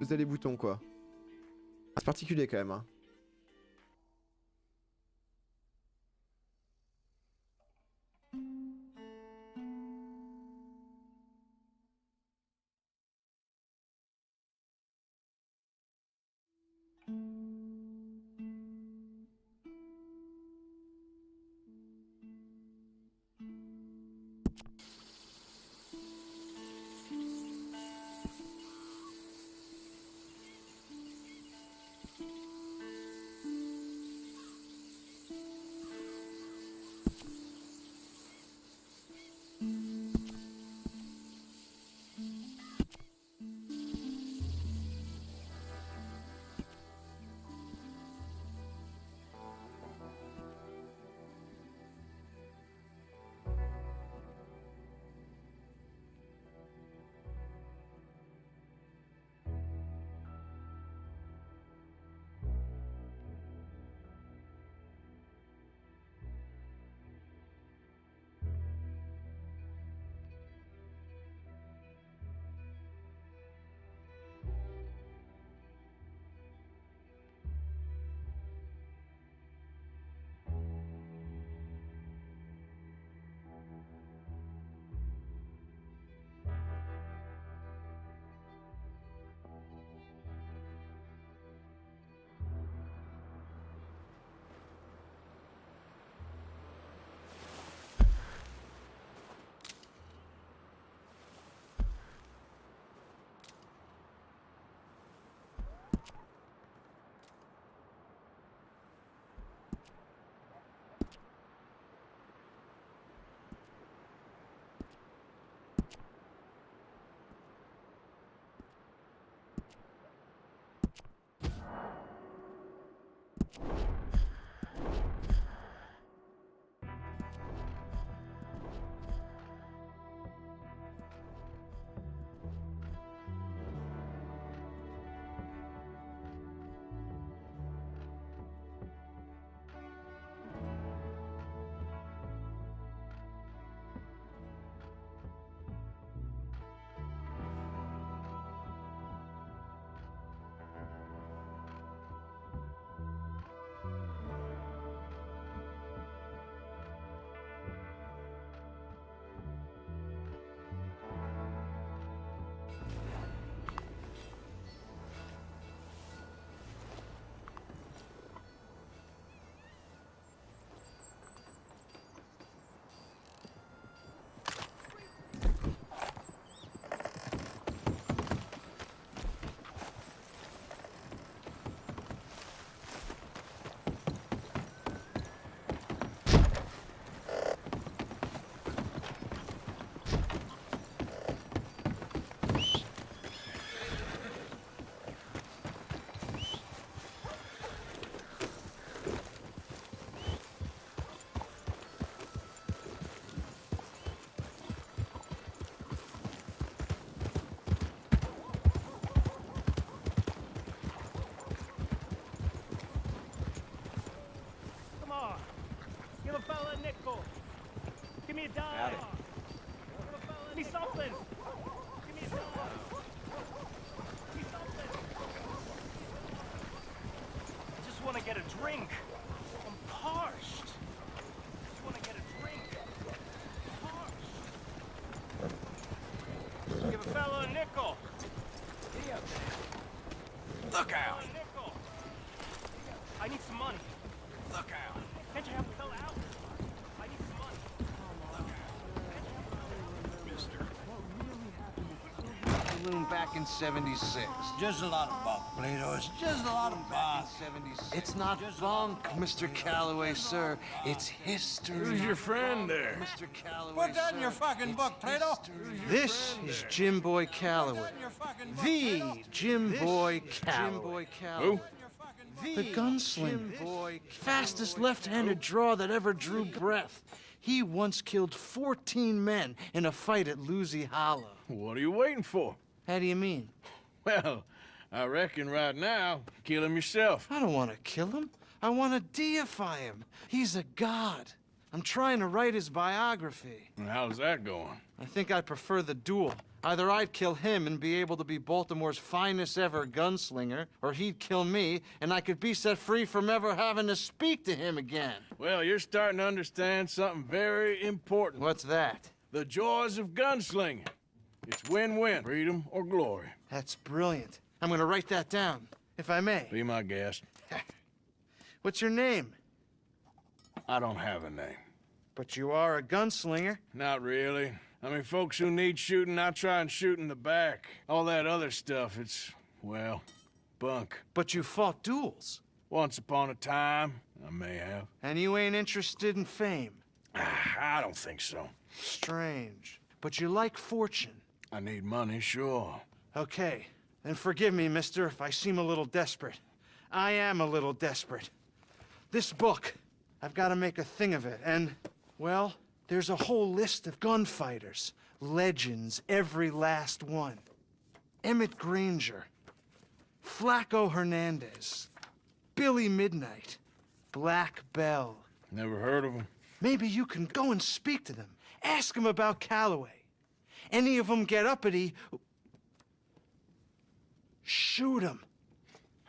Vous avez les boutons quoi. C'est particulier quand même hein. Drink. I'm parched. Just want to get a drink. Parched. Give a fellow a nickel. Look out. I need some money. Look out. Can't you help a fella out? I need some money. Look out. Mister. Balloon back in 76. Just a lot of bunk, Plato. It's just a lot of bunk. It's not bunk, Mr. Calloway, sir. It's history. Who's your friend there? Mr. Calloway, Put that in your fucking book, Plato. This is Jim Boy Calloway. The Jim Boy Calloway. Who? The gunslinger. Fastest left-handed draw that ever drew breath. He once killed 14 men in a fight at Lucy Hollow. What are you waiting for? How do you mean? Well, I reckon right now, kill him yourself. I don't want to kill him. I want to deify him. He's a god. I'm trying to write his biography. And how's that going? I think I prefer the duel. Either I'd kill him and be able to be Baltimore's finest ever gunslinger, or he'd kill me and I could be set free from ever having to speak to him again. Well, you're starting to understand something very important. What's that? The joys of gunslinging. It's win-win, freedom or glory. That's brilliant. I'm gonna write that down, if I may. Be my guest. What's your name? I don't have a name. But you are a gunslinger. Not really. I mean, folks who need shooting, I try and shoot in the back. All that other stuff, it's, well, bunk. But you fought duels. Once upon a time, I may have. And you ain't interested in fame. I don't think so. Strange. But you like fortune. I need money, sure. Okay. Then forgive me, mister, if I seem a little desperate. I am a little desperate. This book, I've got to make a thing of it, and, well, there's a whole list of gunfighters. Legends, every last one. Emmett Granger, Flaco Hernandez, Billy Midnight, Black Bell. Never heard of them. Maybe you can go and speak to them. Ask them about Calloway. Any of them get uppity, shoot them.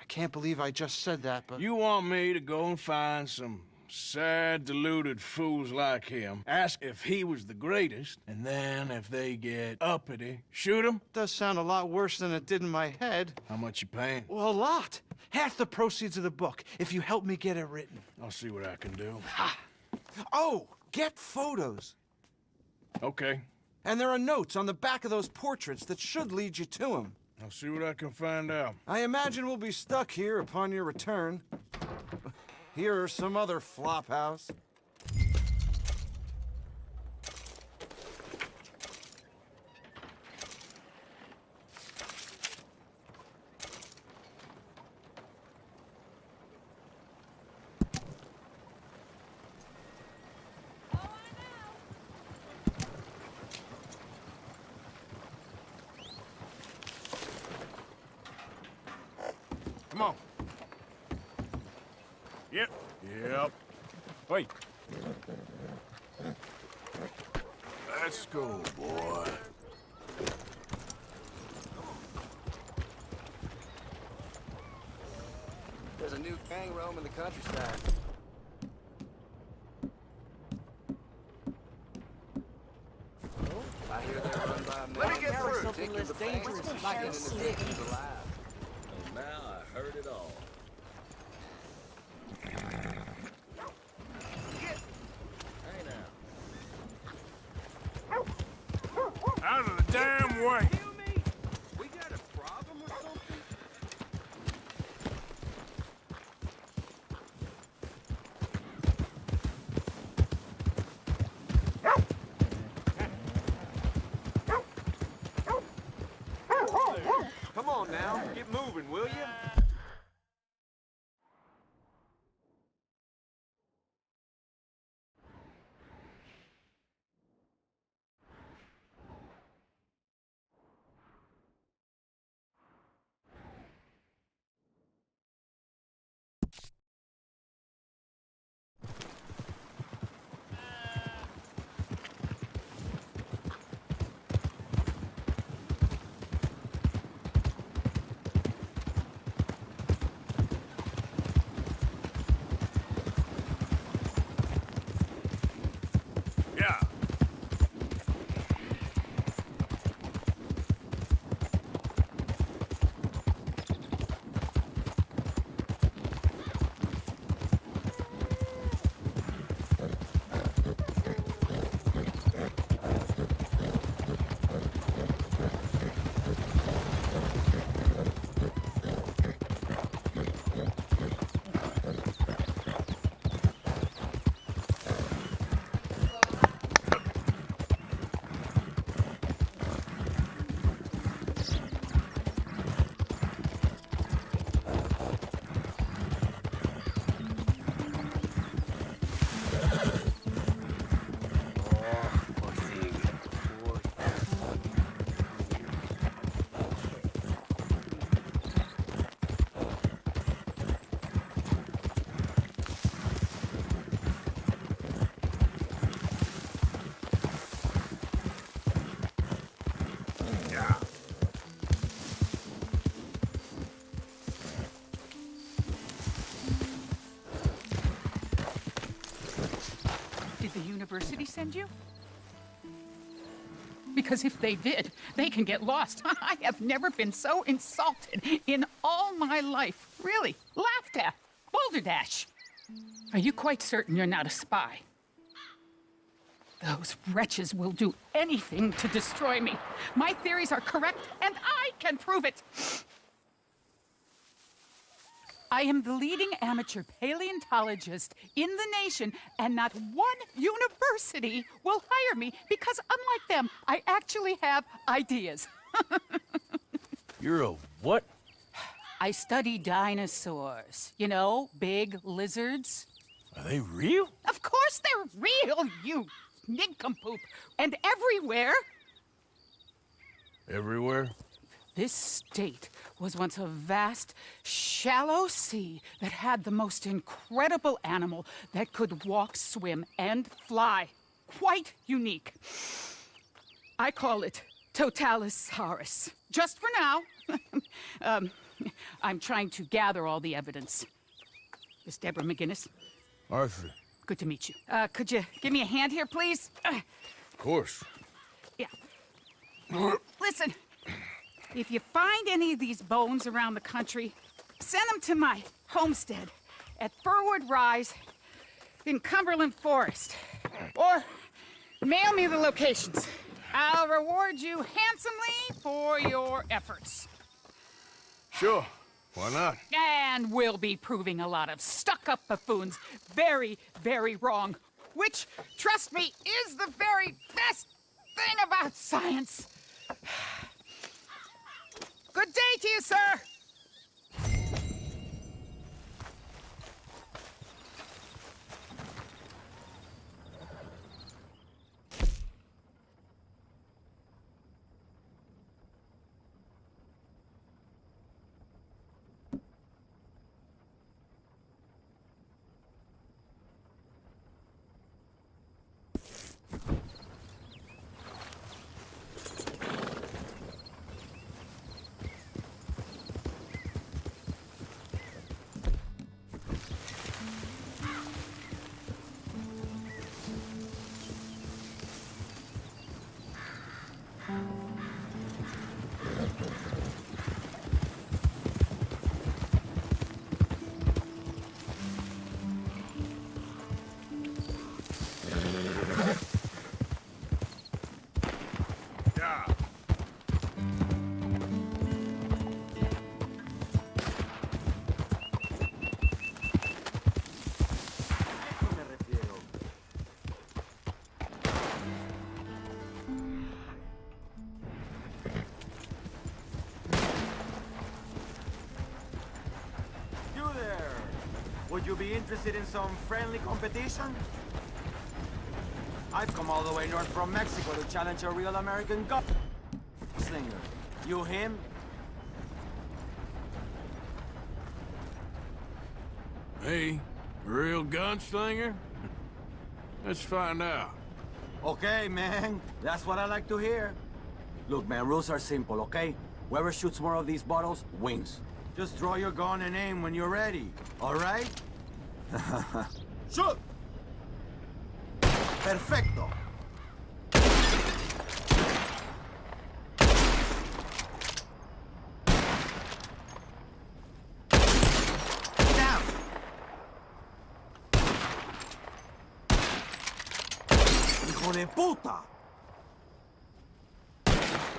I can't believe I just said that, but... You want me to go and find some sad, deluded fools like him, ask if he was the greatest, and then if they get uppity, shoot him? Does sound a lot worse than it did in my head. How much you paying? Well, a lot. Half the proceeds of the book, if you help me get it written. I'll see what I can do. Oh, get photos. Okay. And there are notes on the back of those portraits that should lead you to him. I'll see what I can find out. I imagine we'll be stuck here upon your return. Here are some other flophouse. Come on. Yep. Yep. Wait. Let's go, boy. There's a new gang roaming the countryside. I hear they're run by men. Let me get through. Something less dangerous, like in the citizens alive. And now I heard it all. Hey now. Out of the damn way! We got a problem or something? Come on now, get moving, will you? did he send you? Because if they did, they can get lost. I have never been so insulted in all my life. Really, laughed at. Balderdash. Are you quite certain you're not a spy? Those wretches will do anything to destroy me. My theories are correct, and I can prove it. I am the leading amateur paleontologist in the nation, and not one university will hire me because, unlike them, I actually have ideas. You're a what? I study dinosaurs. You know, big lizards. Are they real? Of course they're real, you nincompoop. And everywhere. Everywhere? This state was once a vast, shallow sea that had the most incredible animal that could walk, swim, and fly. Quite unique. I call it Totalisaurus. Just for now. I'm trying to gather all the evidence. Miss Deborah McGinnis. Arthur. Good to meet you. Could you give me a hand here, please? Of course. Yeah. Listen. If you find any of these bones around the country, send them to my homestead at Furwood Rise in Cumberland Forest. Or mail me the locations. I'll reward you handsomely for your efforts. Sure. Why not? And we'll be proving a lot of stuck-up buffoons very, very wrong. Which, trust me, is the very best thing about science. Good day to you, sir! Would you be interested in some friendly competition? I've come all the way north from Mexico to challenge a real American gunslinger. You him? Me? Real gunslinger? Let's find out. Okay, man. That's what I like to hear. Look, man, rules are simple, okay? Whoever shoots more of these bottles wins. Just draw your gun and aim when you're ready, all right? Shoot! Perfecto! Down! Hijo de puta!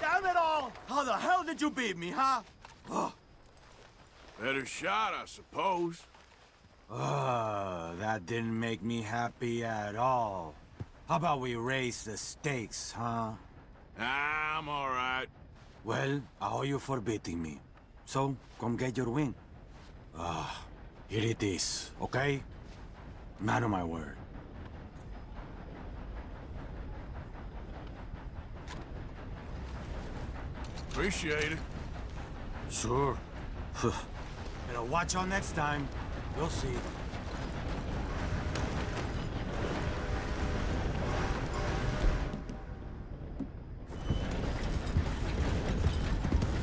Damn it all! How the hell did you beat me, huh? Oh. Better shot, I suppose. That didn't make me happy at all. How about we raise the stakes, huh? I'm all right. Well, I owe you for beating me. So, come get your win. Here it is, okay? Man of my word. Appreciate it. Sure. Better watch out next time. You'll see.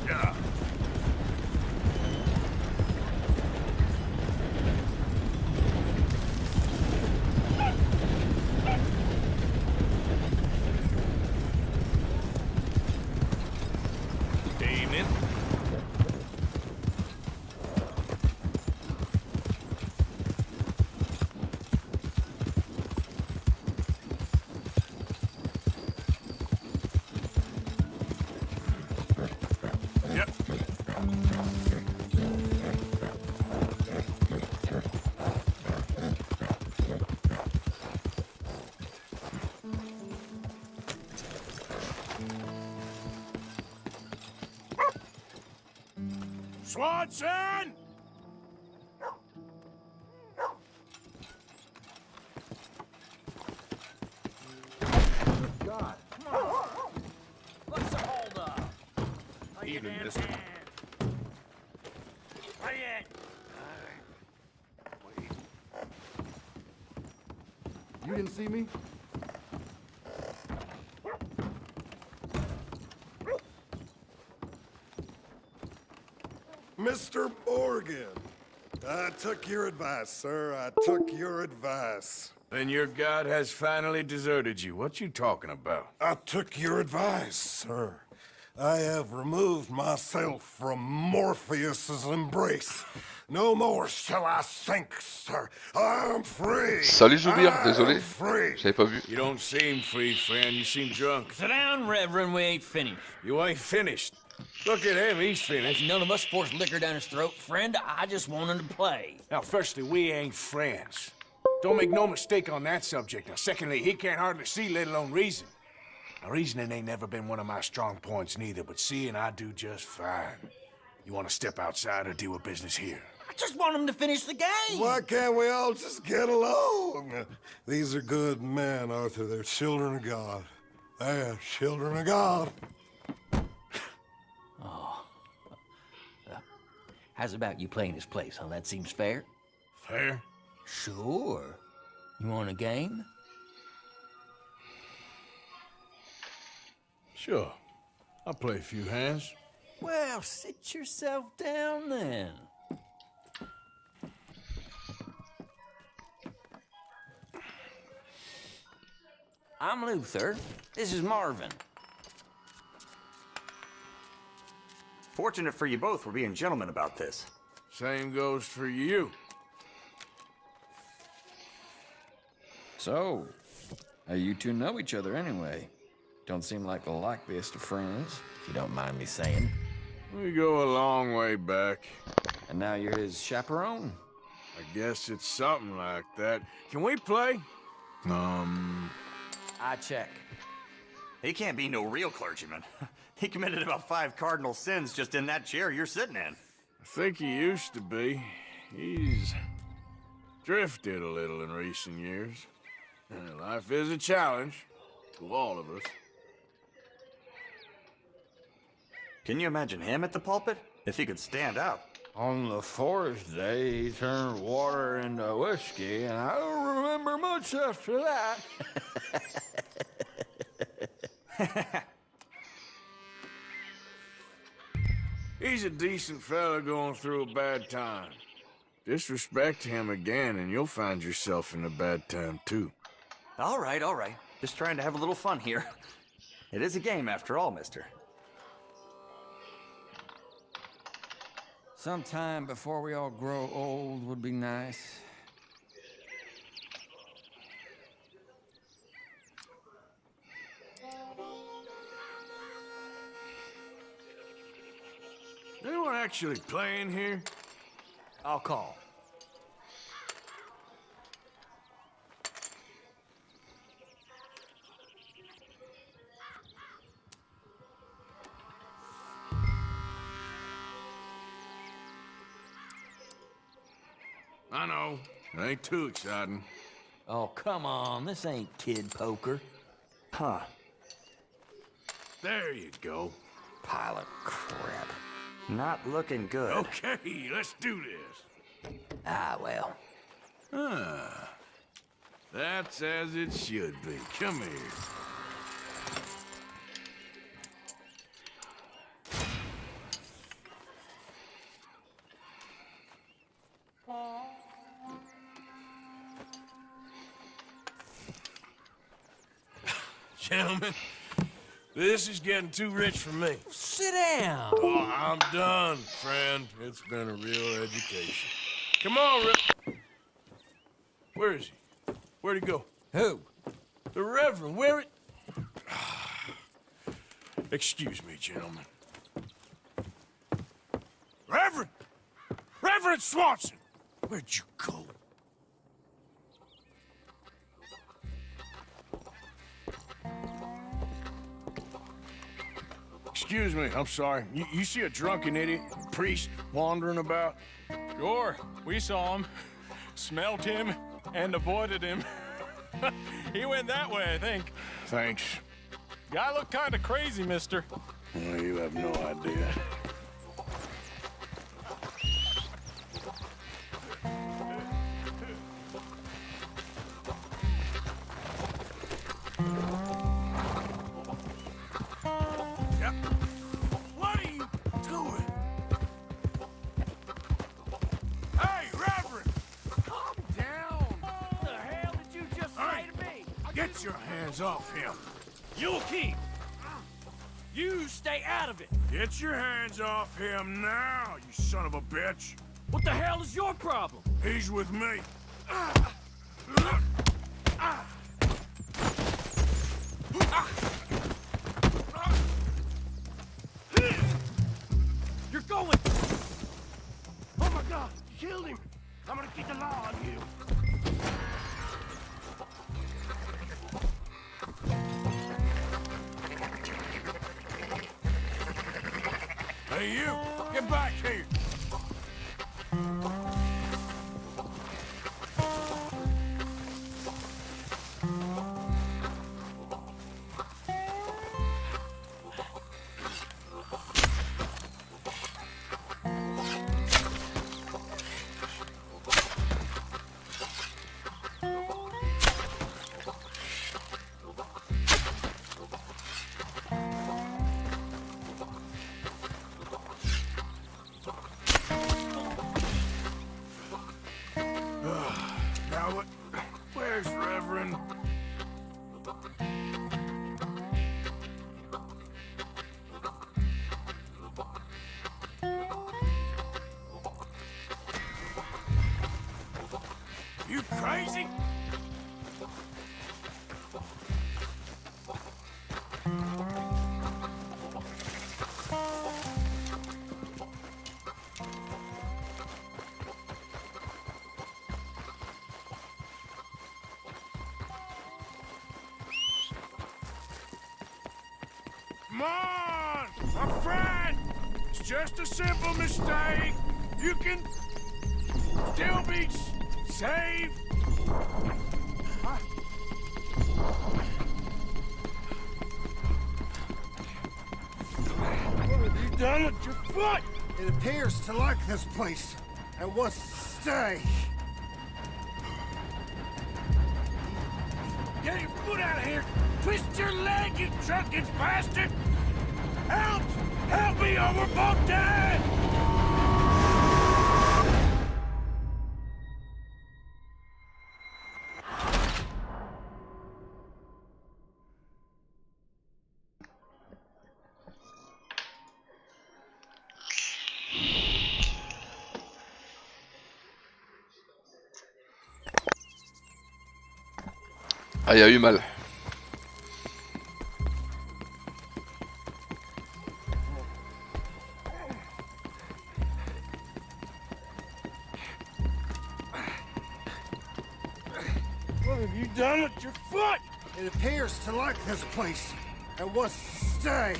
Yeah. Swanson! God, come on. What's the hold up? Even this. You didn't see me? Mr. Morgan, I took your advice, sir. I took your advice. Then your god has finally deserted you. What you talking about? I took your advice, sir. I have removed myself from Morpheus's embrace. No more shall I sink, sir. I am free. Salut Zoubir, désolé, Free. j'avais pas vu. You don't seem free, friend. You seem drunk. Sit down, Reverend. We ain't finished. You ain't finished. Look at him, he's finished. None of us forced liquor down his throat. Friend, I just want him to play. Now, firstly, we ain't friends. Don't make no mistake on that subject. Now, secondly, he can't hardly see, let alone reason. Now, reasoning ain't never been one of my strong points neither, but seeing I do just fine. You want to step outside or deal with business here? I just want him to finish the game. Why can't we all just get along? These are good men, Arthur. They're children of God. They're children of God. How's about you playing his place, huh? That seems fair? Fair? Sure. You want a game? Sure. I'll play a few hands. Well, sit yourself down then. I'm Luther. This is Marvin. Fortunate for you both, we're being gentlemen about this. Same goes for you. So, how you two know each other anyway? Don't seem like the likeliest of friends, if you don't mind me saying. We go a long way back. And now you're his chaperone? I guess it's something like that. Can we play? I check. He can't be no real clergyman. He committed about 5 cardinal sins just in that chair you're sitting in. I think he used to be. He's drifted a little in recent years. Life is a challenge to all of us. Can you imagine him at the pulpit? If he could stand out. On the 4th day, he turned water into whiskey, and I don't remember much after that. He's a decent fella going through a bad time. Disrespect him again, and you'll find yourself in a bad time, too. All right, all right. Just trying to have a little fun here. It is a game after all, mister. Sometime before we all grow old would be nice. Anyone actually playing here? I'll call. I know. It ain't too exciting. Oh, come on. This ain't kid poker. Huh. There you go. Pile of crap. Not looking good. Okay, let's do this. Ah, well. Ah. That's as it should be. Come here. Gentlemen, this is getting too rich for me. Sit down. Oh, I'm done, friend. It's been a real education. Come on, Rip. Where is he? Where'd he go? Who? The Reverend. Where it? Excuse me, gentlemen. Reverend! Reverend Swanson! Where'd you go? Excuse me, I'm sorry. You see a drunken idiot, priest, wandering about? Sure, we saw him, smelt him, and avoided him. He went that way, I think. Thanks. Guy looked kind of crazy, mister. Well, you have no idea. What are you doing? Hey, Reverend! Calm down! What the hell did you just say to me? Get your hands off him. You'll keep. You stay out of it. Get your hands off him now, you son of a bitch. What the hell is your problem? He's with me. You're going. Oh my God! You killed him. I'm gonna keep the law on you. Hey, you! Get back here! Now what? Where's Reverend? You crazy? Come on, my friend! It's just a simple mistake. You can still be saved. What have you done with your foot? It appears to like this place and wants to stay. Get your foot out of here! Twist your leg, you drunken bastard! Help! Help me, or we're both dead! Ah, il y a eu mal. What have you done with your foot? It appears to like this place and wants to stay.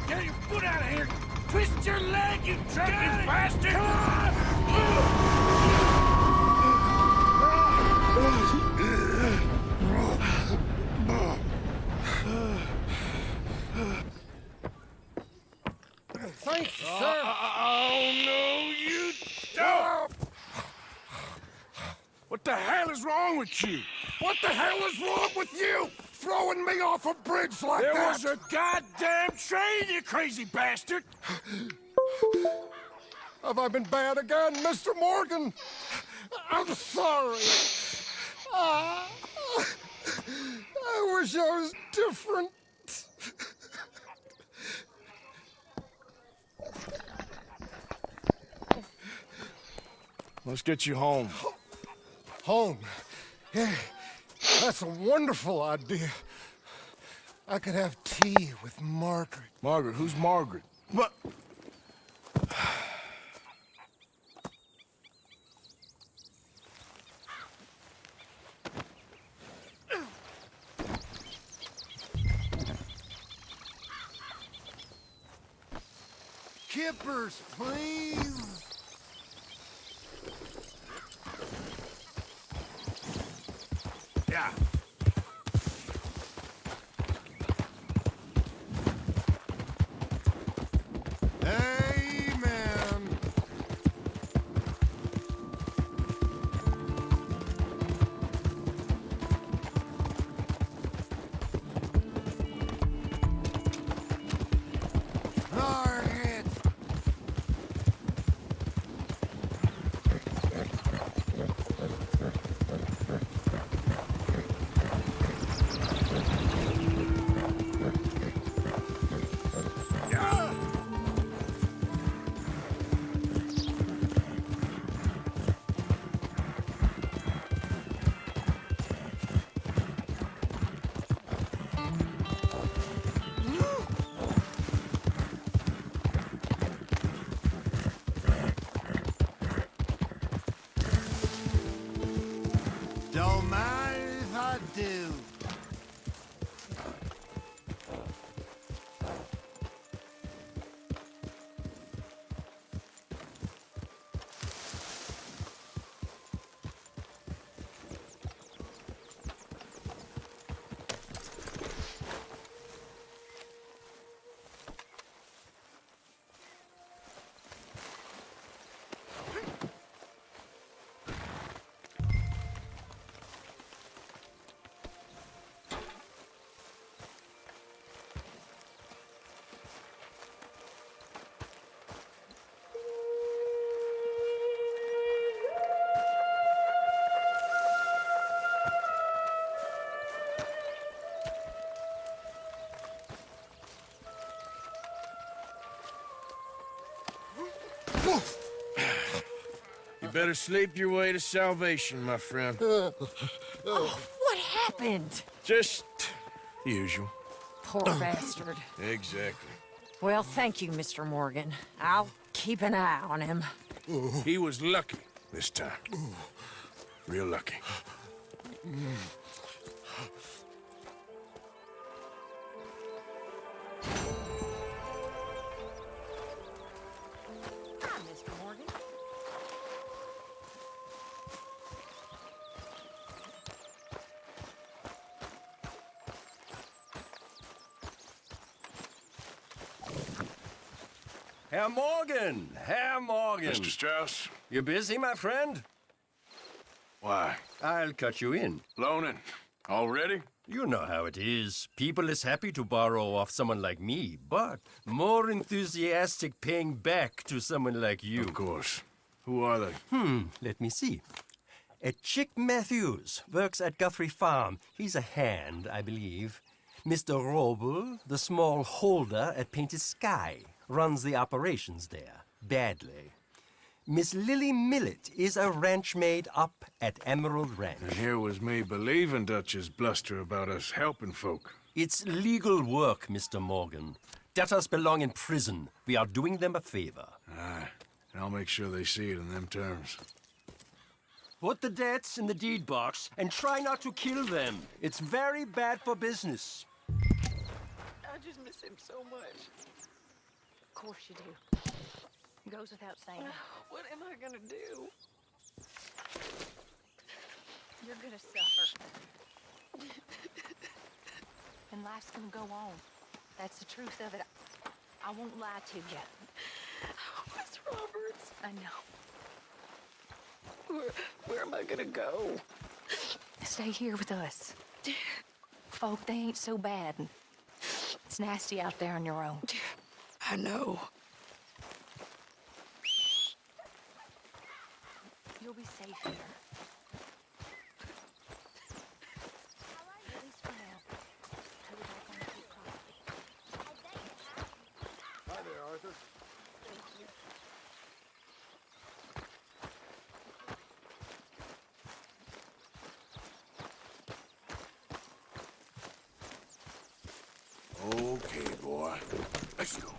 Get your foot out of here! Twist your leg, you drunken bastard! Come Thank you, sir. Oh, no, you don't! What the hell is wrong with you? What the hell is wrong with you? Throwing me off a bridge like There that? was a goddamn train, you crazy bastard! Have I been bad again, Mr. Morgan? I'm sorry. I wish I was different. Let's get you home. Home? Yeah, that's a wonderful idea. I could have tea with Margaret. Margaret? Who's Margaret? What? kippers, please. Yeah. Amen. Target. Don't mind if I do. You better sleep your way to salvation, my friend. Oh, what happened? Just the usual. Poor bastard. Exactly. Well, thank you, Mr. Morgan. I'll keep an eye on him. He was lucky this time. Real lucky. Hi, Mr. Morgan. Herr Morgan! Herr Morgan! Mr. Strauss? You busy, my friend? Why? I'll cut you in. Loaning? Already? You know how it is. People is happy to borrow off someone like me, but more enthusiastic paying back to someone like you. Of course. Who are they? Let me see. Chick Matthews works at Guthrie Farm. He's a hand, I believe. Mr. Roble, the small holder at Painted Sky, runs the operations there, badly. Miss Lily Millet is a ranch maid up at Emerald Ranch. And here was me believing Dutch's bluster about us helping folk. It's legal work, Mr. Morgan. Debtors belong in prison. We are doing them a favor. Aye, and I'll make sure they see it in them terms. Put the debts in the deed box and try not to kill them. It's very bad for business. I just miss him so much. Of course you do. Goes without saying. What am I gonna do? You're gonna suffer. And life's gonna go on. That's the truth of it. I won't lie to you. Miss Roberts. I know. Where am I gonna go? Stay here with us. Folk, they ain't so bad. It's nasty out there on your own. I know. You'll be safe here. At least for now. Till we're back on the street property. Hi there, Arthur. Thank you. Okay, boy. Let's go.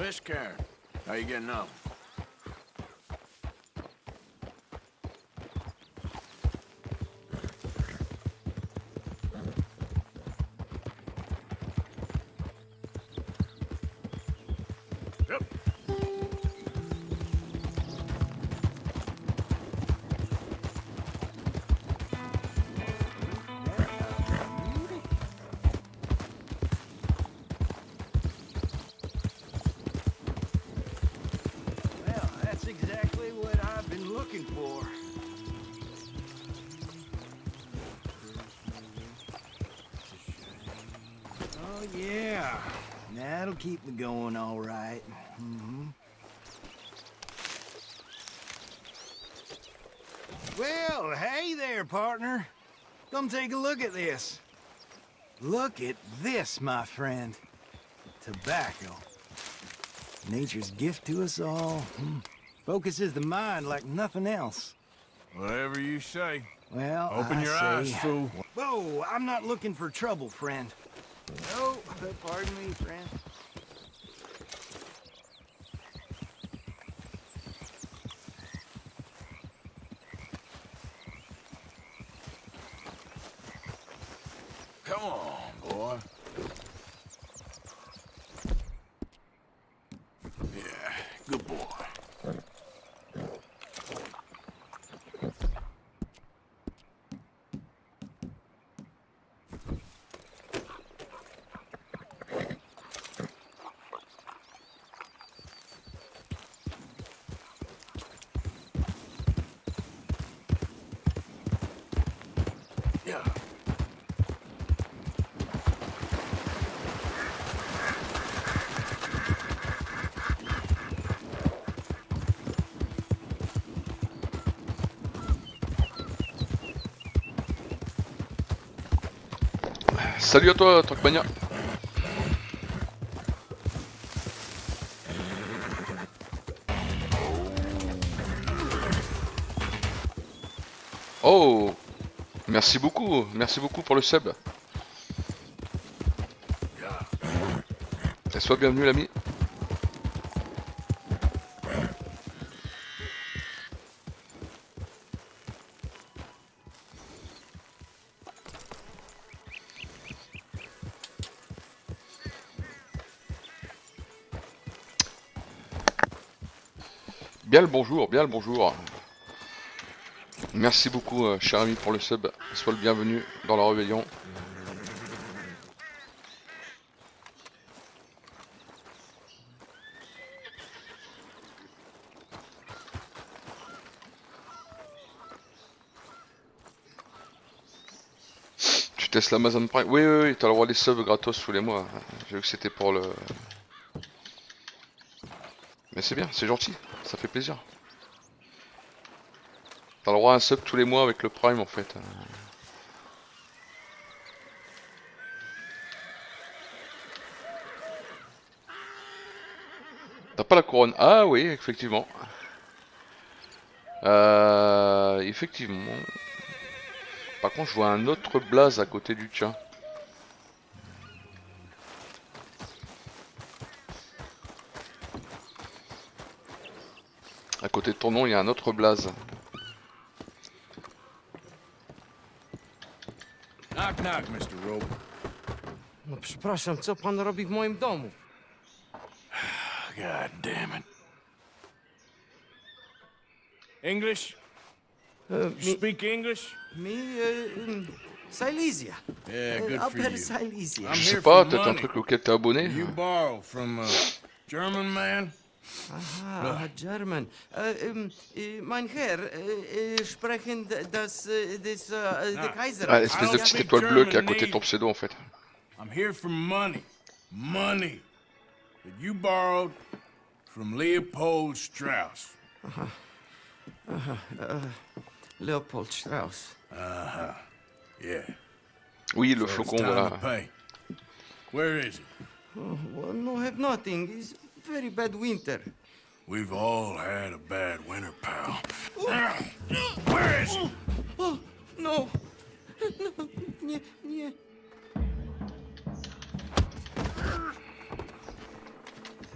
Miss Karen, how you getting on? Well, that's exactly what I've been looking for. Oh, yeah. That'll keep me going all right. Well, hey there, partner. Come take a look at this. Look at this, my friend. Tobacco. Nature's gift to us all. Focuses the mind like nothing else. Whatever you say. Well, Open your eyes, fool. Whoa, I'm not looking for trouble, friend. Oh, pardon me, friend. Come on, boy. Yeah, good boy. Yeah. Salut à toi, Trackmania. Oh, merci beaucoup pour le sub. Et sois bienvenu l'ami. Bien le bonjour, bien le bonjour. Merci beaucoup, cher ami, pour le sub. Sois le bienvenu dans la rébellion. Tu testes l'Amazon Prime? Oui, oui, oui, t'as le droit des subs gratos tous les mois. J'ai vu que c'était pour le... Mais c'est bien, c'est gentil, ça fait plaisir. T'as le droit à un sub tous les mois avec le Prime en fait. T'as pas la couronne? Ah oui, effectivement. Effectivement. Par contre, je vois un autre blaze à côté du tien. À côté de ton nom, il y a un autre blaze. Knock, knock, Mr. Rope. No, przepraszam, co pan robi w moim domu? God damn it. English? You speak English? Silesia. Yeah, good for Upper you. Silesia. I'm Je sais here pas, for peut-être un money. truc auquel t'es abonné. You borrow from a German man? Aha, German. Mein Herr, sprechen the Kaiser. Ah, espèce de petite étoile bleue qui est à côté de ton pseudo en fait. I'm here for money. Money that you borrowed from Leopold Strauss. Leopold Strauss. Uh-huh. Yeah. Oui, le So flocon, it's time voilà. to pay. Where is it? Oh, well, no, have nothing. It's very bad winter. We've all had a bad winter, pal. Where is it? Oh, no. No, nie, nie.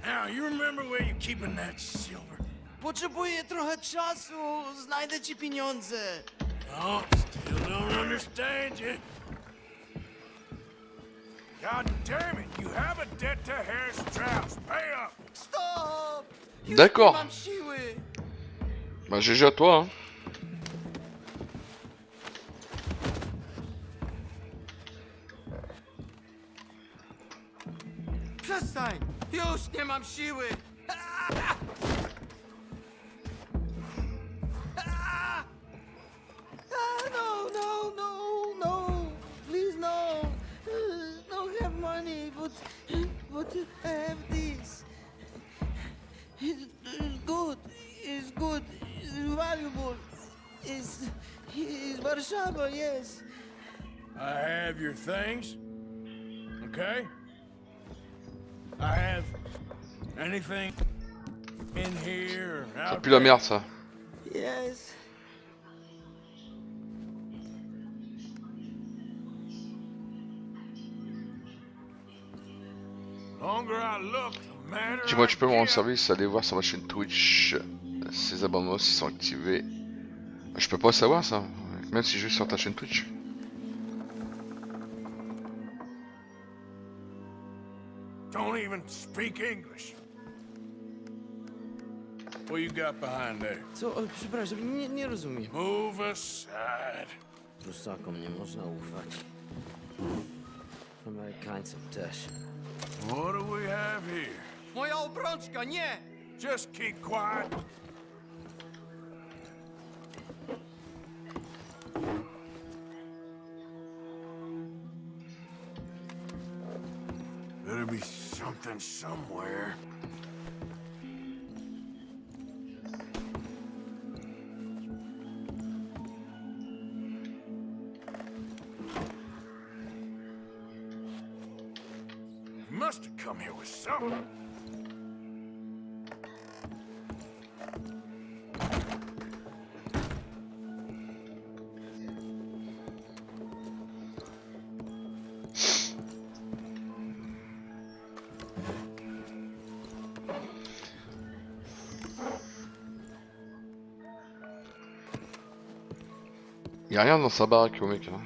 Now, you remember keeping that silver? Potrzebuję trochę czasu. Znajdę ci pieniądze. Oh, still don't understand you. God damn it, you have a debt to Herr Strauss. Pay up. Stop! D'accord. Mam siły. Bah GG à toi hein. Przestań! Już nie mam siły! No! Please, no! Don't have money, but I have this. It's good. It's good. It's valuable. It's Warszawa, yes. I have your things, okay? I have anything in here or Ça out pue la there? merde ça. Yes. Longer I look, the madder Dis-moi, I tu peux me rendre get. service, aller voir sur ma chaîne Twitch. Ces abonnements s'ils sont activés. Je peux pas savoir ça, même si je vais sur ta chaîne Twitch. Don't even speak English. What you got behind there? Co? O, przepraszam, nie rozumiem. Move aside. Prusakom nie można ufać. Amerykańcom też. What do we have here? Moja obrączka, nie! Just keep quiet. Better be something somewhere. You must have come here with something. Y'a rien dans sa baraque au mec. Hein.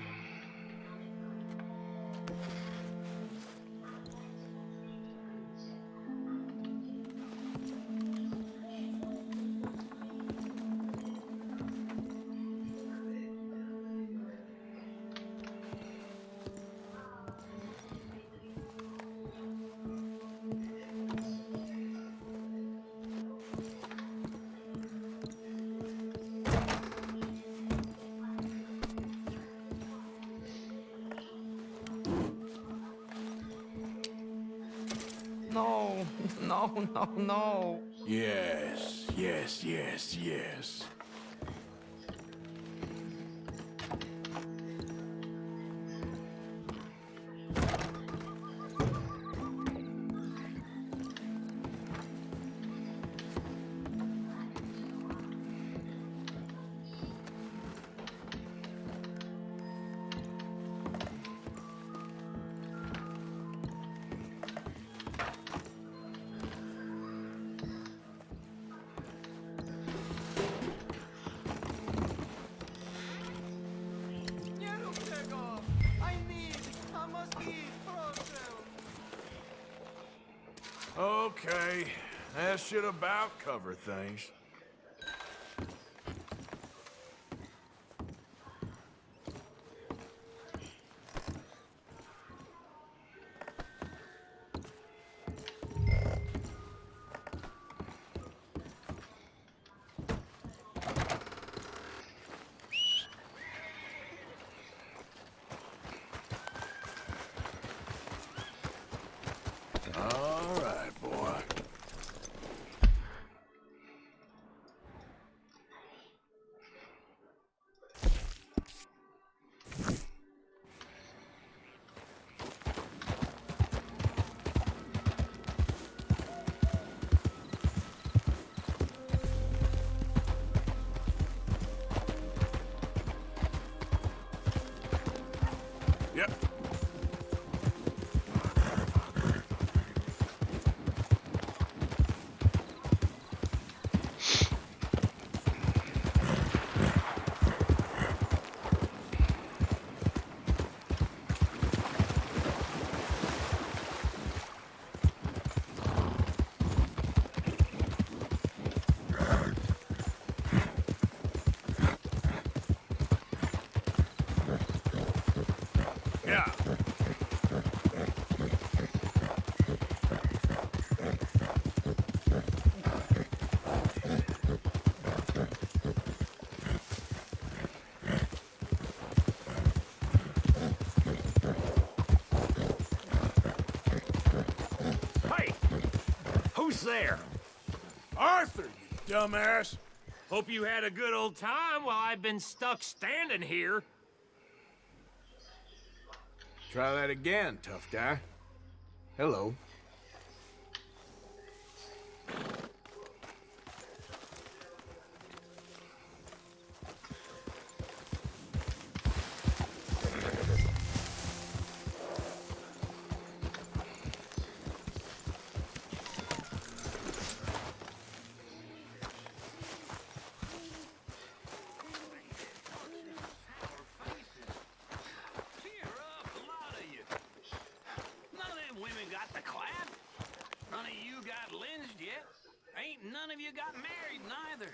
No. Yes, yes, yes, yes. Okay, that should about cover things. Who's there? Arthur, you dumbass! Hope you had a good old time while I've been stuck standing here. Try that again, tough guy. Hello. None of you got married, neither.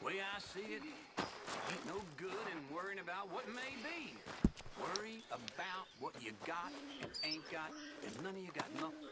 Way I see it, ain't no good in worrying about what may be. Worry about what you got and ain't got, and none of you got nothing.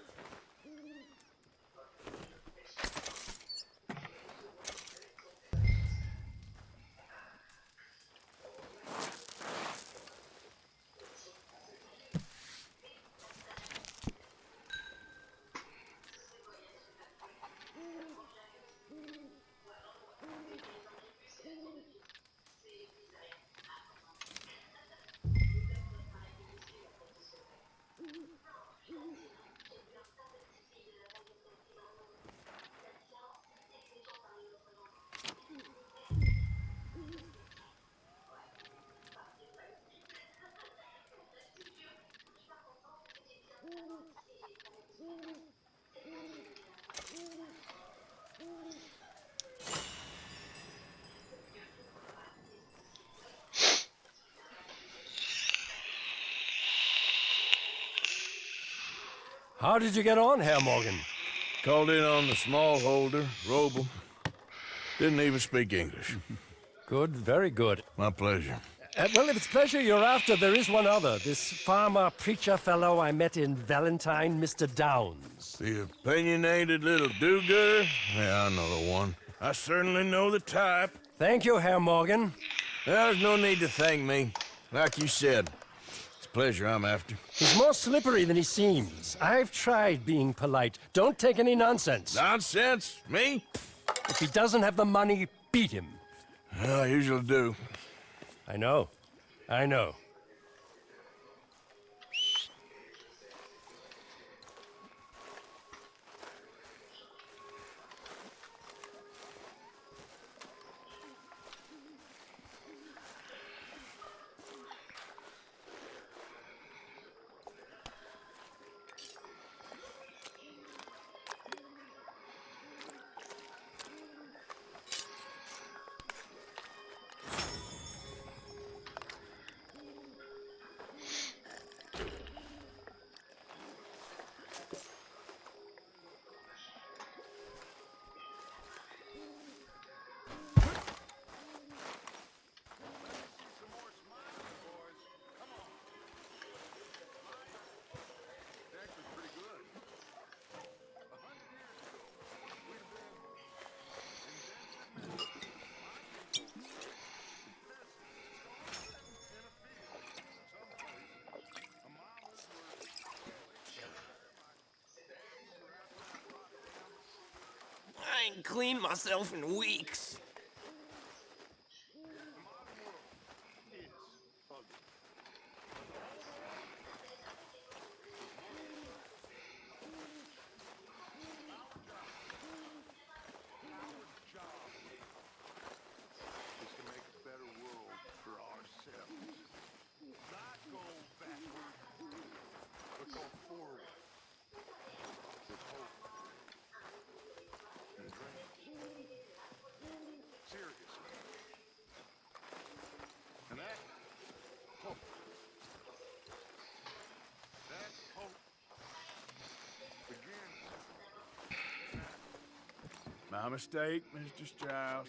How did you get on, Herr Morgan? Called in on the smallholder, Roble. Didn't even speak English. Good, very good. My pleasure. Well, if it's pleasure you're after, there is one other. This farmer preacher fellow I met in Valentine, Mr. Downs. The opinionated little do-gooder? Yeah, I know the one. I certainly know the type. Thank you, Herr Morgan. There's no need to thank me. Like you said, it's pleasure I'm after. He's more slippery than he seems. I've tried being polite. Don't take any nonsense. Nonsense? Me? If he doesn't have the money, beat him. Well, I usually do. I know. I know. I ain't cleaned myself in weeks. My mistake, Mr. Strauss.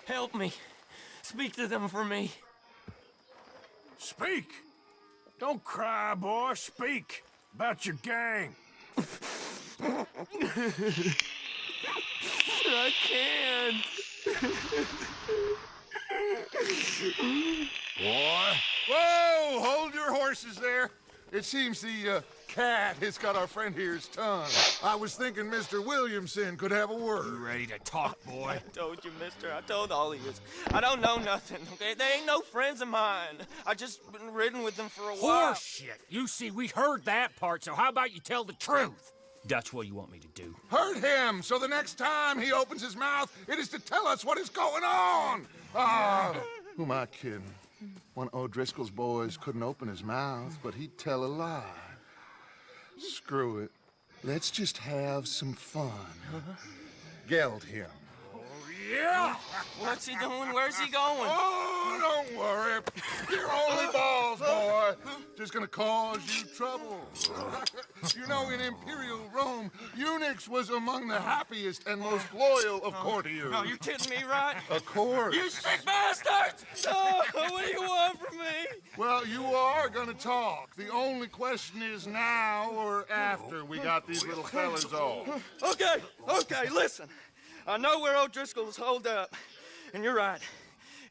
Help me. Speak to them for me. Speak! Don't cry, boy. Speak about your gang. I can't. Boy. Whoa! Hold your horses there. It seems the cat has got our friend here's tongue. I was thinking Mr. Williamson could have a word. You ready to talk, boy? I told you, mister. I told all of you. I don't know nothing, okay? They ain't no friends of mine. I just been riding with them for a while. Horseshit. You see, we heard that part, so how about you tell the truth? Dutch, what do you want me to do? Hurt him, so the next time he opens his mouth, it is to tell us what is going on. Who am I kidding? One of O'Driscoll's boys couldn't open his mouth, but he'd tell a lie. Screw it. Let's just have some fun. Geld him. Yeah! What's he doing? Where's he going? Oh, don't worry. You're only balls, boy. Just gonna cause you trouble. You know, in Imperial Rome, eunuchs was among the happiest and most loyal of courtiers. No, you're kidding me, right? Of course. You sick bastard! Oh, what do you want from me? Well, you are gonna talk. The only question is now or after we got these little fellas off. Okay, listen. I know where O'Driscoll's holed up, and you're right.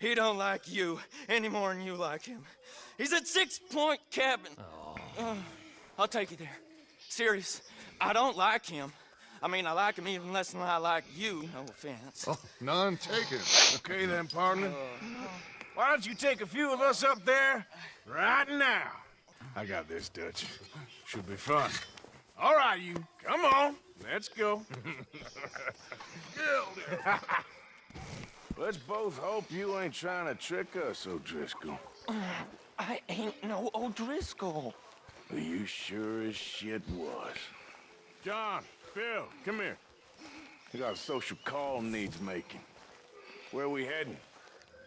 He don't like you any more than you like him. He's at 6 Point Cabin. I'll take you there. Serious, I don't like him. I mean, I like him even less than I like you, no offense. Oh, none taken. Okay then, partner. Why don't you take a few of us up there right now? I got this, Dutch. Should be fun. All right, you. Come on. Let's go. Let's both hope you ain't trying to trick us, O'Driscoll. I ain't no O'Driscoll. You sure as shit was. John, Bill, come here. We got a social call needs making. Where we heading?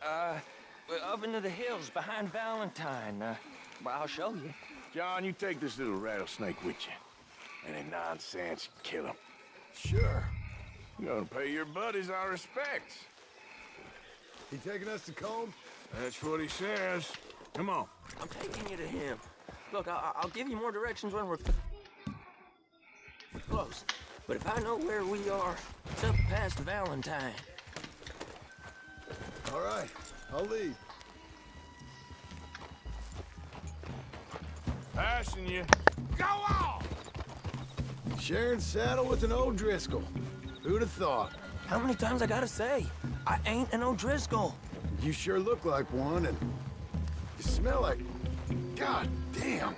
Up into the hills behind Valentine. Well, I'll show you. John, you take this little rattlesnake with you. Any nonsense, kill him. Sure. You gotta pay your buddies our respects. He taking us to Combe? That's what he says. Come on. I'm taking you to him. Look, I'll give you more directions when we're close. But if I know where we are, it's up past Valentine. All right, I'll lead. Passing you. Go on! Sharing saddle with an O'Driscoll. Who'd have thought? How many times I gotta say? I ain't an O'Driscoll. You sure look like one, and you smell like... God damn.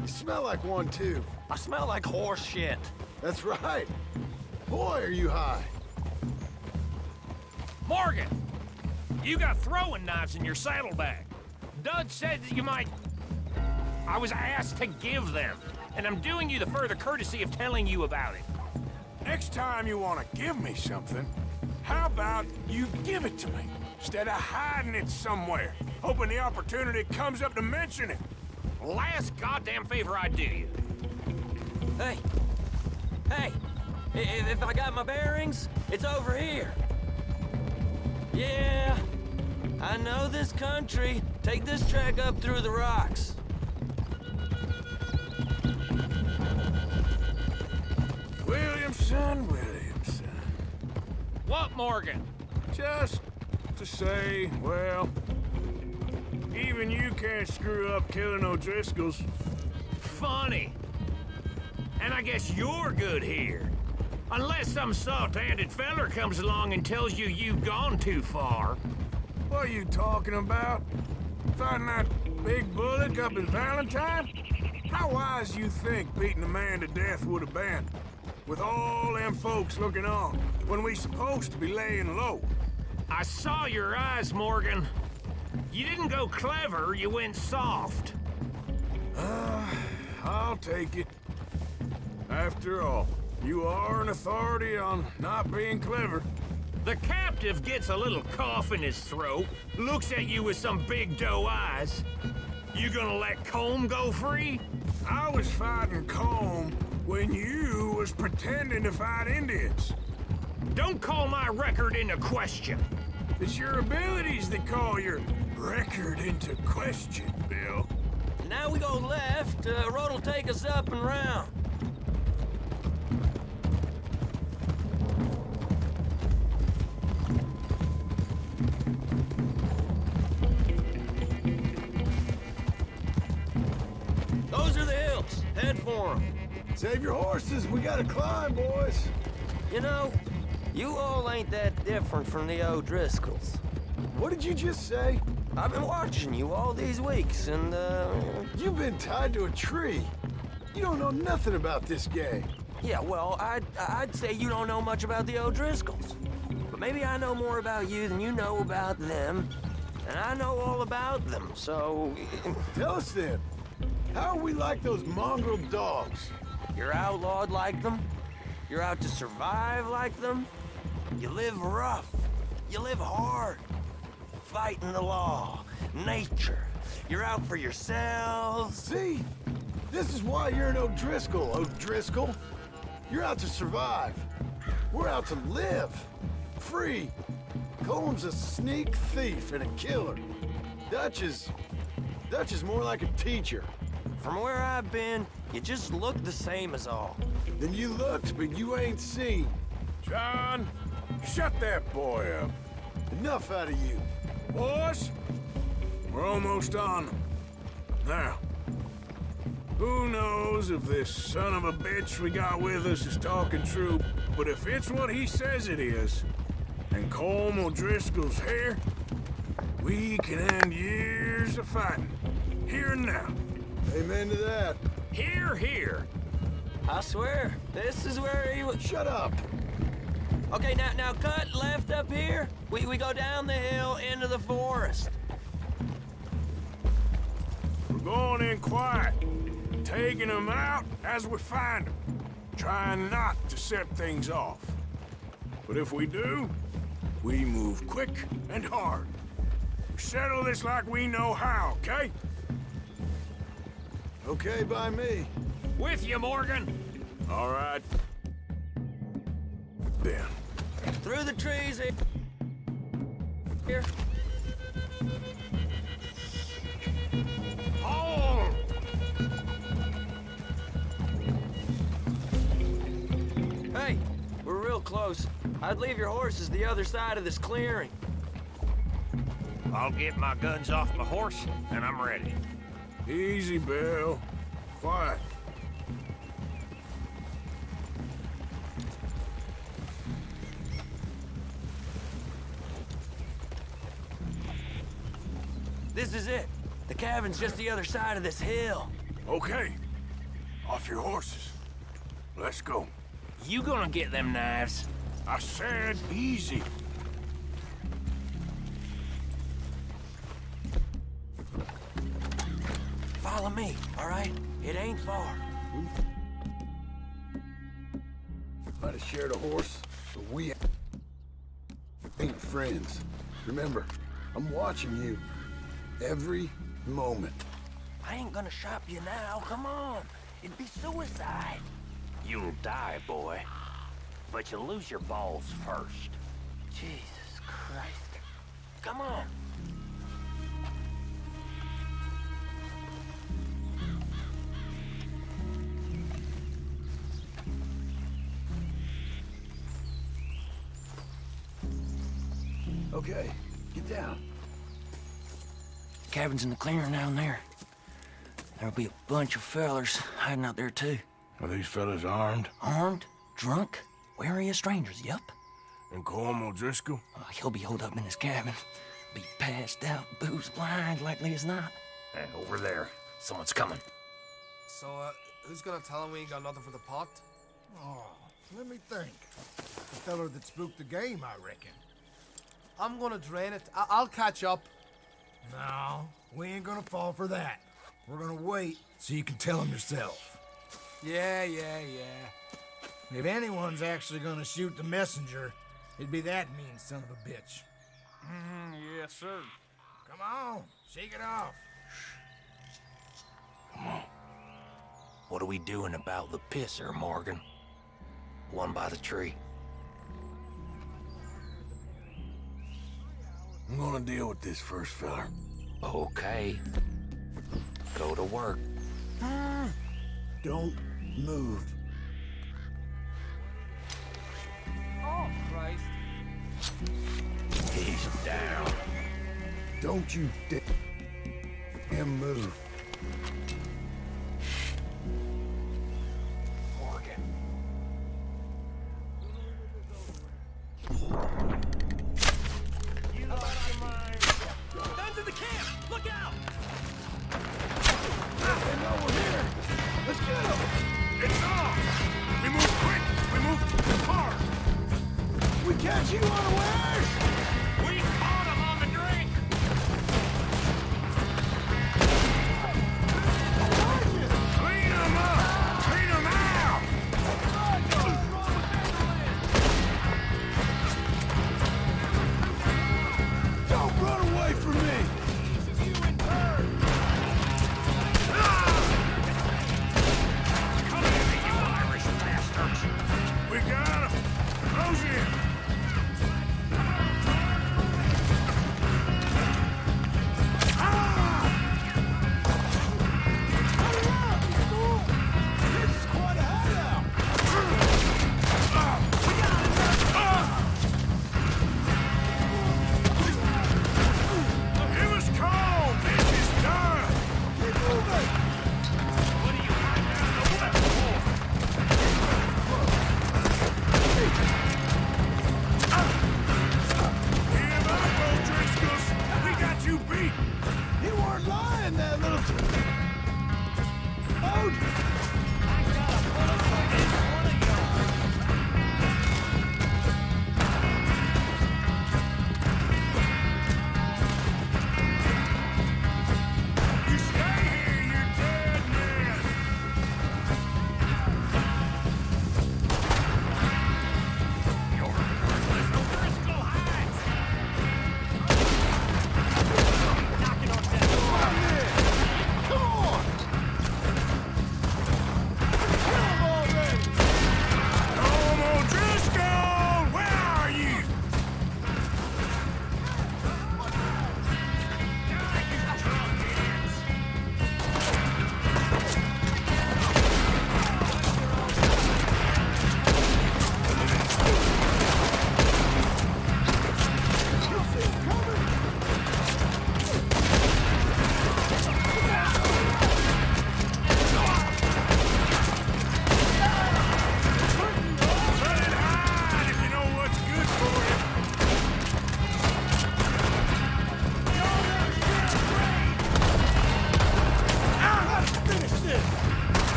You smell like one, too. I smell like horse shit. That's right. Boy, are you high. Morgan! You got throwing knives in your saddlebag. Dud said that you might... I was asked to give them, and I'm doing you the further courtesy of telling you about it. Next time you want to give me something, how about you give it to me, instead of hiding it somewhere, hoping the opportunity comes up to mention it? Last goddamn favor I do you. Hey! If I got my bearings, it's over here. Yeah, I know this country. Take this track up through the rocks. Williamson. What, Morgan? Just to say, well, even you can't screw up killing O'Driscolls. Funny. And I guess you're good here. Unless some soft-handed feller comes along and tells you you've gone too far. What are you talking about? Fighting that big bullock up in Valentine? How wise you think beating a man to death would have been? With all them folks looking on, when we supposed to be laying low. I saw your eyes, Morgan. You didn't go clever, you went soft. I'll take it. After all, you are an authority on not being clever. The captive gets a little cough in his throat, looks at you with some big doe eyes. You gonna let Combe go free? I was fighting Combe when you was pretending to fight Indians. Don't call my record into question. It's your abilities that call your record into question, Bill. Now we go left, road'll take us up and round. dogs. Head for them. Save your horses. We gotta climb, boys. You know, you all ain't that different from the O'Driscolls. What did you just say? I've been watching you all these weeks, and, You've been tied to a tree. You don't know nothing about this gang. Yeah, well, I'd say you don't know much about the O'Driscolls. But maybe I know more about you than you know about them. And I know all about them, so... Tell us then. How are we like those mongrel dogs? You're outlawed like them. You're out to survive like them. You live rough. You live hard. Fighting the law. Nature. You're out for yourselves. See? This is why you're an O'Driscoll, O'Driscoll. You're out to survive. We're out to live. Free. Colm's a sneak thief and a killer. Dutch is more like a teacher. From where I've been, you just look the same as all. Then you looked, but you ain't seen. John, shut that boy up. Enough out of you. Boys, we're almost on them. Now, who knows if this son of a bitch we got with us is talking true, but if it's what he says it is, and Colm O'Driscoll's here, we can end years of fighting, here and now. Amen to that. Here, here. I swear, this is where he was... Shut up. Okay, now cut left up here. We go down the hill into the forest. We're going in quiet, taking them out as we find them, trying not to set things off. But if we do, we move quick and hard. We settle this like we know how, okay? Okay by me. With you, Morgan. All right. Then. Through the trees here. Hold! Hey, we're real close. I'd leave your horses the other side of this clearing. I'll get my guns off my horse, and I'm ready. Easy, Bill. Quiet. This is it. The cabin's just the other side of this hill. Okay. Off your horses. Let's go. You gonna get them knives? I said easy. Follow me, all right? It ain't far. Might have shared a horse, but we ain't friends. Remember, I'm watching you every moment. I ain't gonna shop you now, come on. It'd be suicide. You'll die, boy. But you'll lose your balls first. Jesus Christ. Come on. Okay, get down. Cabin's in the clearing down there. There'll be a bunch of fellers hiding out there, too. Are these fellas armed? Armed? Drunk? Wary of strangers, yup. And Colm O'Driscoll? He'll be holed up in his cabin. Be passed out, booze blind, likely as not. Hey, over there. Someone's coming. So, who's gonna tell him we ain't got nothing for the pot? Oh, let me think. The feller that spooked the game, I reckon. I'm gonna drain it. I'll catch up. No, we ain't gonna fall for that. We're gonna wait so you can tell him yourself. Yeah. If anyone's actually gonna shoot the messenger, it'd be that mean son of a bitch. Yes, sir. Come on, shake it off. Come on. What are we doing about the pisser, Morgan? One by the tree. I'm gonna deal with this first fella. Okay. Go to work. Don't move. Oh, Christ. He's down. Don't you dare move.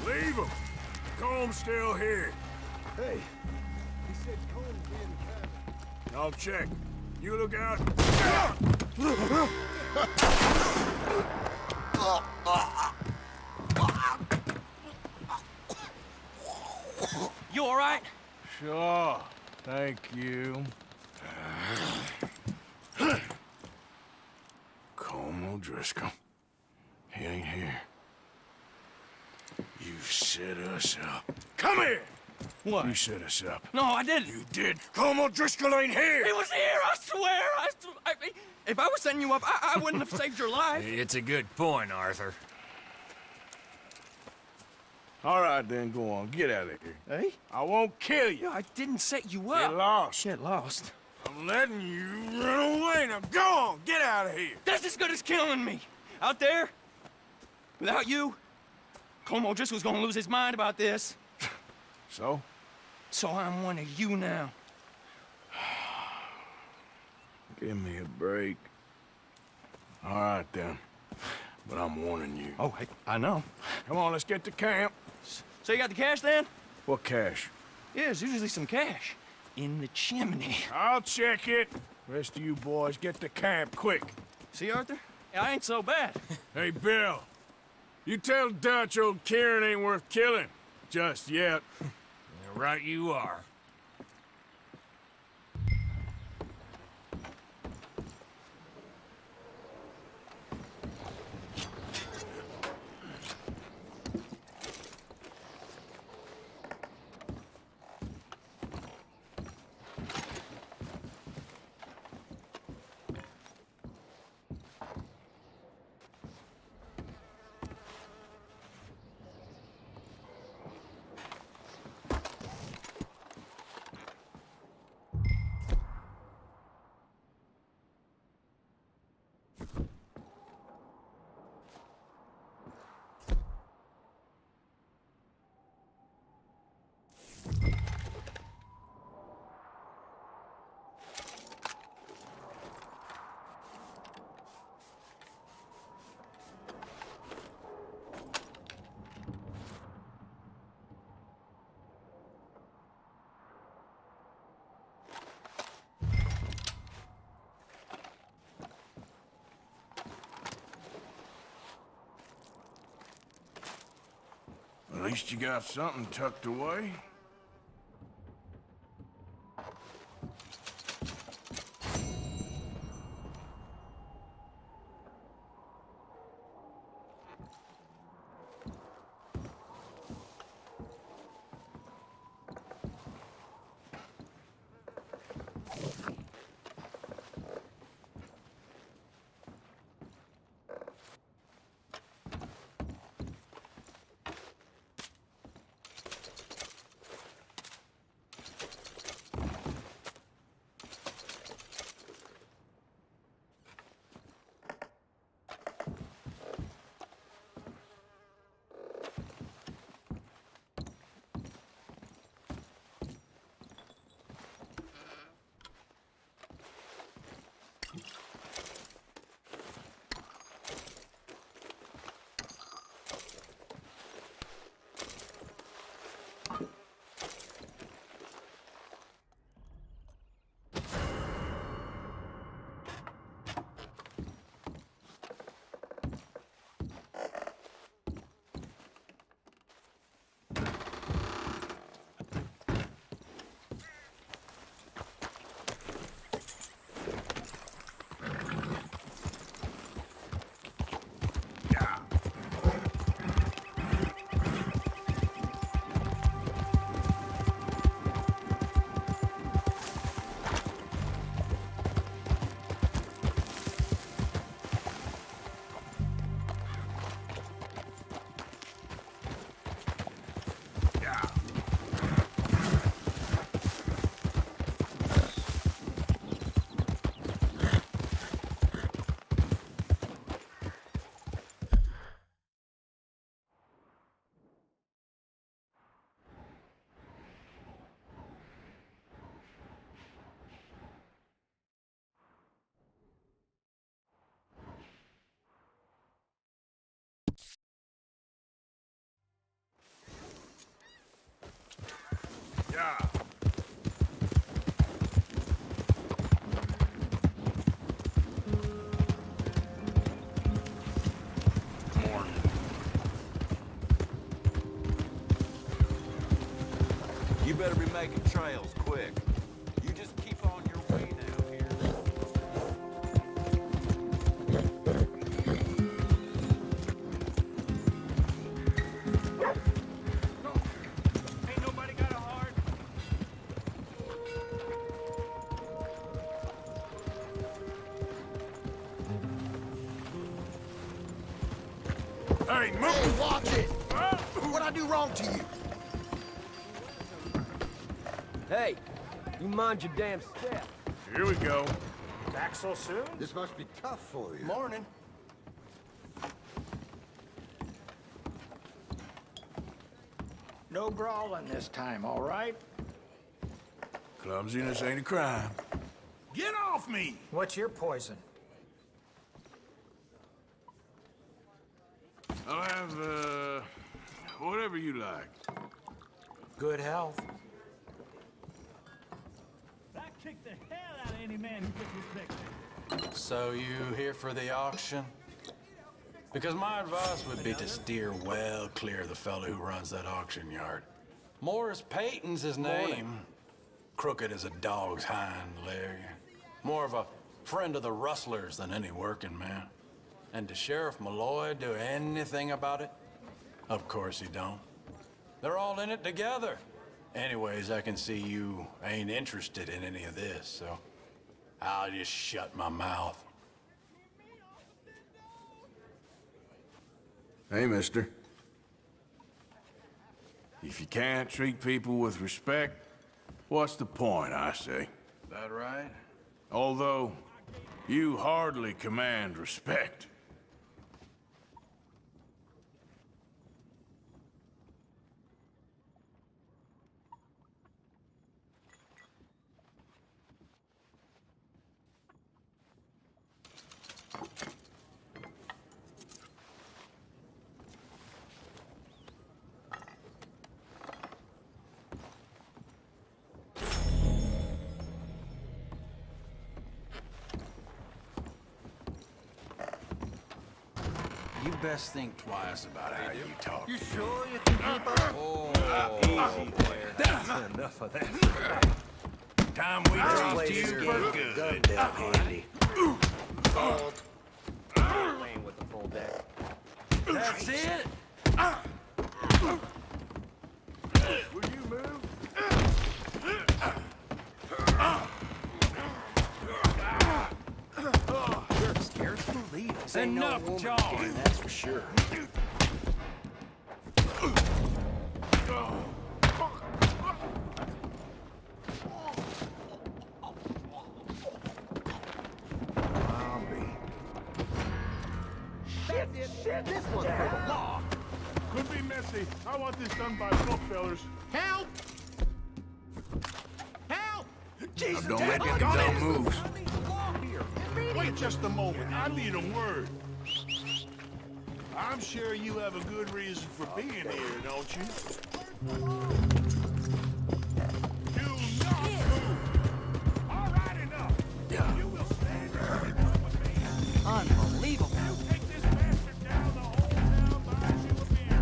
Leave him. Comb's still here. Hey, he said Comb's in the cabin. I'll check. You look out. You all right? Sure. Thank you. Colm O'Driscoll. He ain't here. You set us up. Come here! What? You set us up. No, I didn't. You did. Colm O'Driscoll ain't here! He was here, I swear! If I was setting you up, I wouldn't have saved your life. It's a good point, Arthur. All right, then, go on. Get out of here. Hey? I won't kill you. I didn't set you up. Get lost. Get lost. I'm letting you run away. Now go on. Get out of here. That's as good as killing me. Out there, without you, Colm O'Driscoll's gonna lose his mind about this. So? So I'm one of you now. Give me a break. All right, then. But I'm warning you. Oh, I know. Come on, let's get to camp. So you got the cash, then? What cash? Yeah, there's usually some cash. In the chimney. I'll check it. Rest of you boys, get to camp, quick. See, Arthur? I ain't so bad. Hey, Bill. You tell Dutch old Kieran ain't worth killing. Just yet. Right you are. At least you got something tucked away. You better be making trails quick. You just keep on your way now here. Ain't nobody got a heart. Hey, move! Hey, watch it! What'd I do wrong to you? Hey, you mind your damn step. Here we go. Back so soon? This must be tough for you. Morning. No brawling this time, all right? Clumsiness ain't a crime. Get off me! What's your poison? I'll have, whatever you like. Good health. That kicked the hell out of any man who gets respected. So you here for the auction? Because my advice would be to steer well clear of the fellow who runs that auction yard. Morris Payton's his name. Crooked as a dog's hind leg. More of a friend of the rustlers than any working man. And does Sheriff Malloy do anything about it? Of course he don't. They're all in it together. Anyways, I can see you ain't interested in any of this, so I'll just shut my mouth. Hey, mister. If you can't treat people with respect, what's the point, I say? That right? Although, you hardly command respect. You best think twice about how you talk. You sure you can keep up? Oh, easy there. That's enough of that. Time we treat you for good. Down handy. Salt. Playing with the full deck. That's it? Will you move? You're scared to believe this ain't Enough no woman jawing. game, that's for sure. I'll be. Shit, this one's for the law. Could be messy. I want this done by both fellers. Help! Help! Jesus, Now don't make any dumb moves. Wait just a moment. I need a word. I'm sure you have a good reason for being here, don't you? Do not move. All right, enough. You will stand with me. Unbelievable. You take this bastard down, the whole town buys you a beer.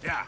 Yeah.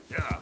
Yeah.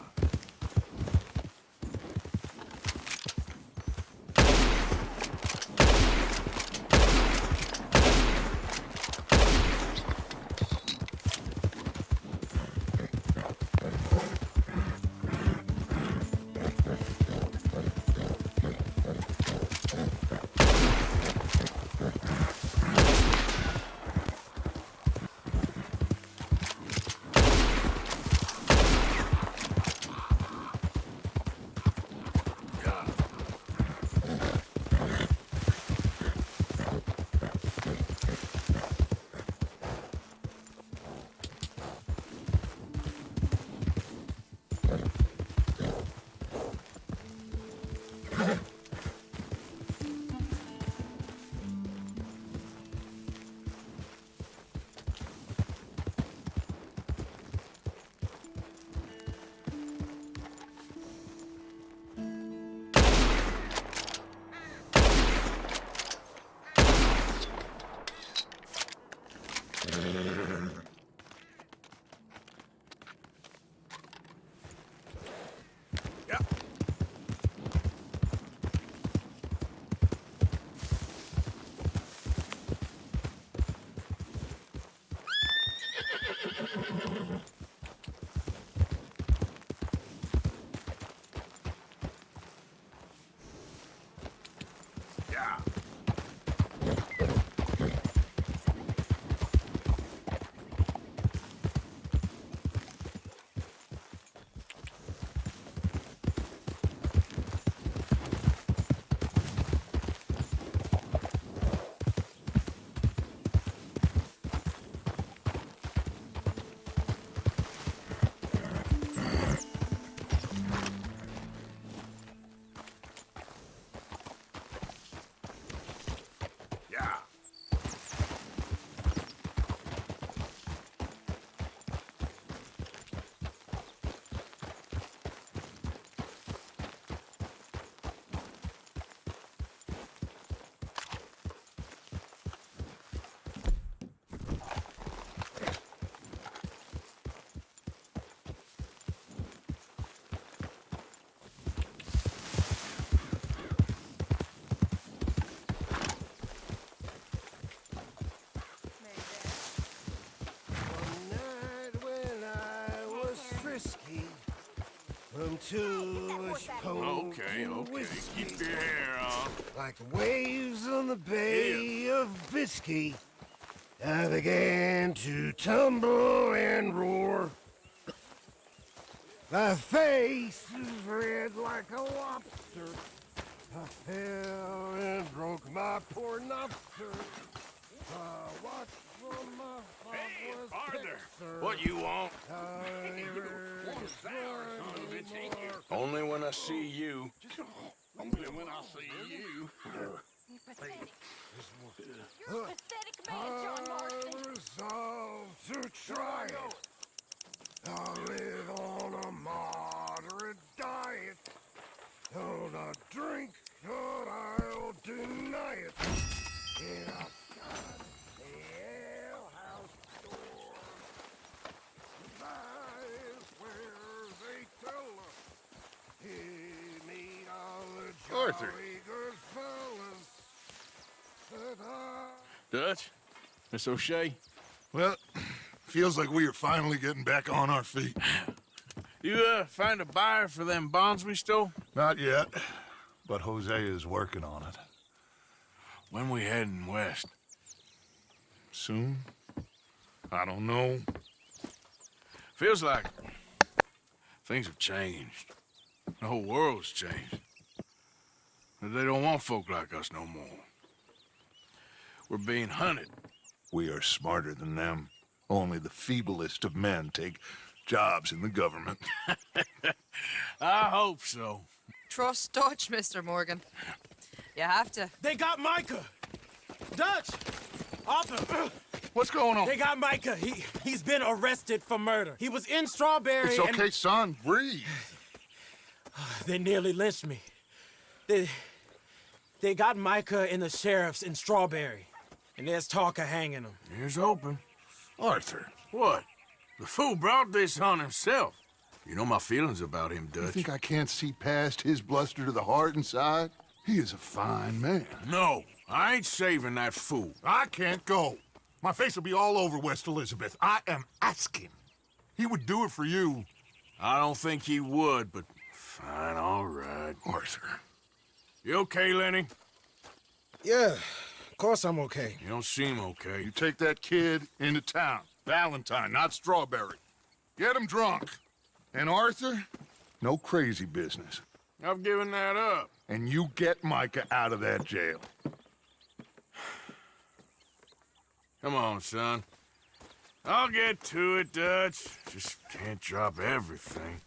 From too much Okay. Keep your hair on. Like the waves on the Bay of Biscay, I began to tumble and roar. My face is red like a lobster. I fell and broke my poor lobster. I watched from my father's Arthur, what you want? Only when I see you. Only when I see you. You're pathetic. You're a pathetic man, John Marston. I resolved to try it. I live on a moderate diet. Don't I drink, but I'll deny it. And I've got a alehouse door. That is where they tell us he meet all the Arthur. jolly good fellas that I... Dutch? Miss O'Shea? Well, feels like we are finally getting back on our feet. You, find a buyer for them bonds we stole? Not yet, but Jose is working on it. When we heading west? Soon? I don't know. Feels like things have changed. The whole world's changed. But they don't want folk like us no more. We're being hunted. We are smarter than them. Only the feeblest of men take jobs in the government. I hope so. Trust Dutch, Mr. Morgan. You have to. They got Micah! Dutch! Arthur! What's going on? They got Micah. He's been arrested for murder. He was in Strawberry. It's okay, son. Breathe. They nearly lynched me. They got Micah and the sheriffs in Strawberry. And there's talk of hanging him. Here's hoping. Arthur. What? The fool brought this on himself. You know my feelings about him, You Dutch. think I can't see past his bluster to the heart inside? He is a fine man. No, I ain't saving that fool. I can't go. My face will be all over West Elizabeth. I am asking. He would do it for you. I don't think he would, but fine, all right. Arthur. You okay, Lenny? Yeah, of course I'm okay. You don't seem okay. You take that kid into town. Valentine, not Strawberry. Get him drunk. And Arthur, no crazy business. I've given that up. And you get Micah out of that jail. Come on, son. I'll get to it, Dutch. Just can't drop everything.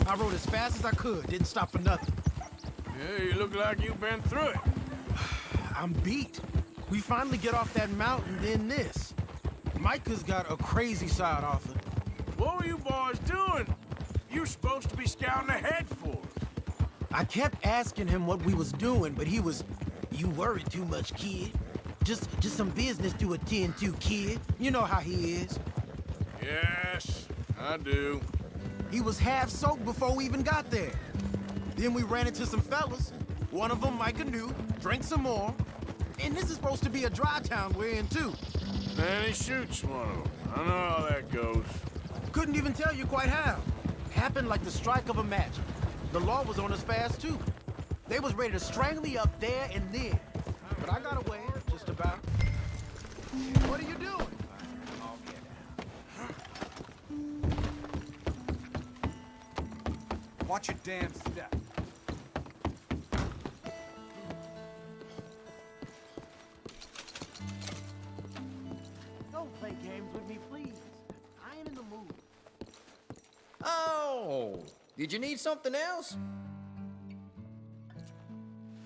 I rode as fast as I could, didn't stop for nothing. Yeah, you look like you've been through it. I'm beat. We finally get off that mountain, then this. Micah's got a crazy side, Arthur. What were you boys doing? You were supposed to be scouting ahead for us. I kept asking him what we was doing, but he was, "You worry too much, kid. Just some business to attend to, kid. You know how he is." Yes, I do. He was half soaked before we even got there. Then we ran into some fellas. One of them Micah knew, drank some more. And this is supposed to be a dry town we're in, too. Then he shoots one of them. I know how that goes. Couldn't even tell you quite how. Happened like the strike of a match. The law was on us fast, too. They was ready to strangle me up there and then. But I got away, just about. What are you doing? Watch your damn step. Don't play games with me, please. I ain't in the mood. Oh, did you need something else?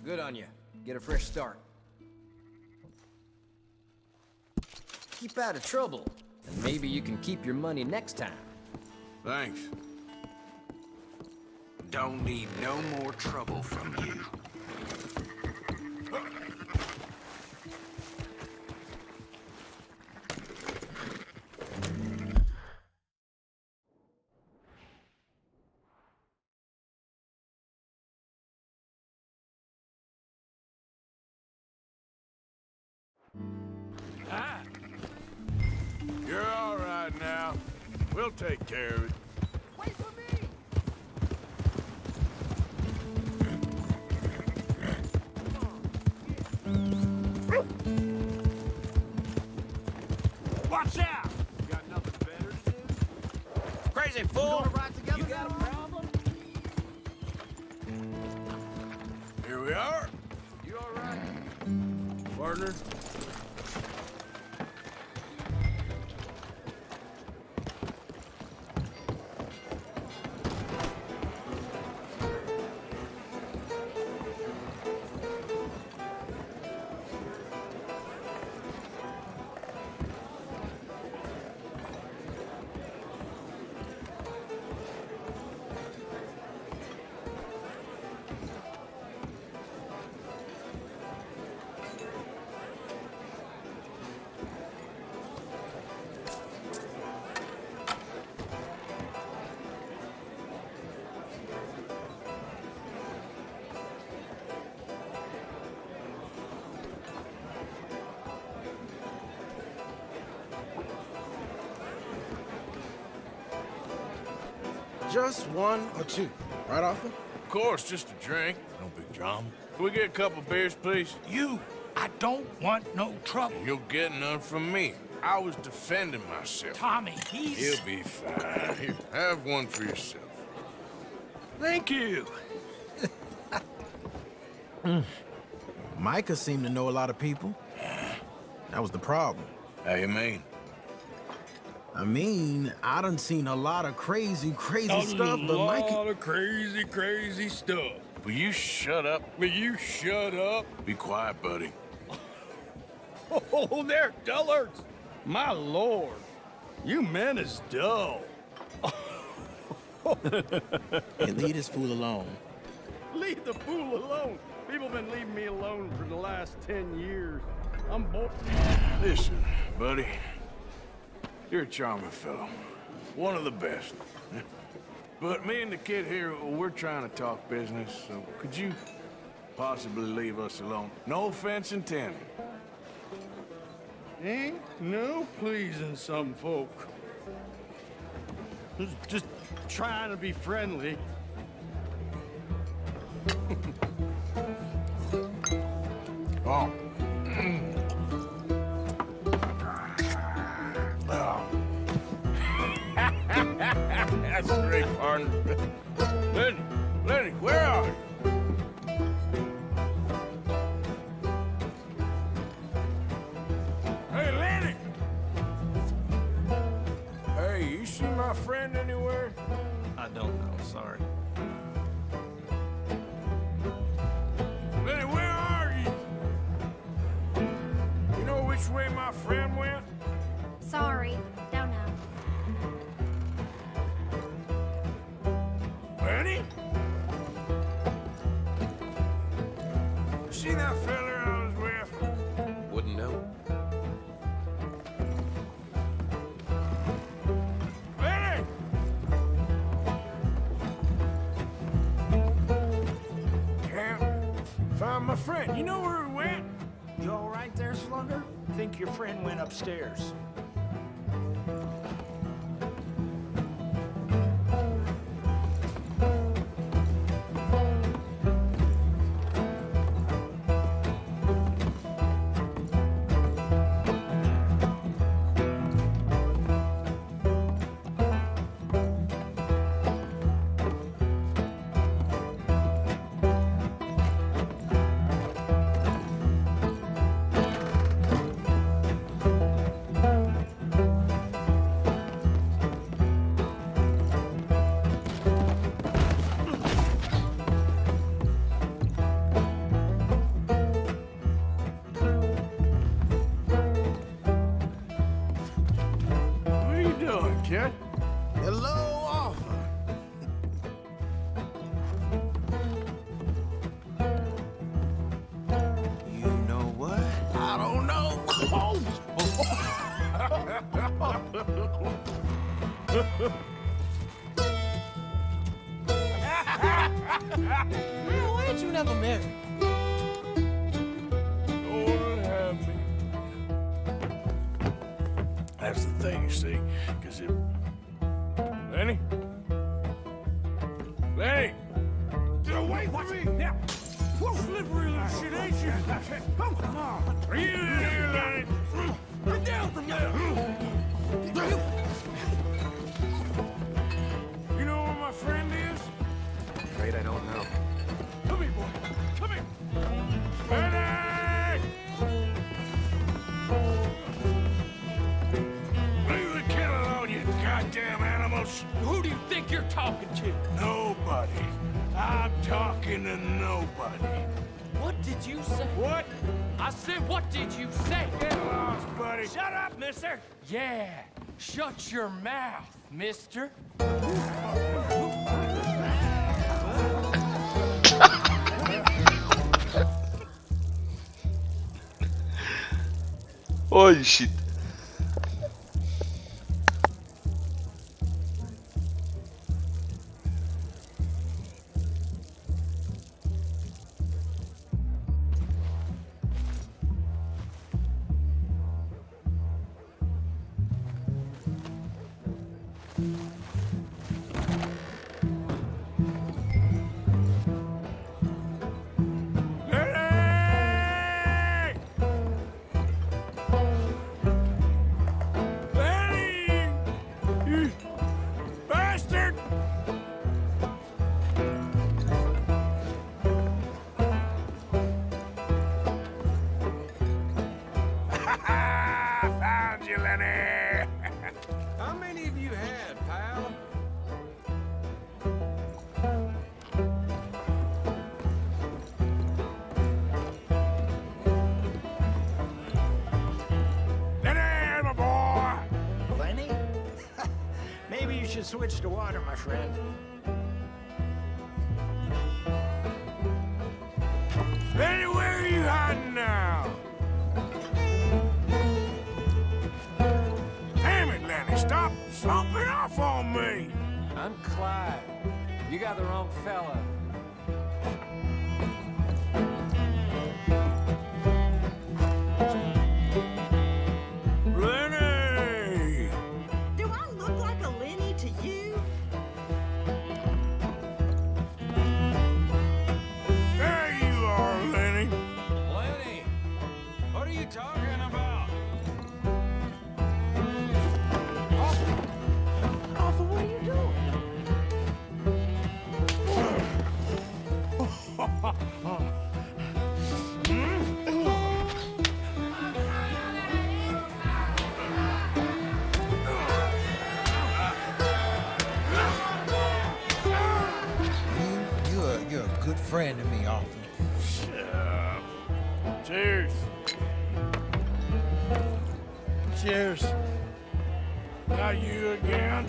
Good on you. Get a fresh start. Keep out of trouble, and maybe you can keep your money next time. Thanks. Don't need no more trouble from you. You're all right now. We'll take care of it. Wait for me! Watch out! You got nothing better to do? Crazy fool! You got a problem? Here we are. You all right? Partner? Just one or two, right, Arthur? Of course, just a drink. No big drama. Can we get a couple beers, please? I don't want no trouble. You'll get none from me. I was defending myself. Tommy, he's... He'll be fine. Here, have one for yourself. Thank you. Micah seemed to know a lot of people. That was the problem. How you mean? I mean, I done seen a lot of crazy stuff, but Micah... A lot of crazy stuff. Will you shut up? Will you shut up? Be quiet, buddy. Oh, there, dullards! My lord, you men is dull. Hey, leave this fool alone. Leave the fool alone. People been leaving me alone for the last 10 years. I'm bored. Listen, buddy. You're a charming fellow. One of the best. But me and the kid here, we're trying to talk business, so could you possibly leave us alone? No offense intended. Ain't no pleasing some folk. Just trying to be friendly. Oh. That's great, partner. Lenny, where are you? Hey, Lenny! Hey, you see my friend anywhere? I don't know, sorry. Lenny, where are you? You know which way my friend went? Sorry, don't know. Lenny? See that fella I was with? Wouldn't know. Lenny! Can't find my friend. You know where he went? You all right there, Slugger? Think your friend went upstairs. Kid? Hello, offer. You know what? I don't know. Man, why ain't you never married? Lord have me. That's the thing, you see, because it... Lenny? Lenny! Get away from me! Now! Slippery little shit, ain't you? Come on! Are you in here, Lenny? Get down from there! You know where my friend is? Afraid I don't know. Come here, boy. Come here. Lenny! Leave the kid alone, you goddamn animals. Who do you think you're talking to? Nobody. I'm talking to nobody. What did you say? What? I said, what did you say? Get lost, buddy. Shut up, mister. Yeah, shut your mouth, mister. Holy shit. mustard? Found you, Lenny. How many have you had, pal? Lenny, my boy. Lenny? Maybe you should switch to water, my friend. Lenny, where are you hiding now? Damn it, Lenny, stop slumping off on me. I'm Clyde. You got the wrong fella. Lenny! Do I look like a Lenny to you? There you are, Lenny. Lenny, what are you talking about? Arthur, what are you doing? You're a good friend to me, Arthur. Shut up. Cheers. Cheers. Not you again?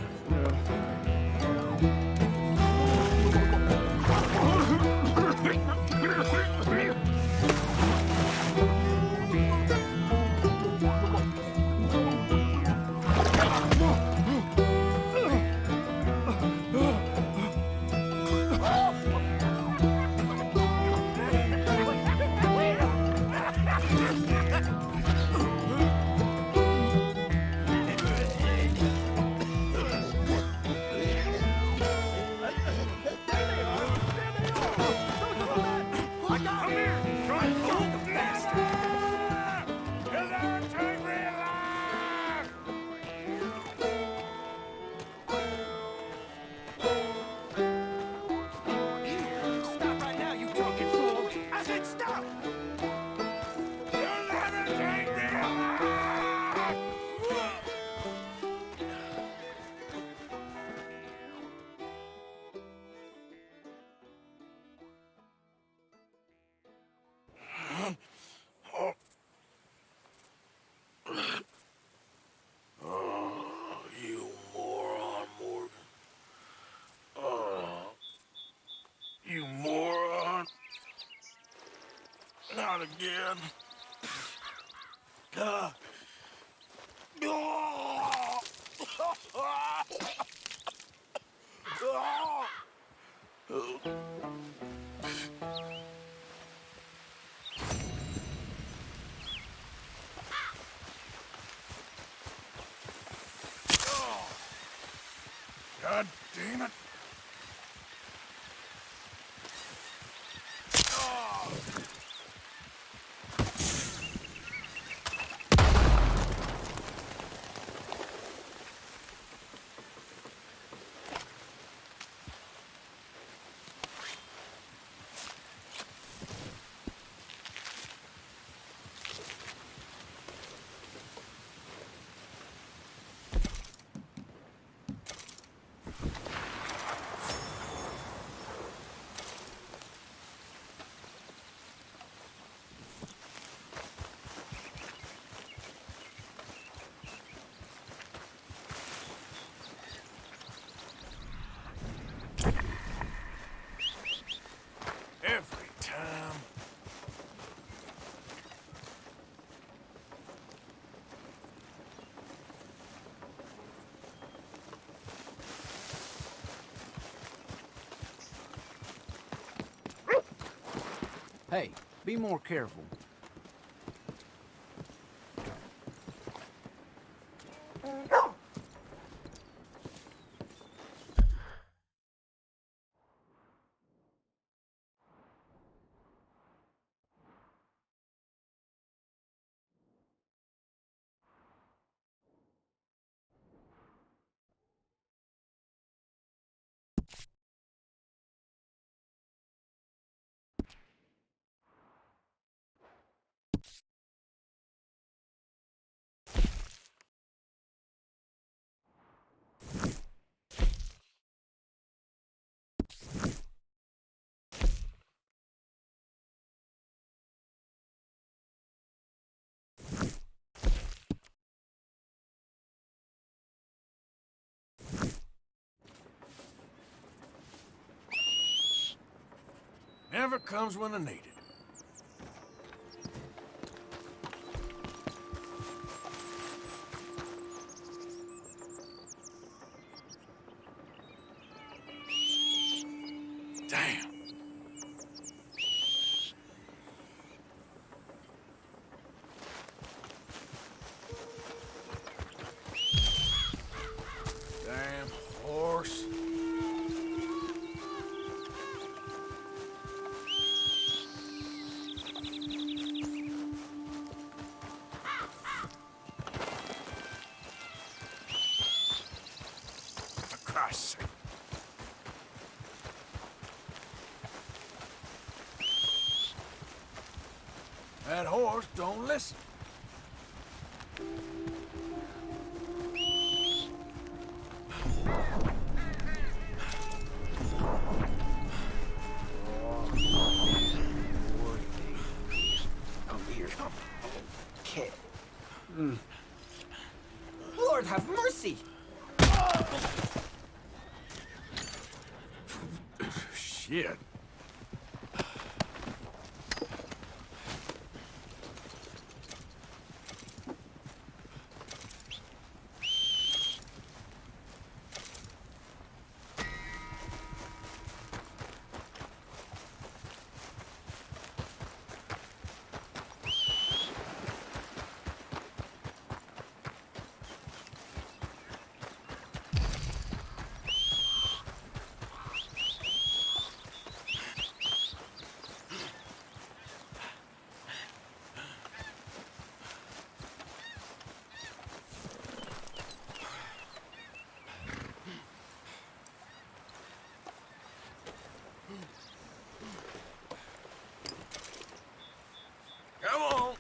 Stop right now, you drunken fool! I said stop! Oh, you moron, Morgan. Oh, you moron. Not again. God. God damn it. Every time. Hey, be more careful. Never comes when I need it. Damn. Damn horse. For Christ's sake. That horse don't listen. Come here. Okay. Lord have mercy! Shit. Come on.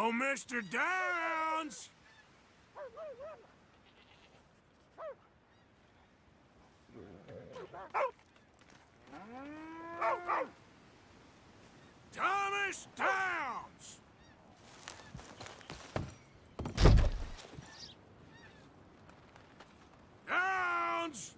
Oh, Mr. Downs! Thomas Downs! Downs!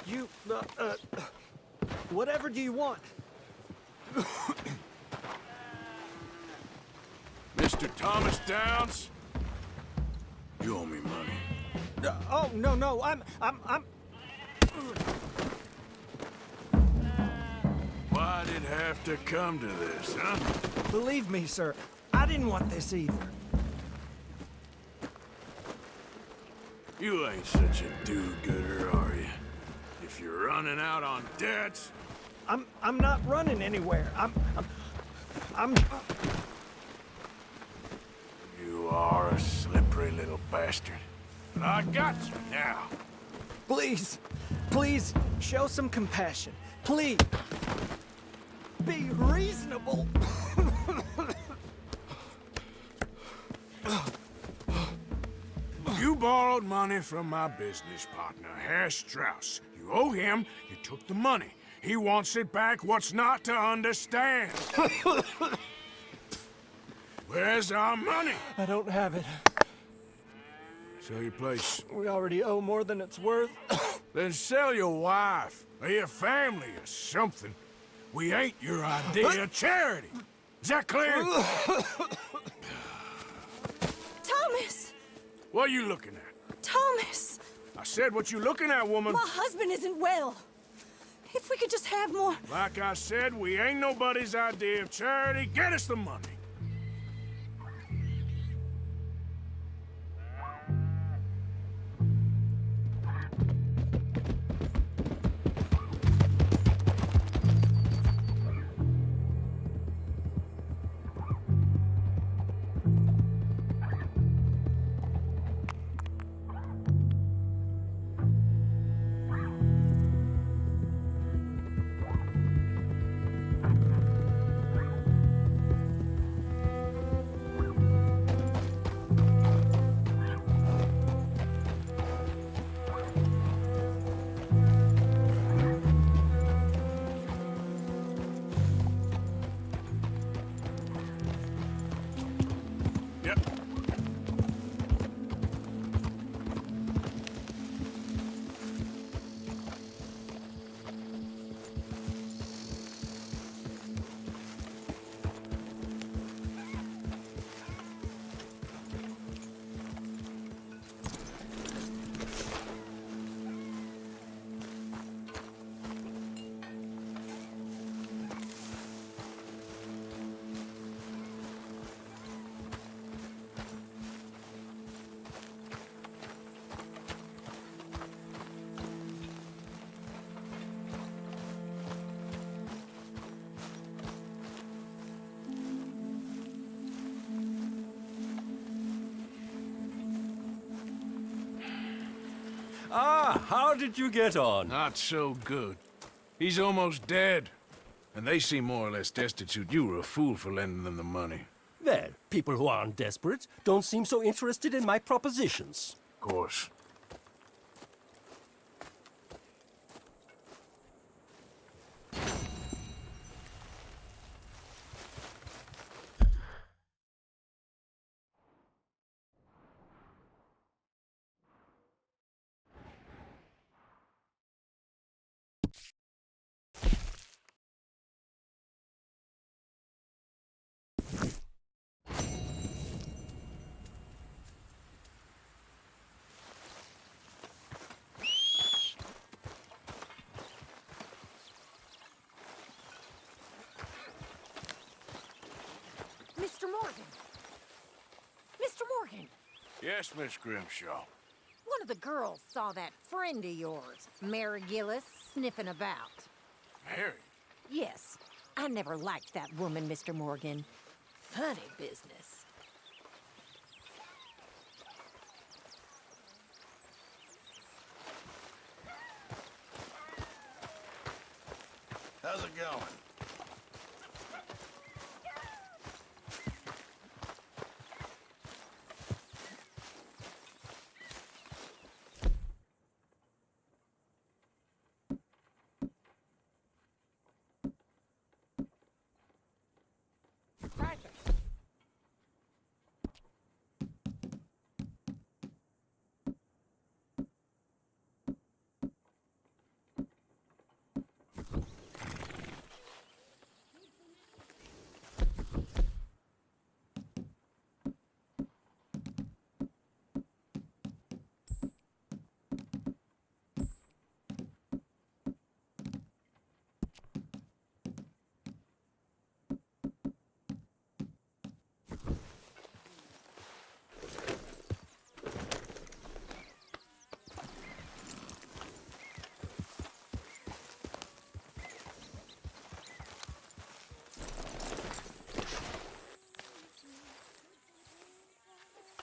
You, whatever do you want? Mr. Thomas Downs? You owe me money. Oh, no, I'm... Why'd it have to come to this, huh? Believe me, sir, I didn't want this either. You ain't such a do-gooder, are you? If you're running out on debts... I'm not running anywhere. I'm... You are a slippery little bastard. But I got you now. Please, show some compassion. Please. Be reasonable. You borrowed money from my business partner, Herr Strauss. You owe him, you took the money. He wants it back, what's not to understand? Where's our money? I don't have it. Sell your place. We already owe more than it's worth. Then sell your wife, or your family, or something. We ain't your idea of charity. Is that clear? Thomas! What are you looking at? Thomas! I said, what you looking at, woman? My husband isn't well. If we could just have more... Like I said, we ain't nobody's idea of charity. Get us the money. Ah, how did you get on? Not so good. He's almost dead. And they seem more or less destitute. You were a fool for lending them the money. Well, people who aren't desperate don't seem so interested in my propositions. Of course. Yes, Miss Grimshaw. One of the girls saw that friend of yours, Mary Gillis, sniffing about. Mary? Yes. I never liked that woman, Mr. Morgan. Funny business. How's it going?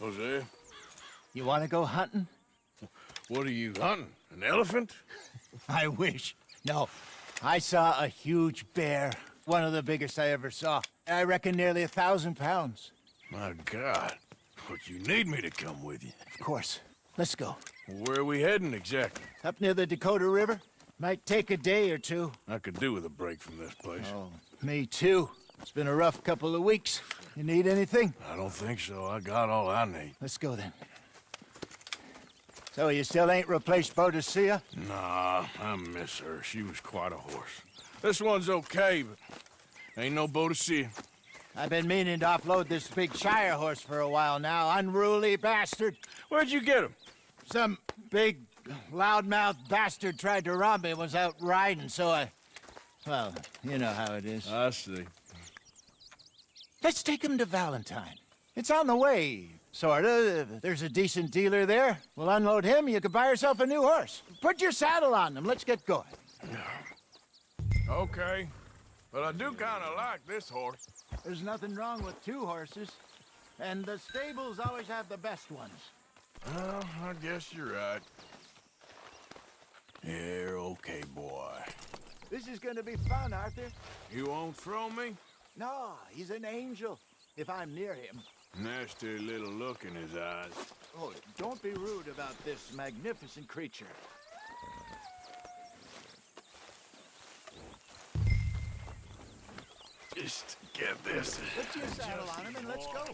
Jose? You want to go hunting? What are you hunting? An elephant? I wish. No. I saw a huge bear. One of the biggest I ever saw. I reckon nearly 1,000 pounds. My God. But you need me to come with you. Of course. Let's go. Where are we heading exactly? Up near the Dakota River. Might take a day or two. I could do with a break from this place. Oh, me too. It's been a rough couple of weeks. You need anything? I don't think so. I got all I need. Let's go then. So you still ain't replaced Boadicea? Nah, I miss her. She was quite a horse. This one's okay, but ain't no Boadicea. I've been meaning to offload this big Shire horse for a while now. Unruly bastard. Where'd you get him? Some big, loudmouth bastard tried to rob me and was out riding, so I... Well, you know how it is. I see. Let's take him to Valentine. It's on the way, sorta. There's a decent dealer there. We'll unload him, you can buy yourself a new horse. Put your saddle on him, let's get going. Okay, but I do kind of like this horse. There's nothing wrong with two horses, and the stables always have the best ones. Well, I guess you're right. You're okay, boy. This is gonna be fun, Arthur. You won't throw me? No, he's an angel, if I'm near him. Nasty little look in his eyes. Oh, don't be rude about this magnificent creature. Just get this. Put your saddle on him and let's go.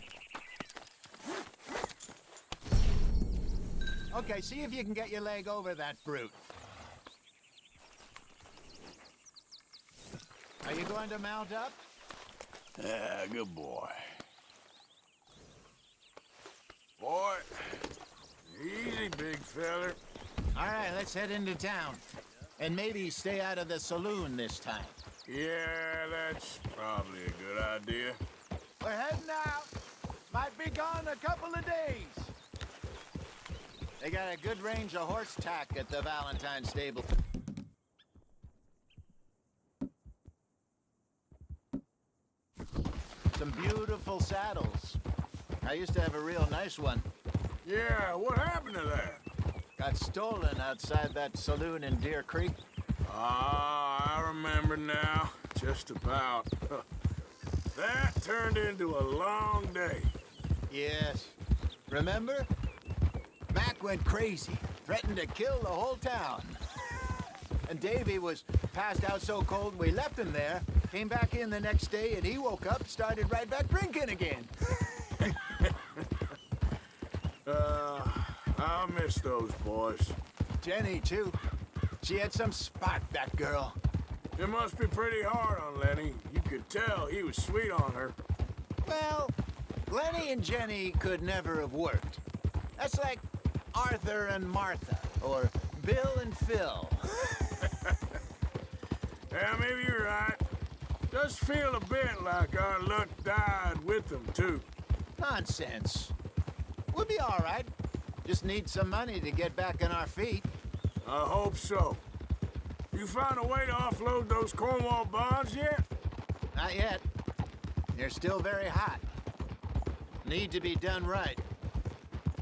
Okay, see if you can get your leg over that brute. Are you going to mount up? Yeah, good boy. Boy, easy, big feller. All right, let's head into town. And maybe stay out of the saloon this time. Yeah, that's probably a good idea. We're heading out. Might be gone a couple of days. They got a good range of horse tack at the Valentine stable. Some beautiful saddles. I used to have a real nice one. Yeah, what happened to that? Got stolen outside that saloon in Deer Creek. Ah, I remember now. Just about. That turned into a long day. Yes. Remember? Mac went crazy, threatened to kill the whole town. And Davy was passed out so cold we left him there, came back in the next day, and he woke up, started right back drinking again. I miss those boys. Jenny, too. She had some spark, that girl. It must be pretty hard on Lenny. You could tell he was sweet on her. Well, Lenny and Jenny could never have worked. That's like Arthur and Martha, or Bill and Phil. Yeah, maybe you're right. Does feel a bit like our luck died with them, too. Nonsense. We'll be all right. Just need some money to get back on our feet. I hope so. You found a way to offload those Cornwall bonds yet? Not yet. They're still very hot. Need to be done right.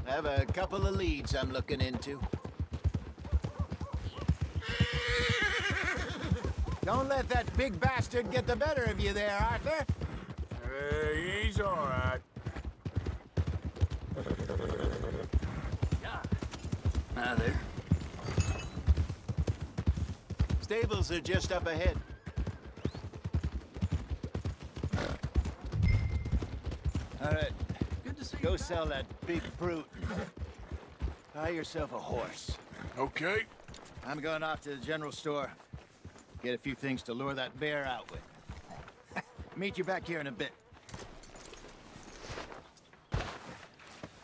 I have a couple of leads I'm looking into. Don't let that big bastard get the better of you there, Arthur. He's all right. Hi there. Stables are just up ahead. All right. Good to see Go sell that big brute. Buy yourself a horse. Okay. I'm going off to the general store. Get a few things to lure that bear out with. Meet you back here in a bit.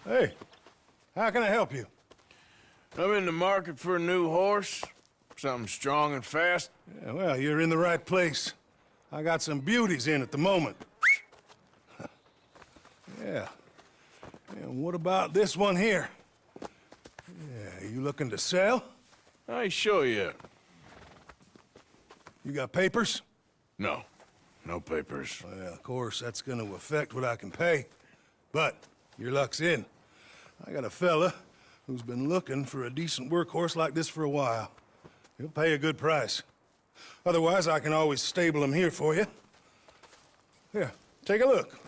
Hey, how can I help you? I'm in the market for a new horse. Something strong and fast. Yeah, well, you're in the right place. I got some beauties in at the moment. Yeah. And what about this one here? Yeah, you looking to sell? I sure yet. You got papers? No. No papers. Well, of course, that's gonna affect what I can pay. But your luck's in. I got a fella who's been looking for a decent workhorse like this for a while. He'll pay a good price. Otherwise, I can always stable him here for you. Here, take a look.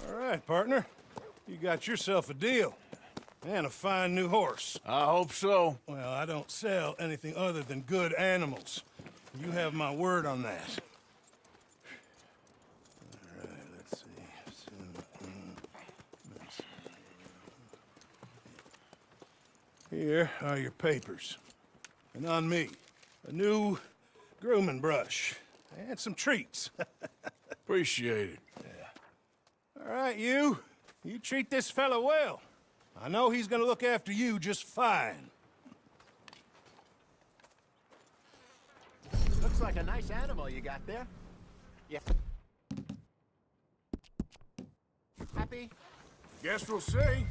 All right, partner. You got yourself a deal. And a fine new horse. I hope so. Well, I don't sell anything other than good animals. You have my word on that. All right, let's see. Here are your papers. And on me, a new grooming brush. And some treats. Appreciate it. Yeah. All right, you treat this fella well. I know he's gonna look after you just fine. Looks like a nice animal you got there. Yeah. Happy? Guess we'll see.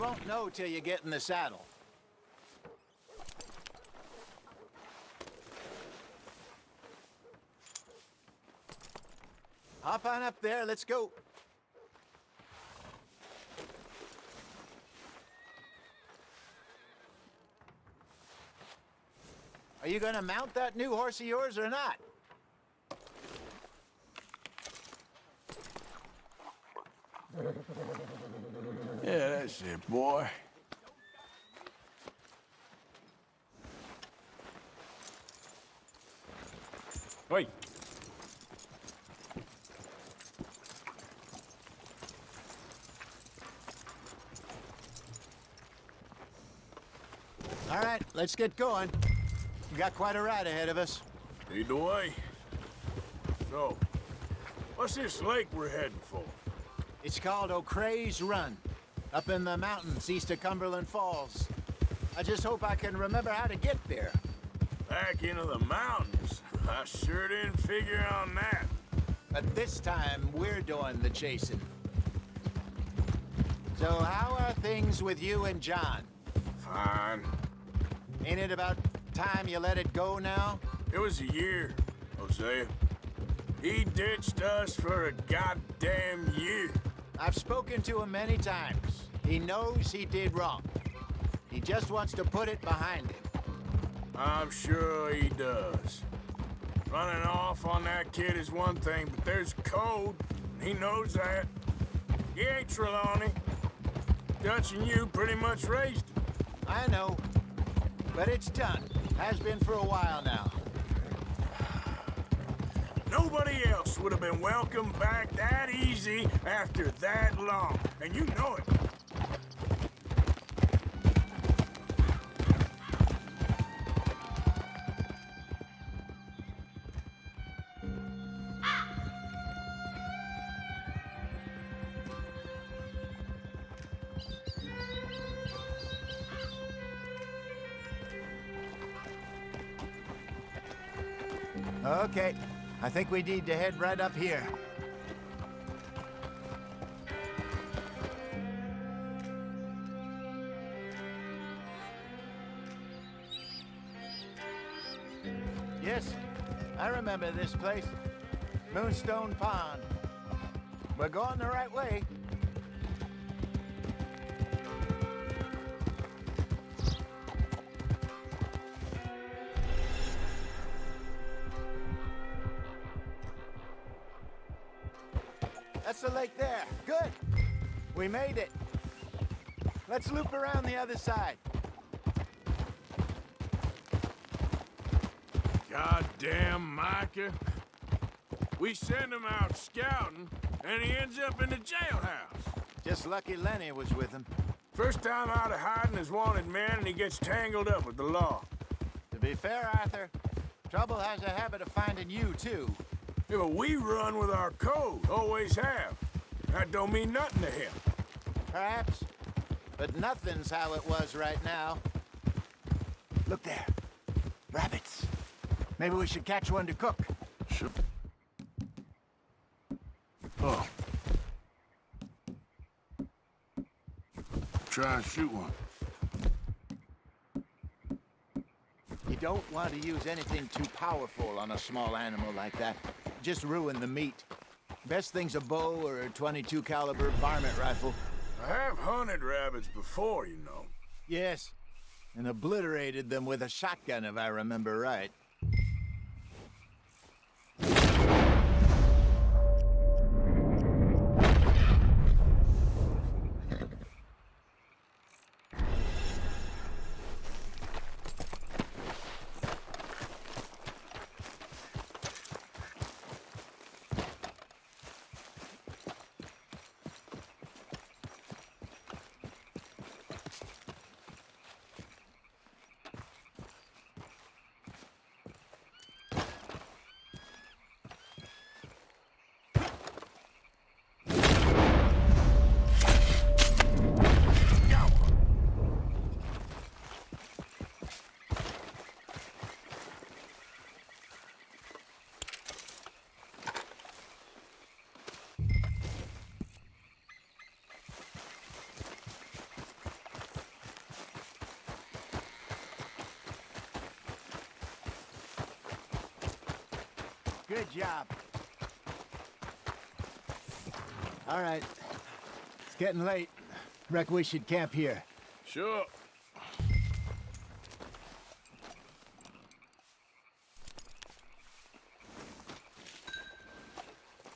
won't know till you get in the saddle. Hop on up there, let's go. Are you gonna mount that new horse of yours or not? Yeah, that's it, boy. Wait. All right, let's get going. We got quite a ride ahead of us. Lead the way. So, what's this lake we're heading for? It's called O'Creagh's Run, up in the mountains east of Cumberland Falls. I just hope I can remember how to get there. Back into the mountains? I sure didn't figure on that. But this time, we're doing the chasing. So how are things with you and John? Fine. Ain't it about time you let it go now? It was a year, Hosea. He ditched us for a goddamn year. I've spoken to him many times. He knows he did wrong. He just wants to put it behind him. I'm sure he does. Running off on that kid is one thing, but there's code. He knows that. He ain't Trelawney. Dutch and you pretty much raised him. I know. But it's done. Has been for a while now. Nobody else would have been welcomed back that easy after that long. And you know it. Okay, I think we need to head right up here. Yes, I remember this place. Moonstone Pond. We're going the right way. That's the lake there. Good. We made it. Let's loop around the other side. Goddamn Micah. We send him out scouting, and he ends up in the jailhouse. Just lucky Lenny was with him. First time out of hiding as wanted man, and he gets tangled up with the law. To be fair, Arthur, trouble has a habit of finding you, too. Yeah, but we run with our code, always have. That don't mean nothing to him. Perhaps, but nothing's how it was right now. Look there. Rabbits. Maybe we should catch one to cook. Sure. Oh. Try and shoot one. You don't want to use anything too powerful on a small animal like that. Just ruin the meat. Best thing's a bow or a .22 caliber varmint rifle. I have hunted rabbits before, you know. Yes, and obliterated them with a shotgun, if I remember right. Good job. All right. It's getting late. Reckon we should camp here. Sure.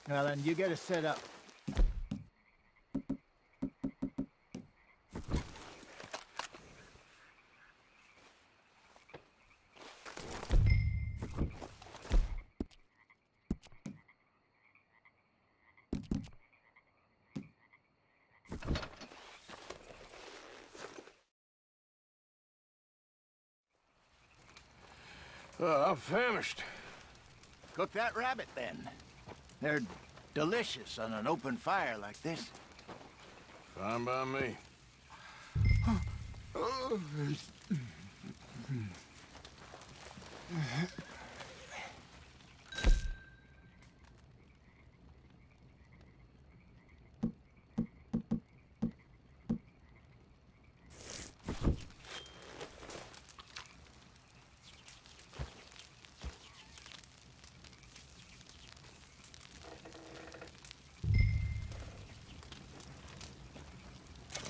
Now then, you get us set up. I'm famished. Cook that rabbit, then. They're delicious on an open fire like this. Fine by me.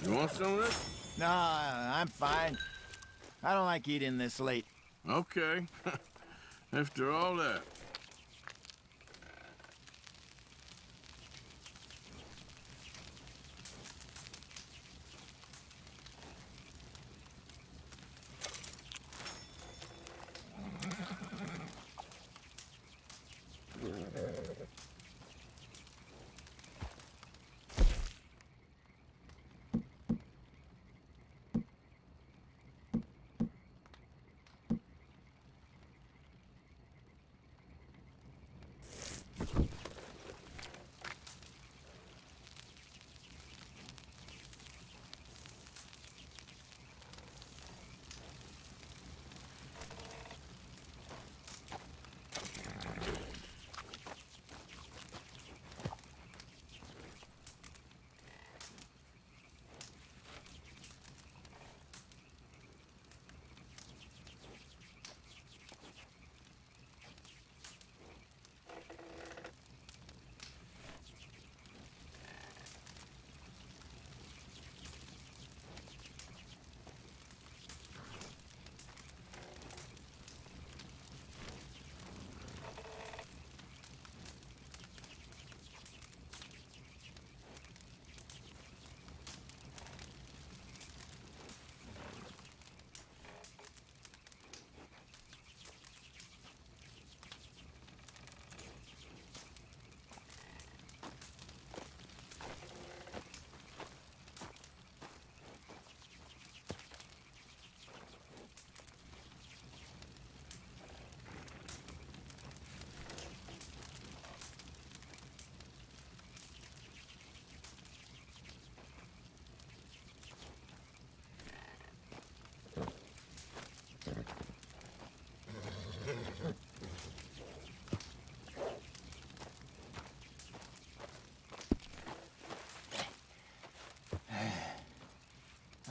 You want some of this? No, I'm fine. I don't like eating this late. Okay. After all that.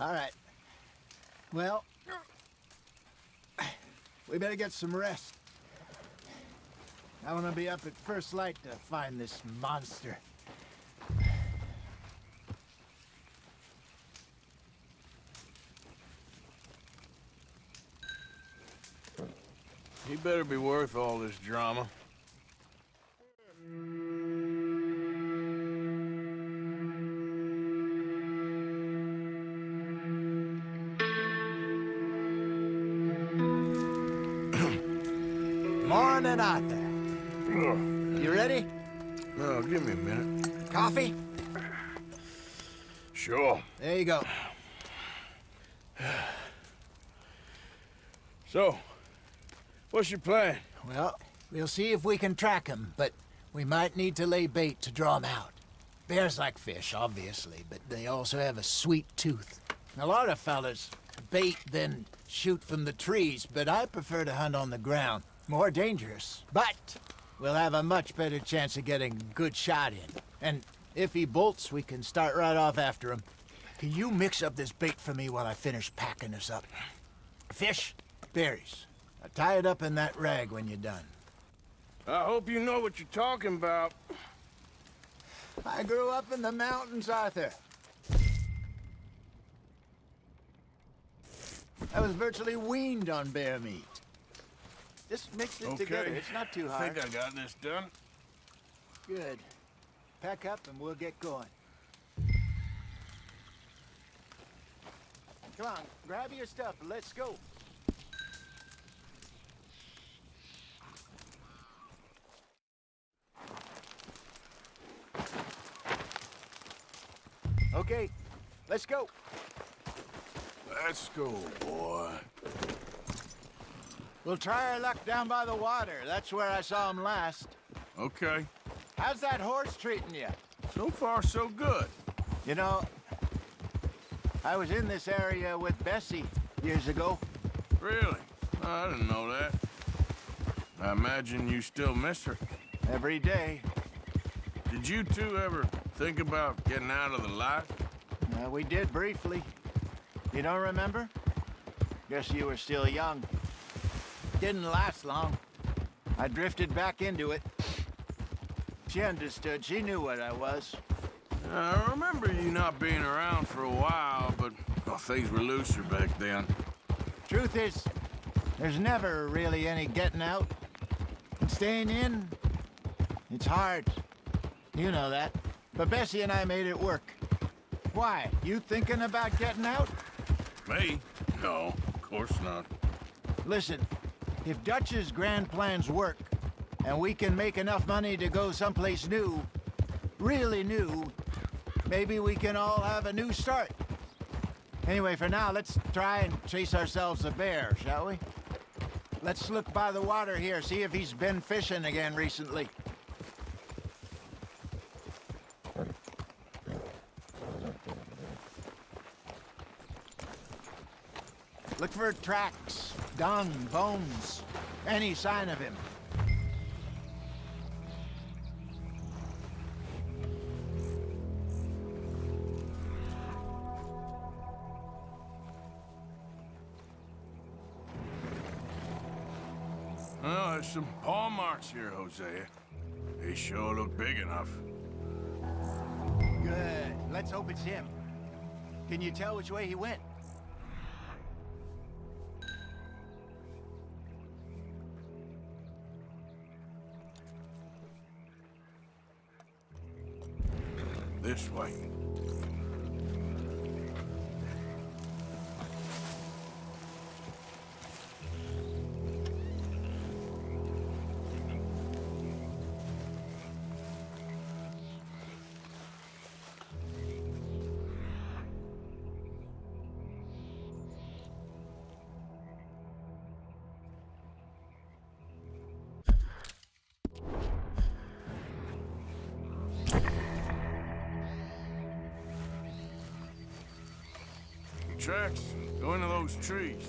All right. Well, we better get some rest. I want to be up at first light to find this monster. He better be worth all this drama. Morning, Arthur. You ready? No, give me a minute. Coffee? Sure. There you go. So, what's your plan? Well, we'll see if we can track him, but we might need to lay bait to draw him out. Bears like fish, obviously, but they also have a sweet tooth. A lot of fellas bait, then shoot from the trees, but I prefer to hunt on the ground. More dangerous, but we'll have a much better chance of getting a good shot in. And if he bolts, we can start right off after him. Can you mix up this bait for me while I finish packing this up? Fish, berries. Tie it up in that rag when you're done. I hope you know what you're talking about. I grew up in the mountains, Arthur. I was virtually weaned on bear meat. Just mix it together. It's not too hard. I think I got this done. Good. Pack up and we'll get going. Come on, grab your stuff and let's go. Okay, let's go. Let's go, boy. We'll try our luck down by the water. That's where I saw him last. Okay. How's that horse treating you? So far, so good. You know, I was in this area with Bessie years ago. Really? Oh, I didn't know that. I imagine you still miss her. Every day. Did you two ever think about getting out of the life? We did briefly. You don't remember? Guess you were still young. Didn't last long. I drifted back into it. She understood. She knew what I was. I remember you not being around for a while, but well, things were looser back then. Truth is, there's never really any getting out. And staying in, it's hard. You know that. But Bessie and I made it work. Why? You thinking about getting out? Me? No, of course not. Listen, if Dutch's grand plans work, and we can make enough money to go someplace new, really new, maybe we can all have a new start. Anyway, for now, let's try and chase ourselves a bear, shall we? Let's look by the water here, see if he's been fishing again recently. Look for tracks, dung, bones, any sign of him. Well, there's some paw marks here, Hosea. They sure look big enough. Good. Let's hope it's him. Can you tell which way he went? This way. Tracks. Go into those trees.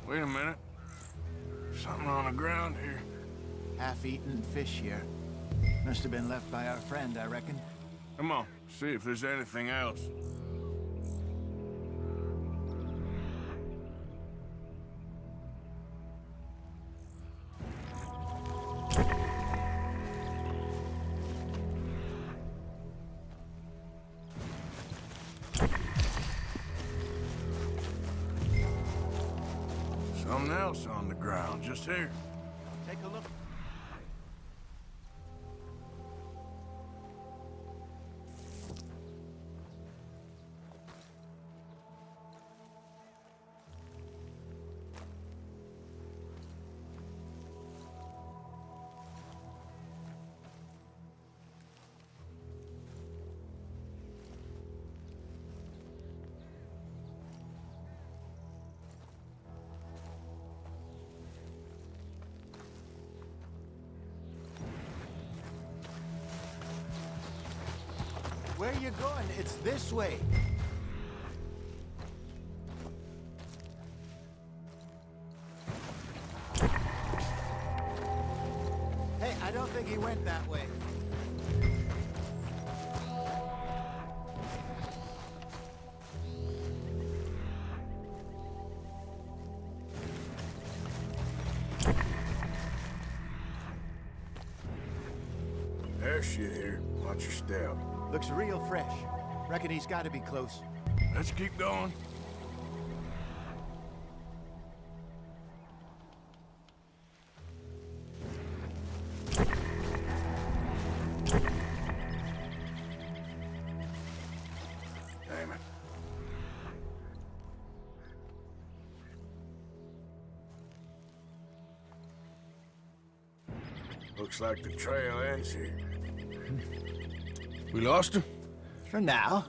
Wait a minute. Something on the ground here. Half-eaten fish here. Must have been left by our friend, I reckon. Come on, see if there's anything else. Something else on the ground, just here. Take a look. Where are you going? It's this way. Hey, I don't think he went that way. There's shit here. Watch your step. Looks real fresh. Reckon he's got to be close. Let's keep going. Damn it. Looks like the trail ends here. We lost him? For now.